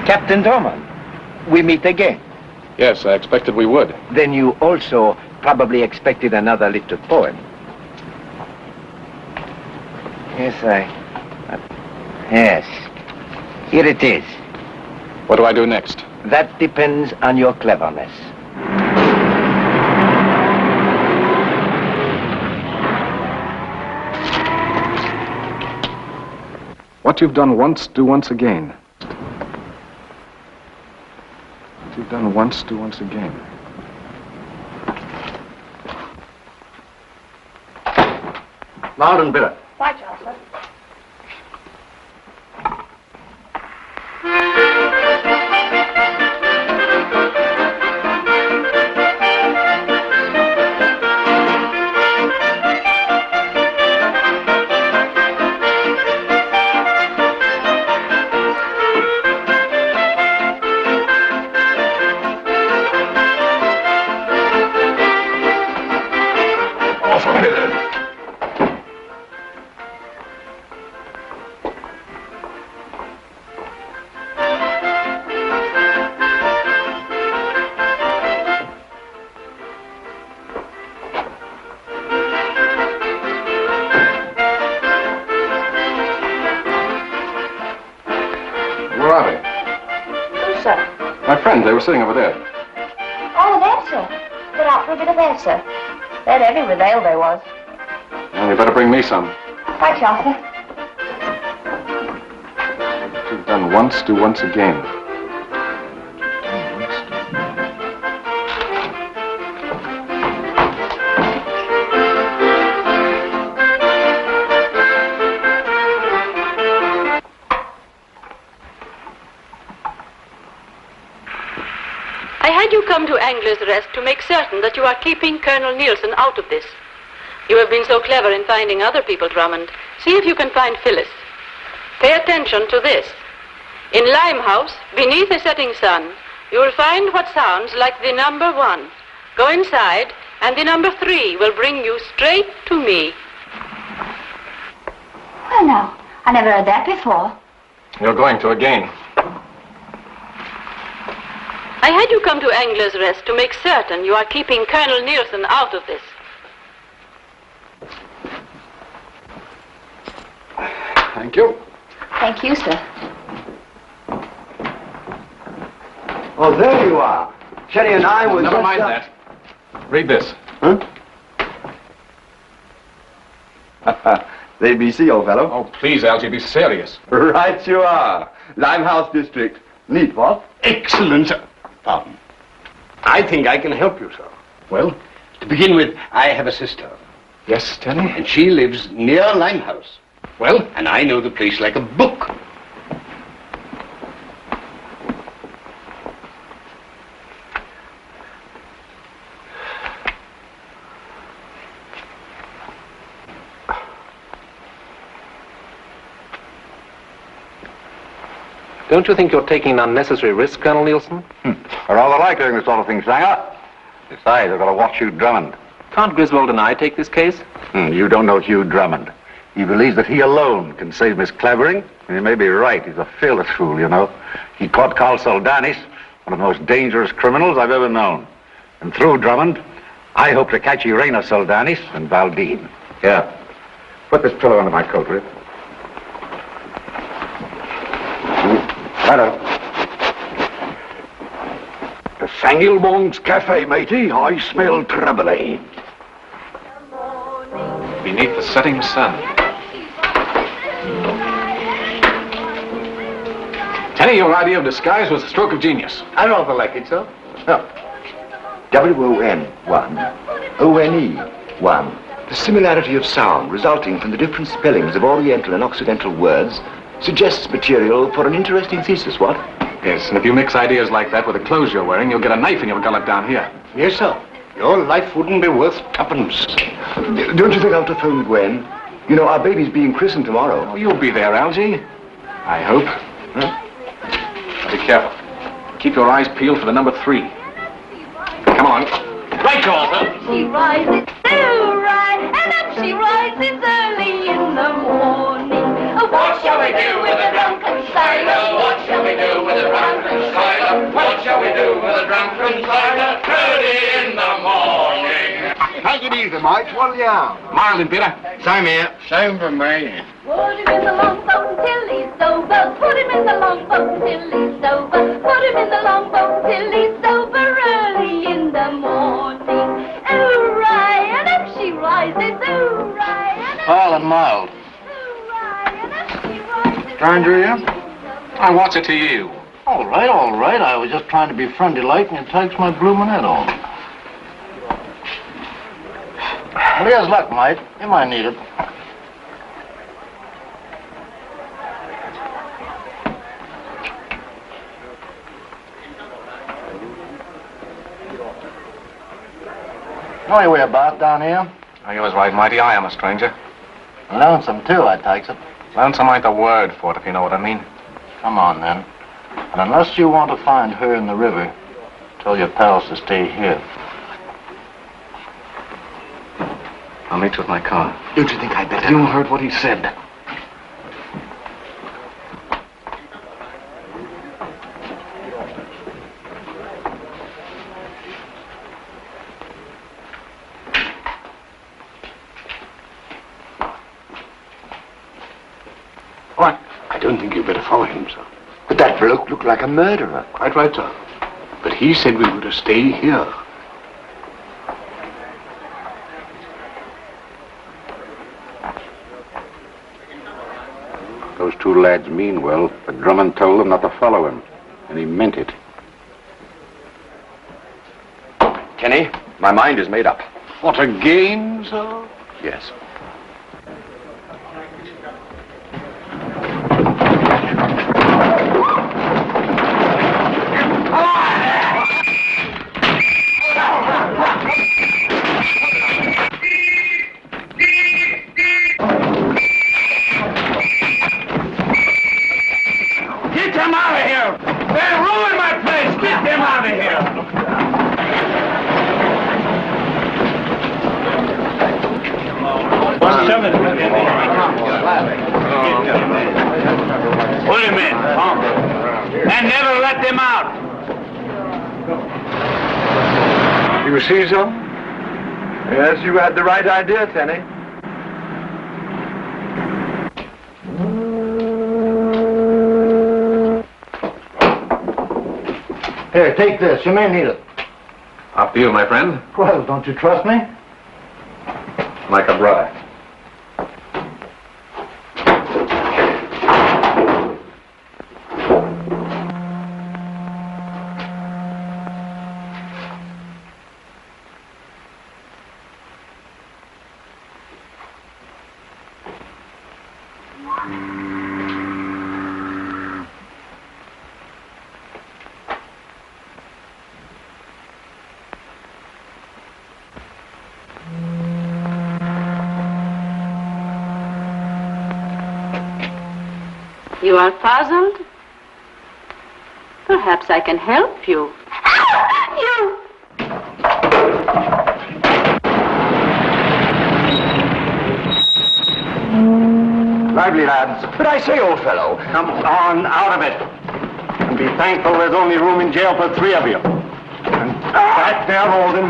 Captain Drummond, we meet again. Yes, I expected we would. Then you also probably expected another little poem. Yes, Yes. Here it is. What do I do next? That depends on your cleverness. What you've done once, do once again. What you've done once, do once again. Loud and bitter. Right, Chancellor. Where are they? Who, sir? My friends, they were sitting over there. Oh, them, sir. They're out for a bit of air, sir. They're heavy with ale, they was. Well, you better bring me some. Right, Chancellor. What you've done once, do once again. I had you come to Angler's Rest to make certain that you are keeping Colonel Nielsen out of this. You have been so clever in finding other people, Drummond. See if you can find Phyllis. Pay attention to this. In Limehouse, beneath a setting sun, you will find what sounds like the number 1. Go inside, and the number 3 will bring you straight to me. Well, now, I never heard that before. You're going to again. I had you come to Angler's Rest to make certain you are keeping Colonel Nielsen out of this. Thank you. Thank you, sir. Oh, there you are. Sherry and I were Never just mind up- that. Read this. Huh? The ABC, old fellow. Oh, please, Algy, be serious. Right you are. Limehouse District. Neat, what? Excellent, sir. Pardon. I think I can help you, sir. Well, to begin with, I have a sister. Yes, Tenny? And she lives near Limehouse. Well, and I know the place like a book. Don't you think you're taking an unnecessary risk, Colonel Nielsen? I rather like doing this sort of thing, Sanger. Besides, I've got to watch Hugh Drummond. Can't Griswold and I take this case? You don't know Hugh Drummond. He believes that he alone can save Miss Clavering. And he may be right. He's a fearless fool, you know. He caught Coll Soldanis, one of the most dangerous criminals I've ever known. And through Drummond, I hope to catch Irena Soldanis and Valdine. Here, put this pillow under my coat, will you? Hello. The Sangilbong's Cafe, matey. I smell trouble, eh? Beneath the setting sun. Tenny, your idea of disguise was a stroke of genius. I rather like it, sir. No. W-O-N-1, O-N-E-1. The similarity of sound resulting from the different spellings of Oriental and Occidental words suggests material for an interesting thesis, what? Yes, and if you mix ideas like that with the clothes you're wearing, you'll get a knife in your gullet down here. Yes, sir. Your life wouldn't be worth tuppence. Don't you think I'll have to phone Gwen? You know, our baby's being christened tomorrow. Oh, you'll be there, Algy. I hope. Huh? Be careful. Keep your eyes peeled for the number 3. Come on. Right, Arthur. She rises so right, and up she rises early in the morning. What shall we do with a drunken sailor? What shall we do with a drunken sailor? What shall we do with a drunken sailor? Early in the morning. Take it easy, mate. What'll you have? Mild and bitter. Same here. Same for me. Put him in the longboat until he's sober. Put him in the longboat until he's sober. Put him in the longboat until he's sober early in the morning. Hooray, and up she rises. Hooray, and up Mild and mild. Stranger, you? And what's it to you? All right, all right. I was just trying to be friendly-like, and it takes my bloomin' head off. Well, here's luck, mate. You might need it. Know your way about down here? Oh, you was right, Mighty. I am a stranger. Lonesome, too, I takes it. Lonesome ain't the word for it, if you know what I mean. Come on, then. And unless you want to find her in the river, tell your pals to stay here. I'll meet you at my car. Don't you think I'd better? You heard what he said. What? I don't think you'd better follow him, sir. But that bloke looked like a murderer. Quite right, sir. But he said we were to stay here. Those 2 lads mean well, but Drummond told them not to follow him, and he meant it. Kenny, my mind is made up. What, again, sir? Yes. Get them out of here! They'll ruin my place! Get them out of here! Put him in, and never let them out. You see so? Yes, you had the right idea, Tenny. Here, take this. You may need it. Up to you, my friend. Well, don't you trust me? Like a brother. You are puzzled? Perhaps I can help you. You! Lively, lads. But I say, old fellow. Come on, out of it. And be thankful there's only room in jail for 3 of you. And back there, Alden.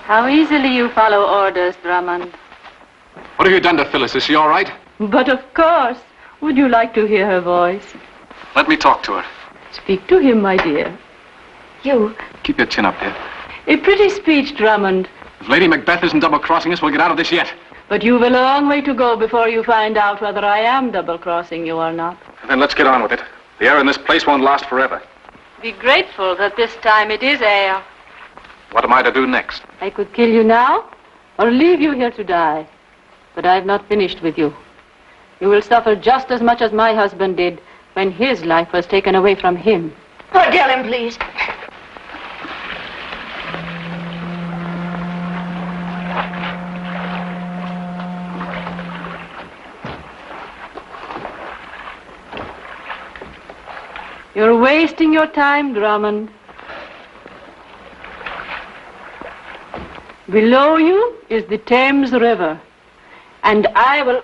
How easily you follow orders, Drummond. What have you done to Phyllis? Is she all right? But of course. Would you like to hear her voice? Let me talk to her. Speak to him, my dear. You. Keep your chin up here. A pretty speech, Drummond. If Lady Macbeth isn't double-crossing us, we'll get out of this yet. But you've a long way to go before you find out whether I am double-crossing you or not. Then let's get on with it. The air in this place won't last forever. Be grateful that this time it is air. What am I to do next? I could kill you now, or leave you here to die. But I've not finished with you. You will suffer just as much as my husband did when his life was taken away from him. Tell him, please. You're wasting your time, Drummond. Below you is the Thames River, and I will...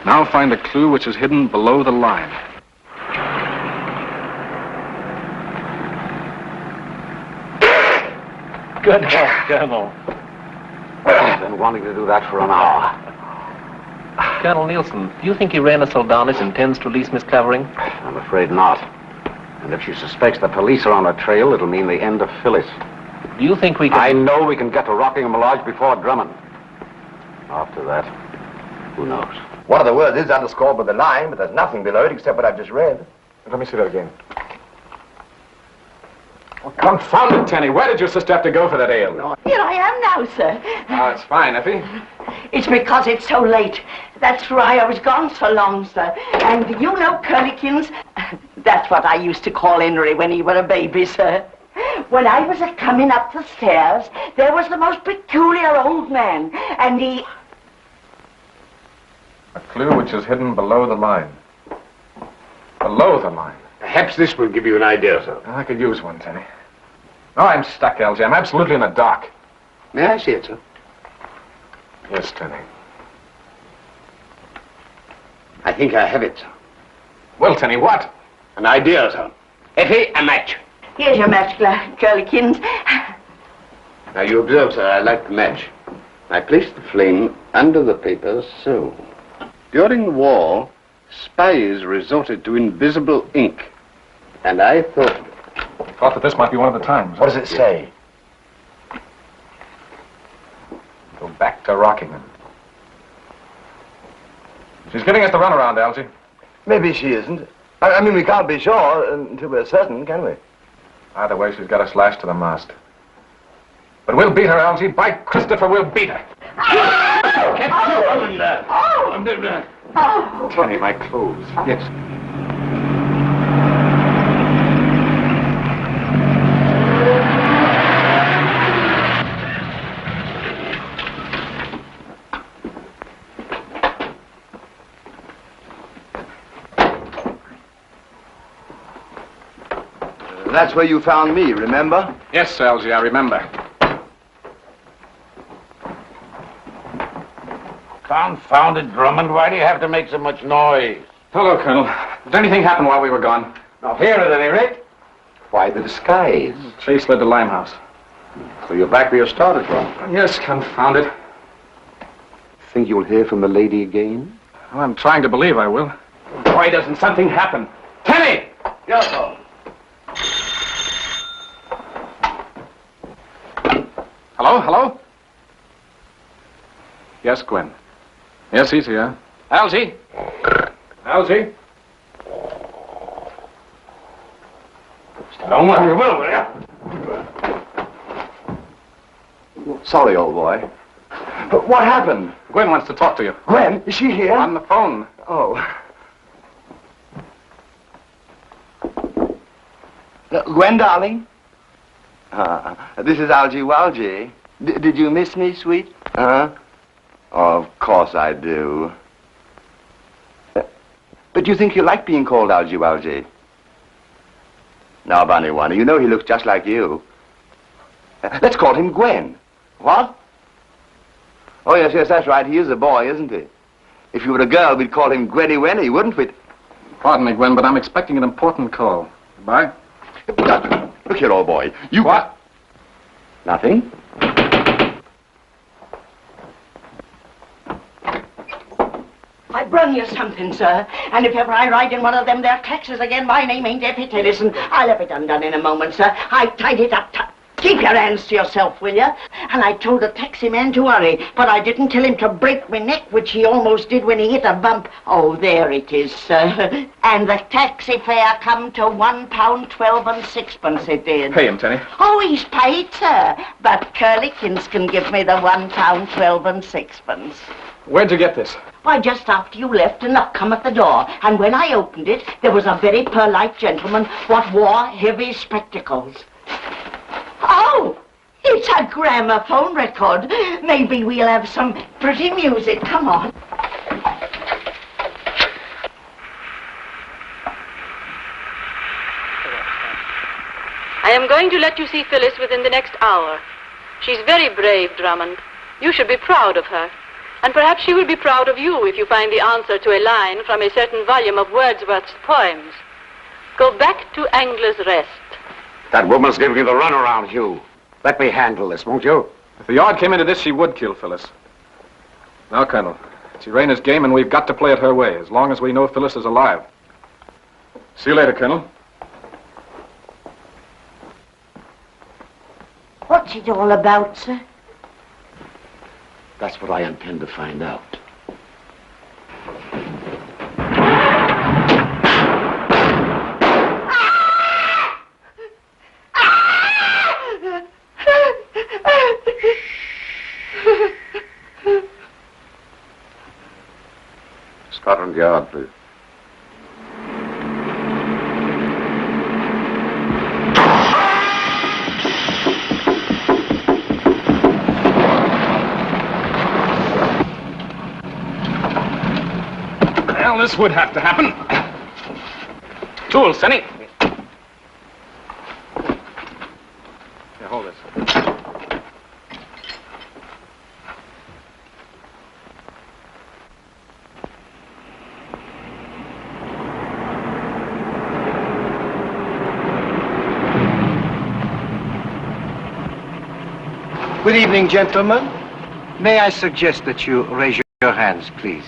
Now find a clue which is hidden below the line. Good help, Colonel. I've been wanting to do that for an hour. Colonel Nielsen, do you think Irena Soldanis intends to release Miss Clavering? I'm afraid not. And if she suspects the police are on her trail, it'll mean the end of Phyllis. Do you think we can... I know we can get to Rockingham Lodge before Drummond. After that, who knows? One of the words is underscored by the line, but there's nothing below it except what I've just read. Let me see that again. Oh, confound it, Tenny. Where did your sister have to go for that ale? Here I am now, sir. Oh, it's fine, Effie. It's because it's so late. That's why I was gone so long, sir. And you know Curlikins? That's what I used to call Henry when he were a baby, sir. When I was a-coming up the stairs, there was the most peculiar old man, and he... A clue which is hidden below the line. Below the line. Perhaps this will give you an idea, sir. I could use one, Tenny. Oh, I'm stuck, Algy. I'm absolutely in the dark. May I see it, sir? Yes, Tenny. I think I have it, sir. Well, Tenny, what? An idea, sir. Effie, a match. Here's your match, Curlikins. Now, you observe, sir, I light the match. I place the flame under the paper, so. During the war, spies resorted to invisible ink. And I thought that this might be one of the times. What does it say? Go back to Rockingham. She's giving us the runaround, Algy. Maybe she isn't. I mean, we can't be sure until we're certain, can we? Either way, she's got us lashed to the mast. But we'll beat her, Algy. By Christopher, we'll beat her. Tenny, my clothes. Yes. That's where you found me, remember? Yes, Algy, I remember. Confound it, Drummond. Why do you have to make so much noise? Hello, Colonel. Did anything happen while we were gone? Not here, at any rate. Why the disguise? Chase led to Limehouse. So you're back where you started from? Yes, confound it. Think you'll hear from the lady again? Well, I'm trying to believe I will. Why doesn't something happen? Tenny! Yes, sir. Hello? Hello? Yes, Gwen. Yes, he's here. Algy? Algy? Don't worry, will you? Sorry, old boy. But what happened? Gwen wants to talk to you. Gwen? Is she here? On the phone. Oh. Gwen, darling? This is Algy Walgy. Did you miss me, sweet? Huh? Oh, of course I do. But you think you like being called Algy? Now, Bunny One, you know he looks just like you. Let's call him Gwen. What? Oh, yes, that's right. He is a boy, isn't he? If you were a girl, we'd call him Gwenny Wenny, wouldn't we? Pardon me, Gwen, but I'm expecting an important call. Goodbye. Look here, old boy. You... What? Nothing. I brung you something, sir. And if ever I ride in one of them there taxis again, my name ain't Deputy. Listen, I'll have it undone in a moment, sir. I tied it up. Keep your hands to yourself, will you? And I told the taxi man to hurry, but I didn't tell him to break my neck, which he almost did when he hit a bump. Oh, there it is, sir. And the taxi fare come to £1.12 and sixpence, it did. Pay him, Tenny. Oh, he's paid, sir. But Curlikins can give me the £1.12 and sixpence. Where'd you get this? Why, just after you left, a knock come at the door. And when I opened it, there was a very polite gentleman what wore heavy spectacles. Oh, it's a gramophone record. Maybe we'll have some pretty music. Come on. I am going to let you see Phyllis within the next hour. She's very brave, Drummond. You should be proud of her. And perhaps she will be proud of you if you find the answer to a line from a certain volume of Wordsworth's poems. Go back to Angler's Rest. That woman's giving you the runaround, Hugh. Let me handle this, won't you? If the yard came into this, she would kill Phyllis. Now, Colonel, it's Irana's game, and we've got to play it her way, as long as we know Phyllis is alive. See you later, Colonel. What's it all about, sir? That's what I intend to find out. Scotland Yard, please. Well, this would have to happen. Tools, Senny. Here, hold this. Good evening, gentlemen. May I suggest that you raise your hands, please?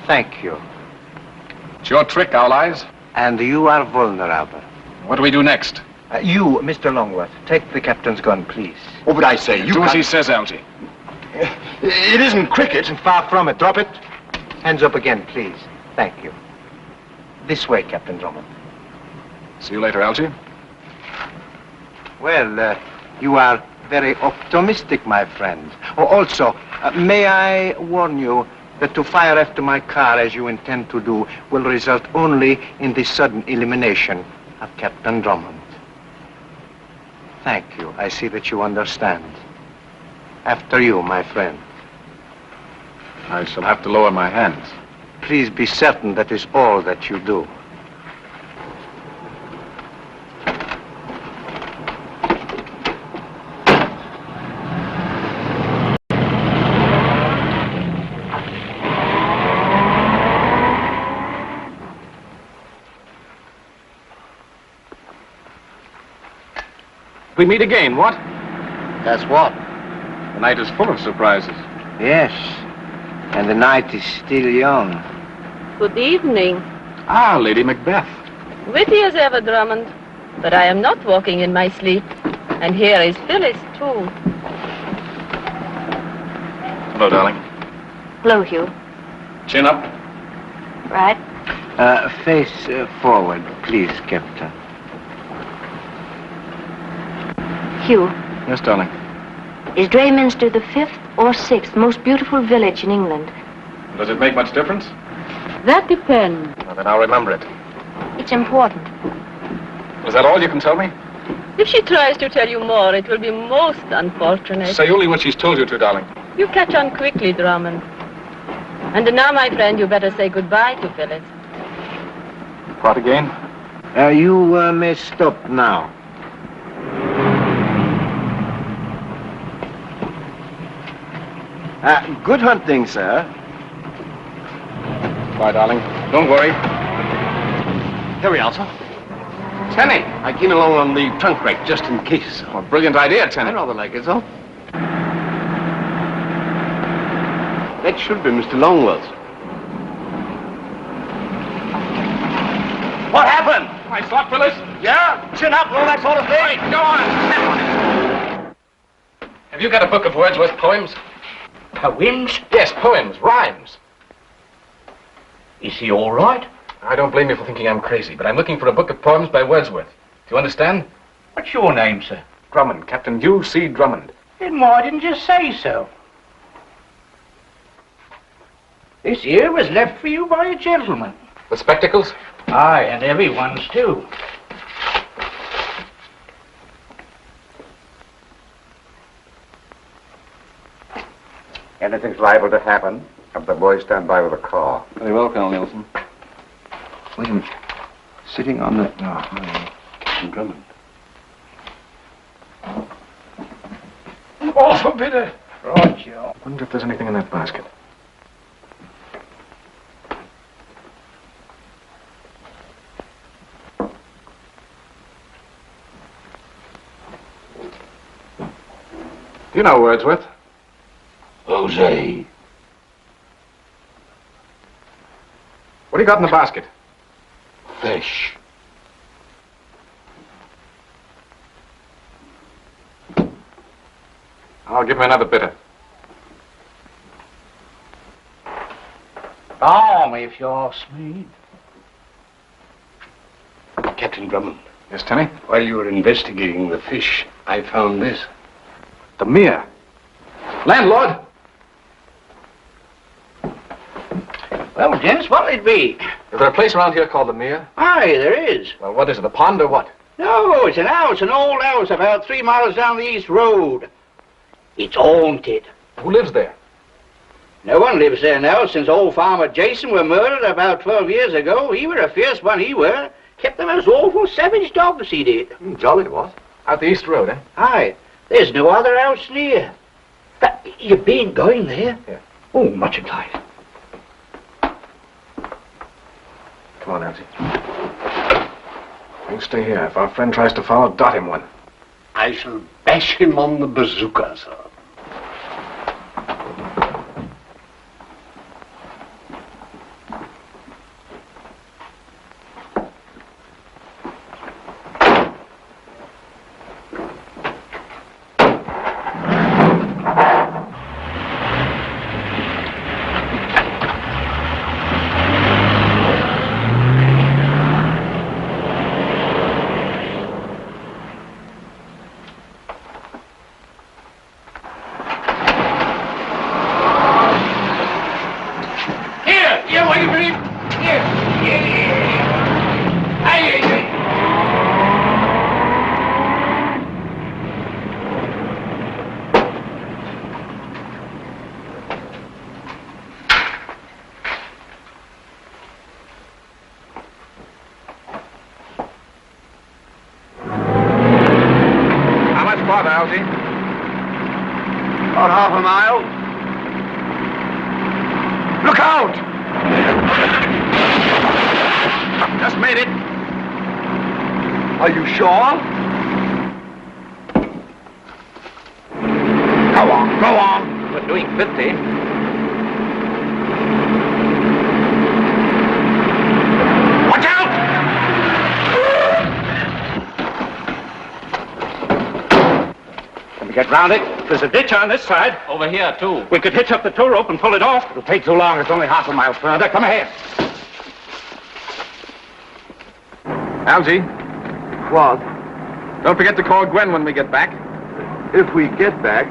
Thank you. It's your trick, Owl Eyes. And you are vulnerable. What do we do next? You, Mr. Longworth, take the captain's gun, please. Oh, but I say, you Do as can't... he says, Algy. It isn't cricket. Far from it. Drop it. Hands up again, please. Thank you. This way, Captain Drummond. See you later, Algy. Well, you are very optimistic, my friend. Oh, also, may I warn you that to fire after my car, as you intend to do, will result only in the sudden elimination of Captain Drummond. Thank you. I see that you understand. After you, my friend. I shall have to lower my hands. Please be certain that is all that you do. We meet again, what? That's what? The night is full of surprises. Yes. And the night is still young. Good evening. Ah, Lady Macbeth. Witty as ever, Drummond. But I am not walking in my sleep. And here is Phyllis, too. Hello, darling. Hello, Hugh. Chin up. Right. Face forward, please, Captain. Hugh, Yes, darling. is Drayminster the 5th or 6th most beautiful village in England? Does it make much difference? That depends. Well, then I'll remember it. It's important. Is that all you can tell me? If she tries to tell you more, it will be most unfortunate. Say only what she's told you to, darling. You catch on quickly, Drummond. And now, my friend, you better say goodbye to Phyllis. Part again? You may stop now. Good hunting, sir. Bye, darling. Don't worry. Here we are, sir. Tenny, I came along on the trunk rack just in case. Oh, brilliant idea, Tenny. I rather like it, sir. That should be Mr. Longworth. What happened? Nice luck, Phyllis. Yeah? Chin up and all that sort of thing? Right, go on. Have you got a book of Wordsworth poems? Poems? Yes, poems, rhymes. Is he all right? I don't blame you for thinking I'm crazy, but I'm looking for a book of poems by Wordsworth. Do you understand? What's your name, sir? Drummond, Captain U.C. Drummond. Then why didn't you say so? This here was left for you by a gentleman. The spectacles? Aye, and everyone's too. Anything's liable to happen. Have the boys stand by with a call. Very well, Colonel Nielsen. Wait a minute. Sitting on the... Captain Drummond. Oh, forbid it. Right, Joe. Wonder if there's anything in that basket. You know Wordsworth? Jose. What do you got in the basket? Fish. I'll give him another bitter. Balm, if you ask me. Captain Drummond. Yes, Tenny? While you were investigating the fish, I found this. The mere. Landlord! Well, gents, what'll it be? Is there a place around here called the Mere? Aye, there is. Well, what is it, a pond or what? No, it's an house, an old house about 3 miles down the east road. It's haunted. Who lives there? No one lives there now since old Farmer Jason were murdered about 12 years ago. He were a fierce one, he were. Kept them as awful savage dogs, he did. Jolly, what? Out the east road, eh? Aye, there's no other house near. But you been going there? Yeah. Oh, much obliged. Come on, Elsie. You stay here. If our friend tries to follow, dot him one. I shall bash him on the bazooka, sir. About half a mile. Look out! Just made it. Are you sure? Go on, go on. We're doing 50. Get round it. There's a ditch on this side. Over here, too. We could hitch up the tow rope and pull it off. It'll take too long. It's only half a mile further. Come ahead. Algy. What? Don't forget to call Gwen when we get back. If we get back.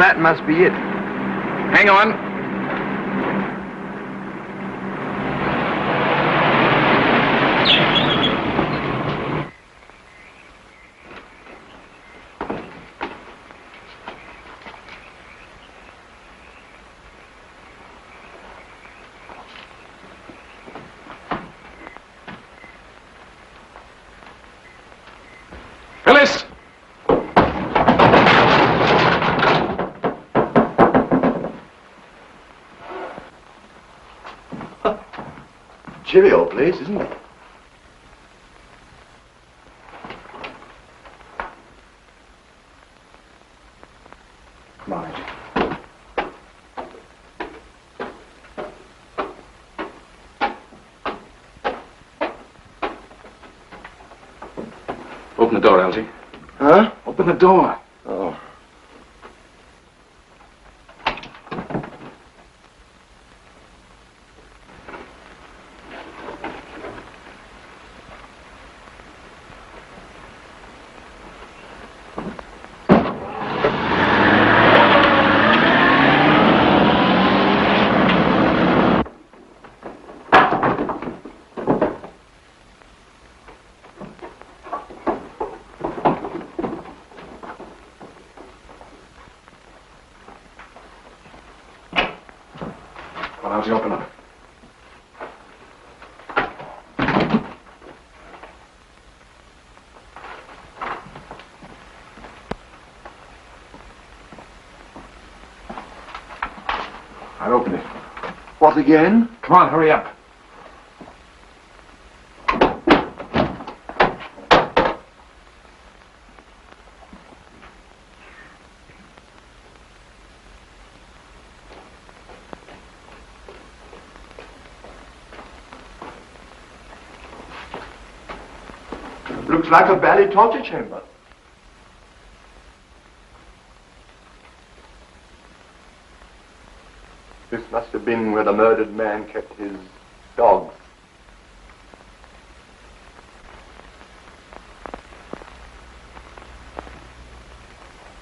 that must be it. Hang on. Phyllis! Cheery old place, isn't it? Come on, Angie. Open the door, Algie. Huh? Open the door. Oh. Well, Algie, open up. I'll open it. What again? Come on, hurry up. Looks like a bally torture chamber. This must have been where the murdered man kept his dogs.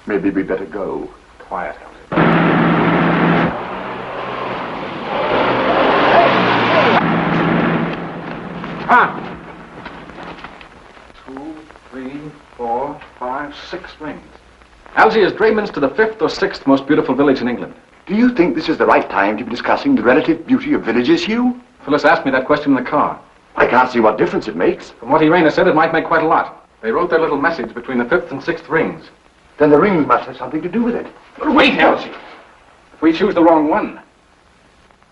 Maybe we better go. Quiet, Ah! 2, 3, 4, 5, 6 rings. Algie, is Drayminster the 5th or 6th most beautiful village in England? Do you think this is the right time to be discussing the relative beauty of villages, Hugh? Phyllis asked me that question in the car. I can't see what difference it makes. From what Irena said, it might make quite a lot. They wrote their little message between the 5th and 6th rings. Then the rings must have something to do with it. But wait, Algie! If we choose the wrong one...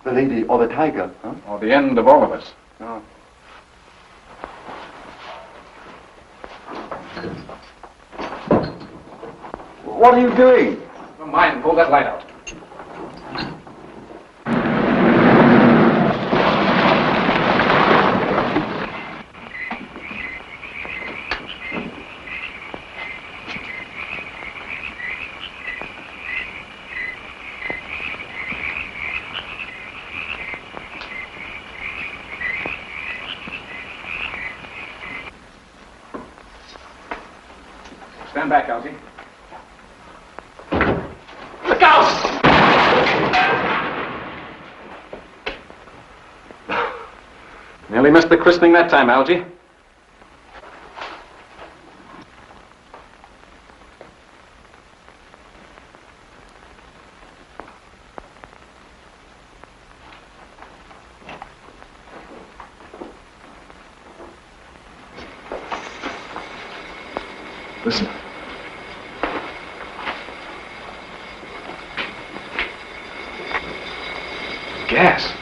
The lady or the tiger, huh? Or the end of all of us. Oh. What are you doing? Don't mind, pull that light out. Stand back, Algie. Look out! Nearly missed the christening that time, Algie. Listen. Gas.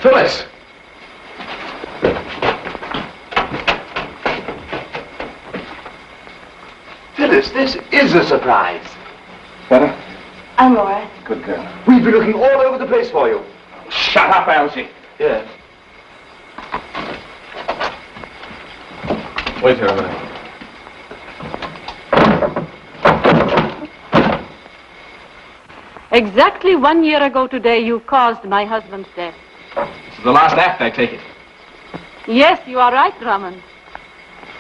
Phyllis! Phyllis, this is a surprise. Better? I'm all right. Good girl. We've been looking all over the place for you. Shut up, Algie. Yes. Wait here a minute. Exactly 1 year ago today, you caused my husband's death. This is the last act, I take it. Yes, you are right, Drummond.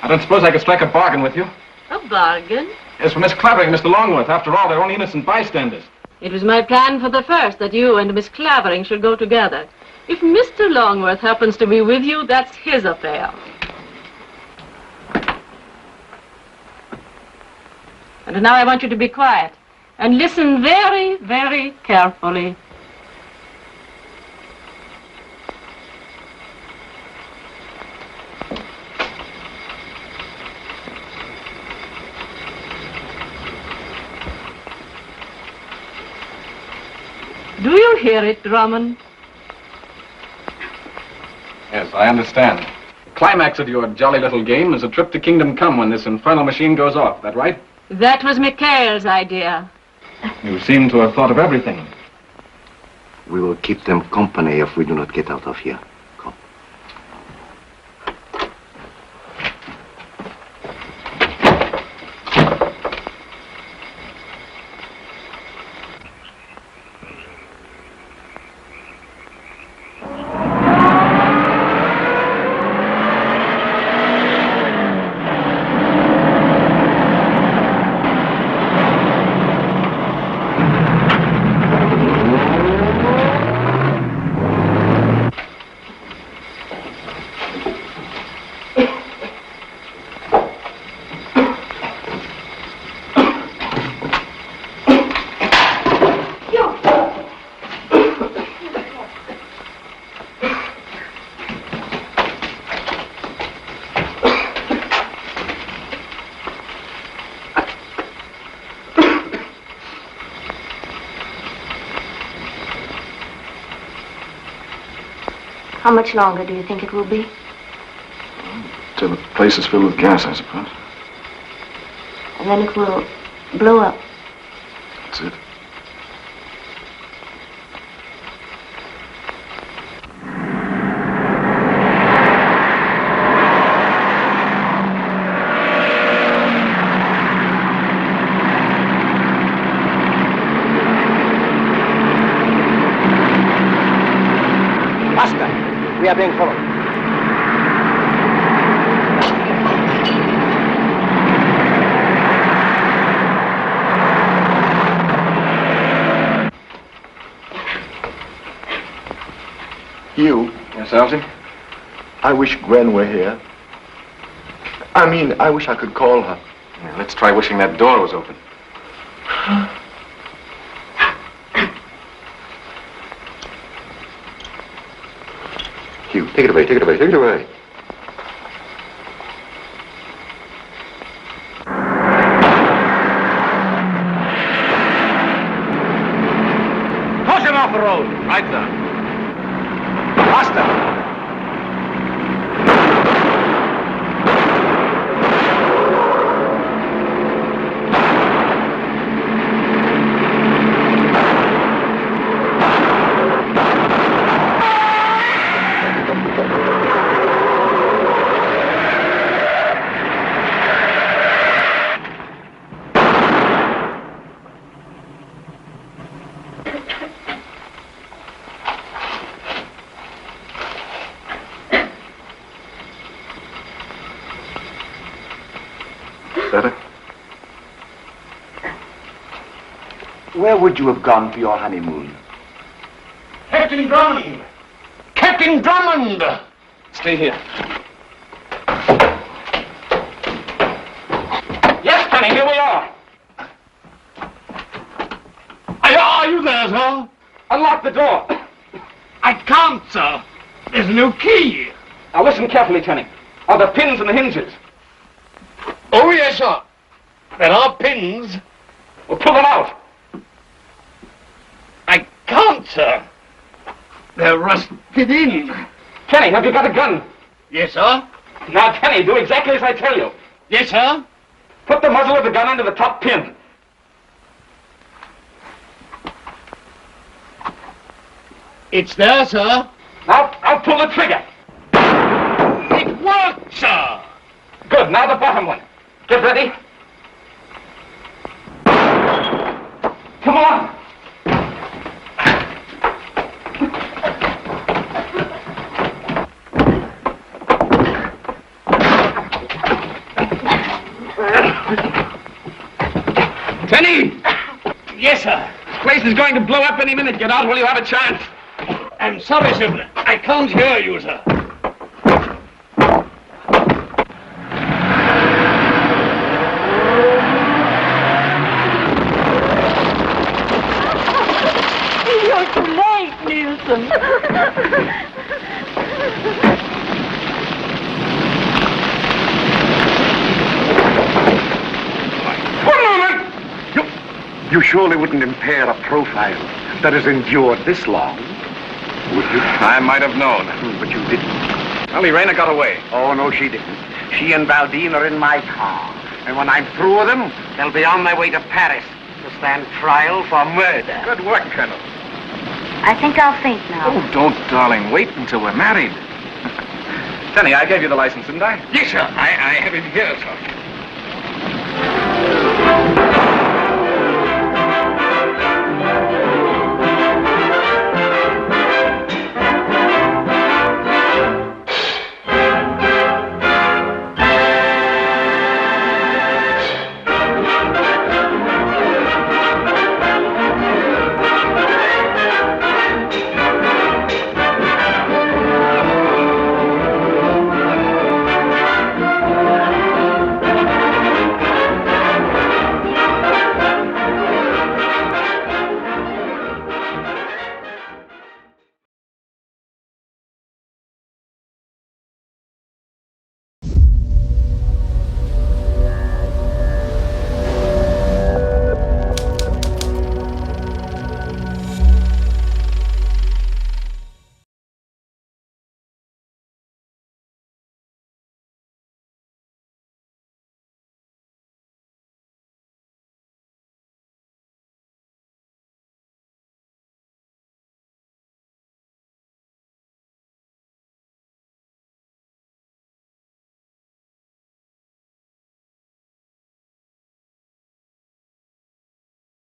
I don't suppose I could strike a bargain with you. A bargain? Yes, for Miss Clavering, Mr. Longworth. After all, they're only innocent bystanders. It was my plan for the first that you and Miss Clavering should go together. If Mr. Longworth happens to be with you, that's his affair. And now I want you to be quiet and listen very, very carefully. Do you hear it, Drummond? Yes, I understand. The climax of your jolly little game is a trip to Kingdom Come when this infernal machine goes off. That right? That was Mikhail's idea. You seem to have thought of everything. We will keep them company if we do not get out of here. Come. How much longer do you think it will be? Till the place is filled with gas, I suppose. And then it will blow up. That's it. We are being followed. You? Yes, Elsie? I wish Gwen were here. I wish I could call her. Yeah, let's try wishing that door was open. Hugh, take it away, take it away, take it away. Push him off the road. Right, sir. Faster! Better? Where would you have gone for your honeymoon? Captain Drummond! Captain Drummond! Stay here. Yes, Penny, here we are. Are you there, sir? Unlock the door. I can't, sir. There's no key. Now listen carefully, Tenny. Are the pins and the hinges? Oh, yes, sir. There are pins. Well, pull them out. I can't, sir. They're rusted in. Tenny, have you got a gun? Yes, sir. Now, Tenny, do exactly as I tell you. Yes, sir. Put the muzzle of the gun under the top pin. It's there, sir. Now, I'll pull the trigger. It worked, sir. Good. Now the bottom one. Get ready. Come on. Tenny! Yes, sir. This place is going to blow up any minute. Get out while you have a chance. I'm sorry, sir. I can't hear you, sir. You're too late, Nielsen. One moment! You surely wouldn't impair a profile that has endured this long, would you? I might have known. But you didn't. Well, Irena got away. Oh, no, she didn't. She and Valdine are in my car. And when I'm through with them, they'll be on their way to Paris to stand trial for murder. Good work, Colonel. I think I'll faint now. Oh, don't, darling. Wait until we're married. Tenny, I gave you the license, didn't I? Yes, sir. I have it here, sir.